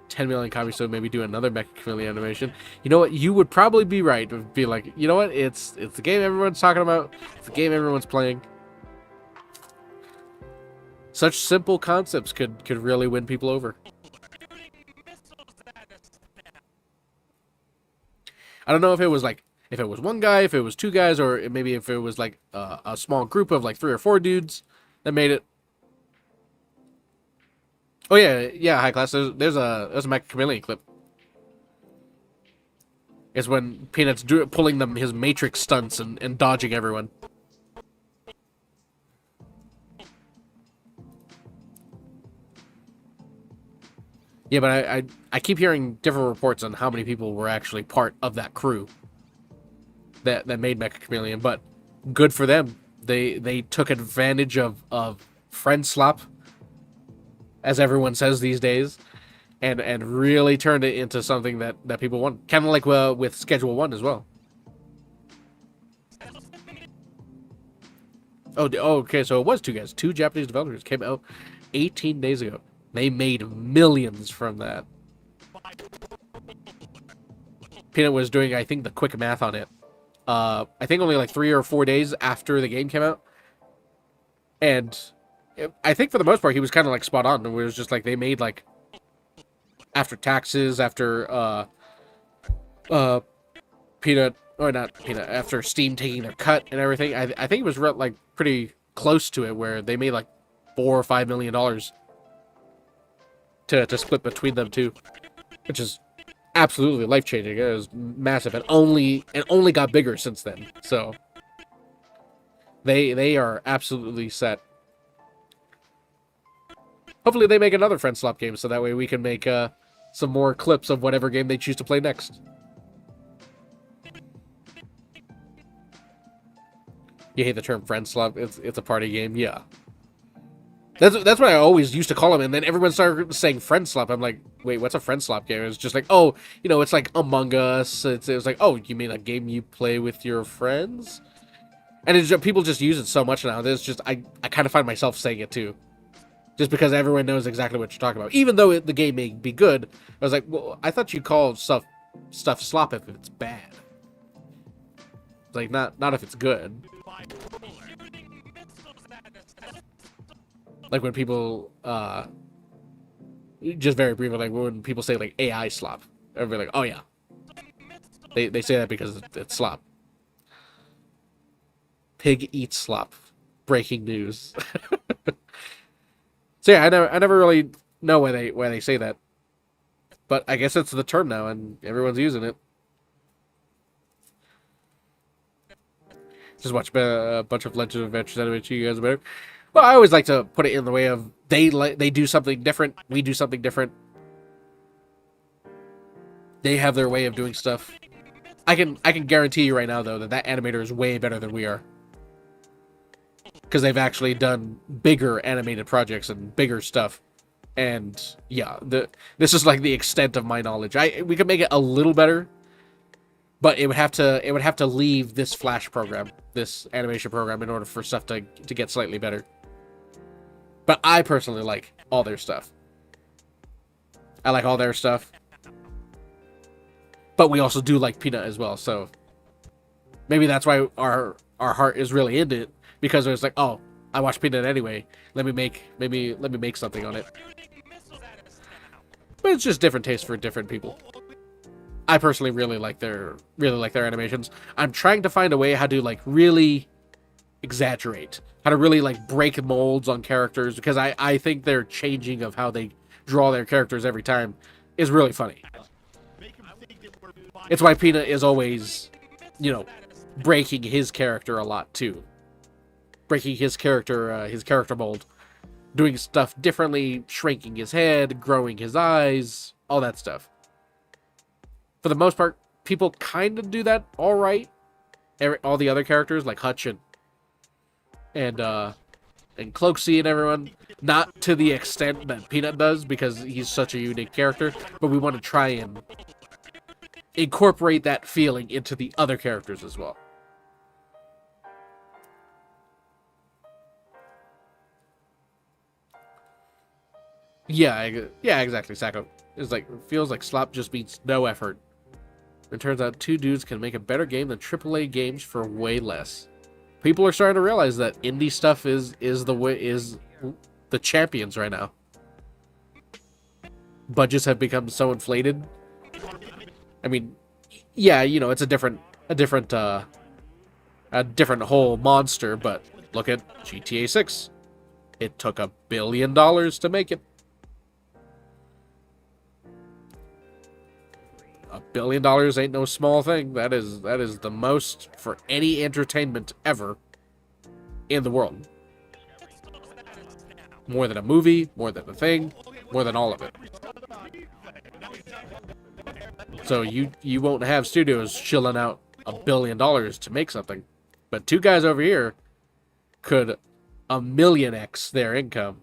10 million copies, so maybe do another Mecha Chameleon animation. You know what? You would probably be right. Would be like, you know what? It's the game everyone's talking about. It's the game everyone's playing. Such simple concepts could really win people over. I don't know if it was like if it was one guy, if it was 2 guys, or maybe if it was like a small group of like 3 or 4 dudes that made it. Oh yeah, high class. There's a Mecha Chameleon clip. It's when Peanut's pulling his Matrix stunts and dodging everyone. Yeah, but I keep hearing different reports on how many people were actually part of that crew that made Mecha Chameleon. But good for them. They took advantage of friend slop, as everyone says these days, and really turned it into something that people want. Kind of like with Schedule 1 as well. Oh, okay, so it was 2 guys. 2 Japanese developers came out 18 days ago. They made millions from that. Peanut was doing, I think, the quick math on it. I think only like 3 or 4 days after the game came out. And I think for the most part, he was kind of like spot on. It was just like they made like after taxes, after Peanut, or not Peanut, after Steam taking their cut and everything. I think it was like pretty close to it, where they made like $4 or $5 million to split between them two, which is absolutely life changing. It was massive, and only got bigger since then. So they are absolutely set. Hopefully they make another Friend Slop game, so that way we can make some more clips of whatever game they choose to play next. You hate the term Friend Slop? It's a party game, yeah. That's what I always used to call them, and then everyone started saying Friend Slop. I'm like, wait, what's a Friend Slop game? It's just like, oh, you know, it's like Among Us. It was like, oh, you mean a game you play with your friends? And people just use it so much now. There's just I kind of find myself saying it too, just because everyone knows exactly what you're talking about. Even though the game may be good, I was like, well, I thought you called stuff slop if it's bad. Like not if it's good. Like when people, just very briefly, like when people say like AI slop, everybody like, oh yeah. They say that because it's slop. Pig eats slop. Breaking news. So yeah, I never really know why they say that, but I guess it's the term now, and everyone's using it. Just watch a bunch of Legend of Adventures animated. You guys better. Well, I always like to put it in the way of they do something different, we do something different. They have their way of doing stuff. I can guarantee you right now though that animator is way better than we are. Because they've actually done bigger animated projects and bigger stuff. And yeah, this is like the extent of my knowledge. We could make it a little better, but it would have to leave this Flash program, this animation program, in order for stuff to get slightly better. But I personally like all their stuff. I like all their stuff. But we also do like Peanut as well, so maybe that's why our heart is really into it, because it was like, oh, I watch Peanut anyway. Let me make something on it. But it's just different tastes for different people. I personally really like their animations. I'm trying to find a way how to like really exaggerate, how to really like break molds on characters, because I think their changing of how they draw their characters every time is really funny. It's why Peanut is always, you know, breaking his character a lot too. Breaking his character mold, doing stuff differently, shrinking his head, growing his eyes, all that stuff. For the most part, people kind of do that all right. All the other characters like Hutch and Cloaksy and everyone, not to the extent that Peanut does, because he's such a unique character. But we want to try and incorporate that feeling into the other characters as well. Yeah, exactly, Sacco. It's like, feels like slop just means no effort. It turns out two dudes can make a better game than AAA games for way less. People are starting to realize that indie stuff is the champions right now. Budgets have become so inflated. I mean, yeah, you know, it's a different whole monster, but look at GTA 6. It took $1 billion to make it. $1 billion ain't no small thing. That is the most for any entertainment ever in the world. More than a movie, more than a thing, more than all of it. So you won't have studios chilling out $1 billion to make something, but two guys over here could 1,000,000x their income,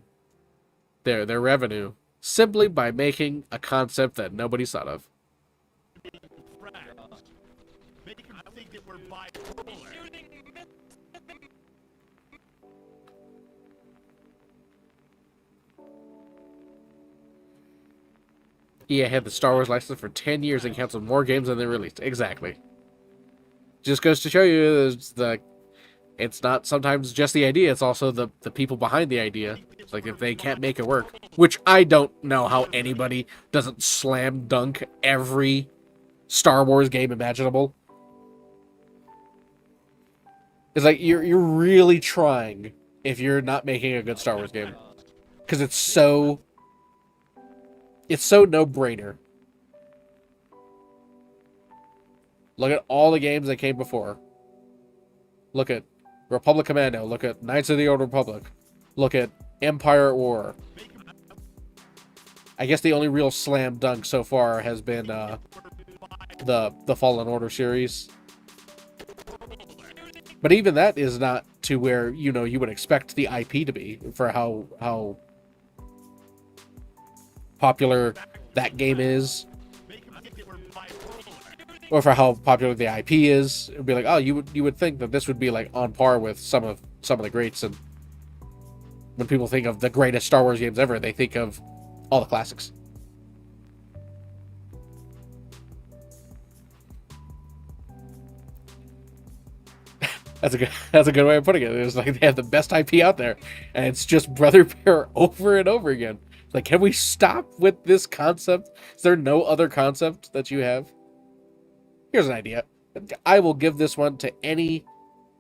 their revenue, simply by making a concept that nobody's thought of. EA had the Star Wars license for 10 years and canceled more games than they released. Exactly. Just goes to show you it's not sometimes just the idea, it's also the people behind the idea. It's like if they can't make it work, which I don't know how anybody doesn't slam dunk every Star Wars game imaginable. It's like you're really trying if you're not making a good Star Wars game. Because it's so no-brainer. Look at all the games that came before. Look at Republic Commando. Look at Knights of the Old Republic. Look at Empire at War. I guess the only real slam dunk so far has been the Fallen Order series. But even that is not to where, you know, you would expect the IP to be for how popular that game is, or for how popular the IP is. It'd be like, oh, you would think that this would be like on par with some of the greats. And when people think of the greatest Star Wars games ever, they think of all the classics. That's a good way of putting it. It's like they have the best IP out there, and it's just Brother Bear over and over again. Like, can we stop with this concept? Is there no other concept that you have? Here's an idea. I will give this one to any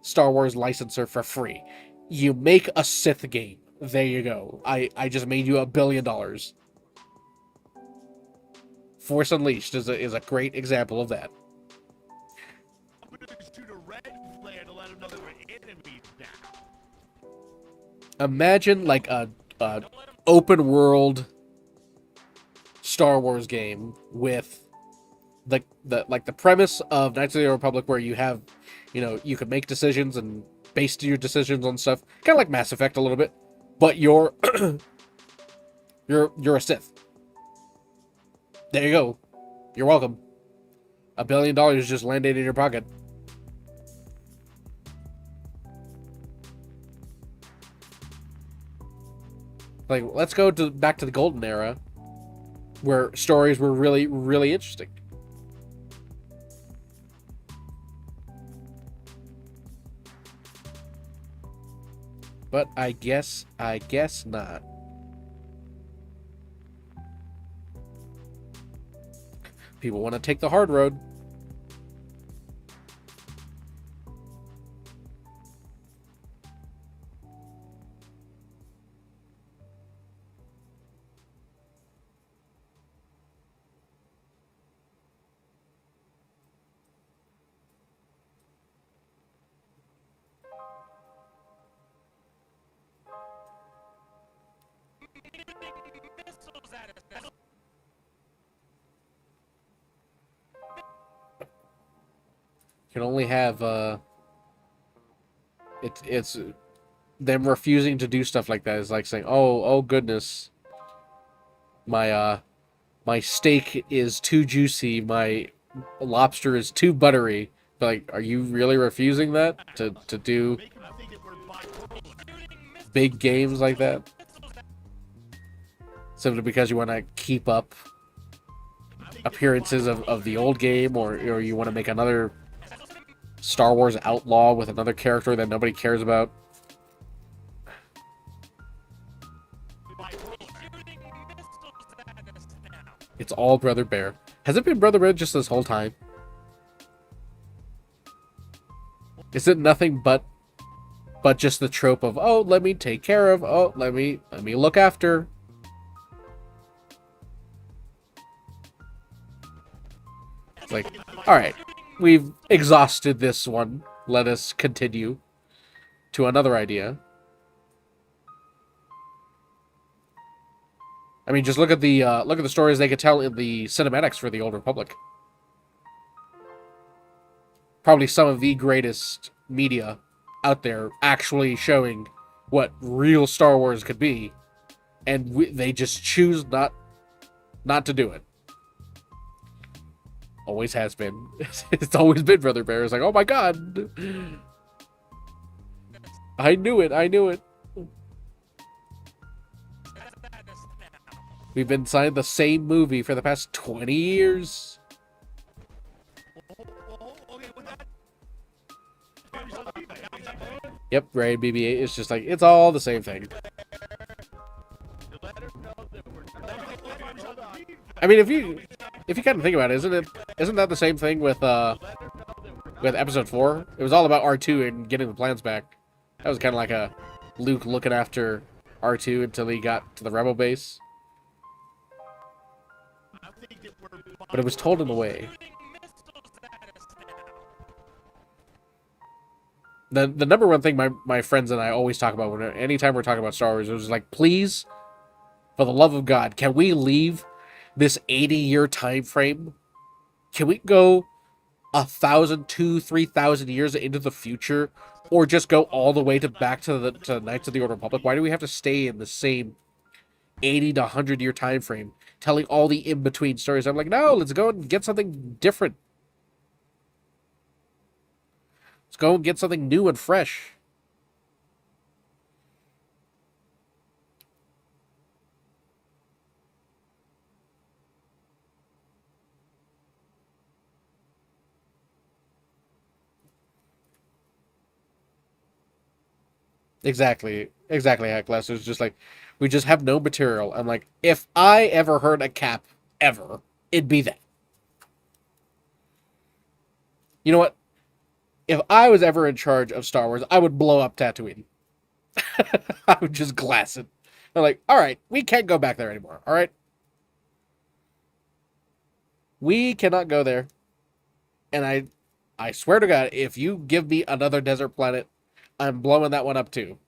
Star Wars licensor for free. You make a Sith game. There you go. I just made you $1 billion. Force Unleashed is a great example of that. I'm gonna shoot a red flare to let him know that we're Imagine like a open world Star Wars game with the premise of Knights of the Old Republic, where you have, you can make decisions and base your decisions on stuff, kind of like Mass Effect a little bit, but you're you're a Sith. There you go. You're welcome. $1 billion just landed in your pocket. Like, let's go back to the golden era, where stories were really, really interesting. But I guess not. People want to take the hard road. Missiles at us now. Can only have it's them refusing to do stuff like that is like saying, oh goodness, my steak is too juicy, my lobster is too buttery. But like, are you really refusing that to do Make him think that we're bipolar. big games like that simply because you want to keep up appearances of the old game, or you want to make another Star Wars Outlaw with another character that nobody cares about? Shooting missiles at us now. It's all Brother Bear. Has it been Brother Bear just this whole time? Is it nothing but just the trope of, oh, let me take care of, oh, let me look after? It's like, all right, we've exhausted this one. Let us continue to another idea. I mean, just look at the stories they could tell in the cinematics for the Old Republic. Probably some of the greatest media out there actually showing what real Star Wars could be, and they just choose not to do it. Always has been. It's always been Brother Bear. It's like, oh my god, I knew it. We've been signing the same movie for the past 20 years. Okay, with that. Yep, Ray BB-8 is just like, it's all the same thing. I mean, if you kind of think about it, isn't that the same thing with Episode 4? It was all about R2 and getting the plans back. That was kind of like a Luke looking after R2 until he got to the Rebel base. But it was told in a way. The number one thing my friends and I always talk about anytime we're talking about Star Wars, it was like, please, for the love of God, can we leave this 80-year time frame? Can we go 1,000, 2,000, 3,000 years into the future, or just go all the way back to the Knights of the Old Republic? Why do we have to stay in the same 80 to 100-year time frame, telling all the in-between stories? I'm like, no, let's go and get something different. Let's go and get something new and fresh. Exactly, Heckless. It's just like, we just have no material. I'm like, if I ever heard a cap, ever, it'd be that. You know what? If I was ever in charge of Star Wars, I would blow up Tatooine. I would just glass it. I'm like, all right, we can't go back there anymore. All right, we cannot go there. And I swear to God, if you give me another desert planet, I'm blowing that one up too.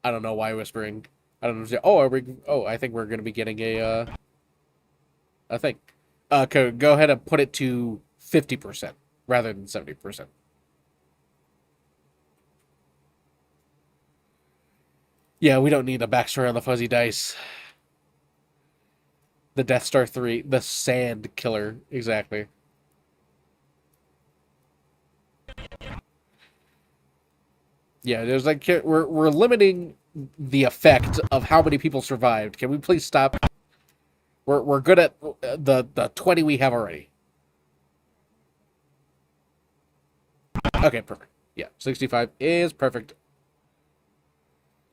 I don't know why whispering. I don't know. Oh, are we? Oh, I think we're gonna be getting a thing. Go ahead and put it to 50% rather than 70%. Yeah, we don't need a backstory on the fuzzy dice. The Death Star 3, the Sand Killer, exactly. Yeah, there's like we're limiting the effect of how many people survived. Can we please stop? We're good at the 20 we have already. Okay, perfect. Yeah, 65 is perfect.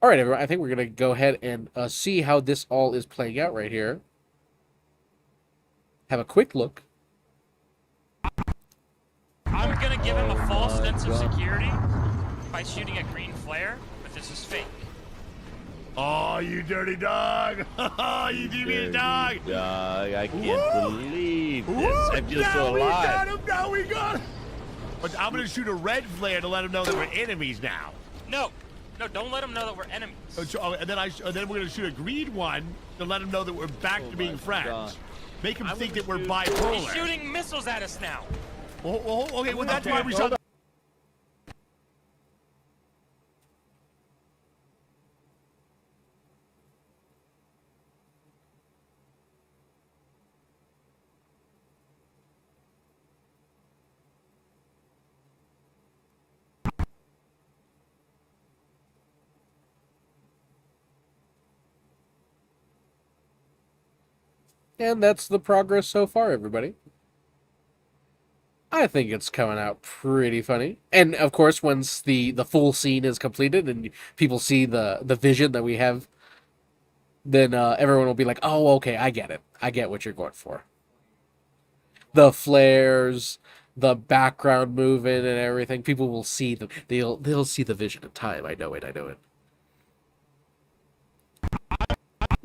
All right, everyone. I think we're gonna go ahead and see how this all is playing out right here. Have a quick look. I'm gonna give him a false sense of security by shooting a green flare, but this is fake. Oh, you dirty dog! You devious dog! Dog, I can't believe this. I feel so We got alive. him! Now we got him! But I'm gonna shoot a red flare to let him know that we're enemies now. No, don't let him know that we're enemies. And then we're gonna shoot a green one to let him know that we're back to being friends. God. Make him think that we're He's bipolar. shooting missiles at us now. Okay, well that's why we shot. And that's the progress so far, everybody. I think it's coming out pretty funny. And of course, once the full scene is completed and people see the vision that we have, then everyone will be like, "Oh, okay, I get it. I get what you're going for." The flares, the background moving, and everything. People will see the they'll see the vision in time. I know it. I know it.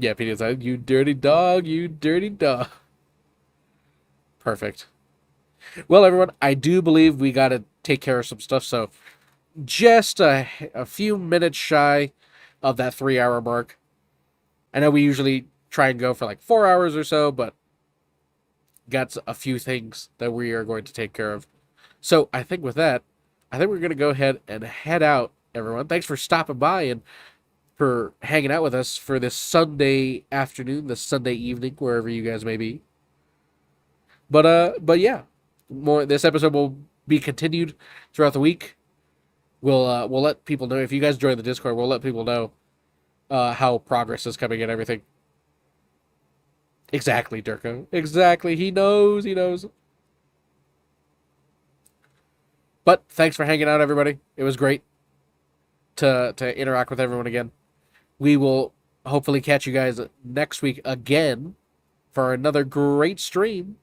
Yeah, Peter's like, "You dirty dog. You dirty dog." Perfect. Well, everyone, I do believe we got to take care of some stuff, so just a few minutes shy of that 3-hour mark. I know we usually try and go for like 4 hours or so, but got a few things that we are going to take care of. So I think with that, I think we're going to go ahead and head out, everyone. Thanks for stopping by and for hanging out with us for this Sunday afternoon, this Sunday evening, wherever you guys may be. But yeah, this episode will be continued throughout the week. We'll let people know if you guys join the Discord. We'll let people know how progress is coming and everything. Exactly, Durko. Exactly. He knows. He knows. But thanks for hanging out, everybody. It was great to interact with everyone again. We will hopefully catch you guys next week again for another great stream.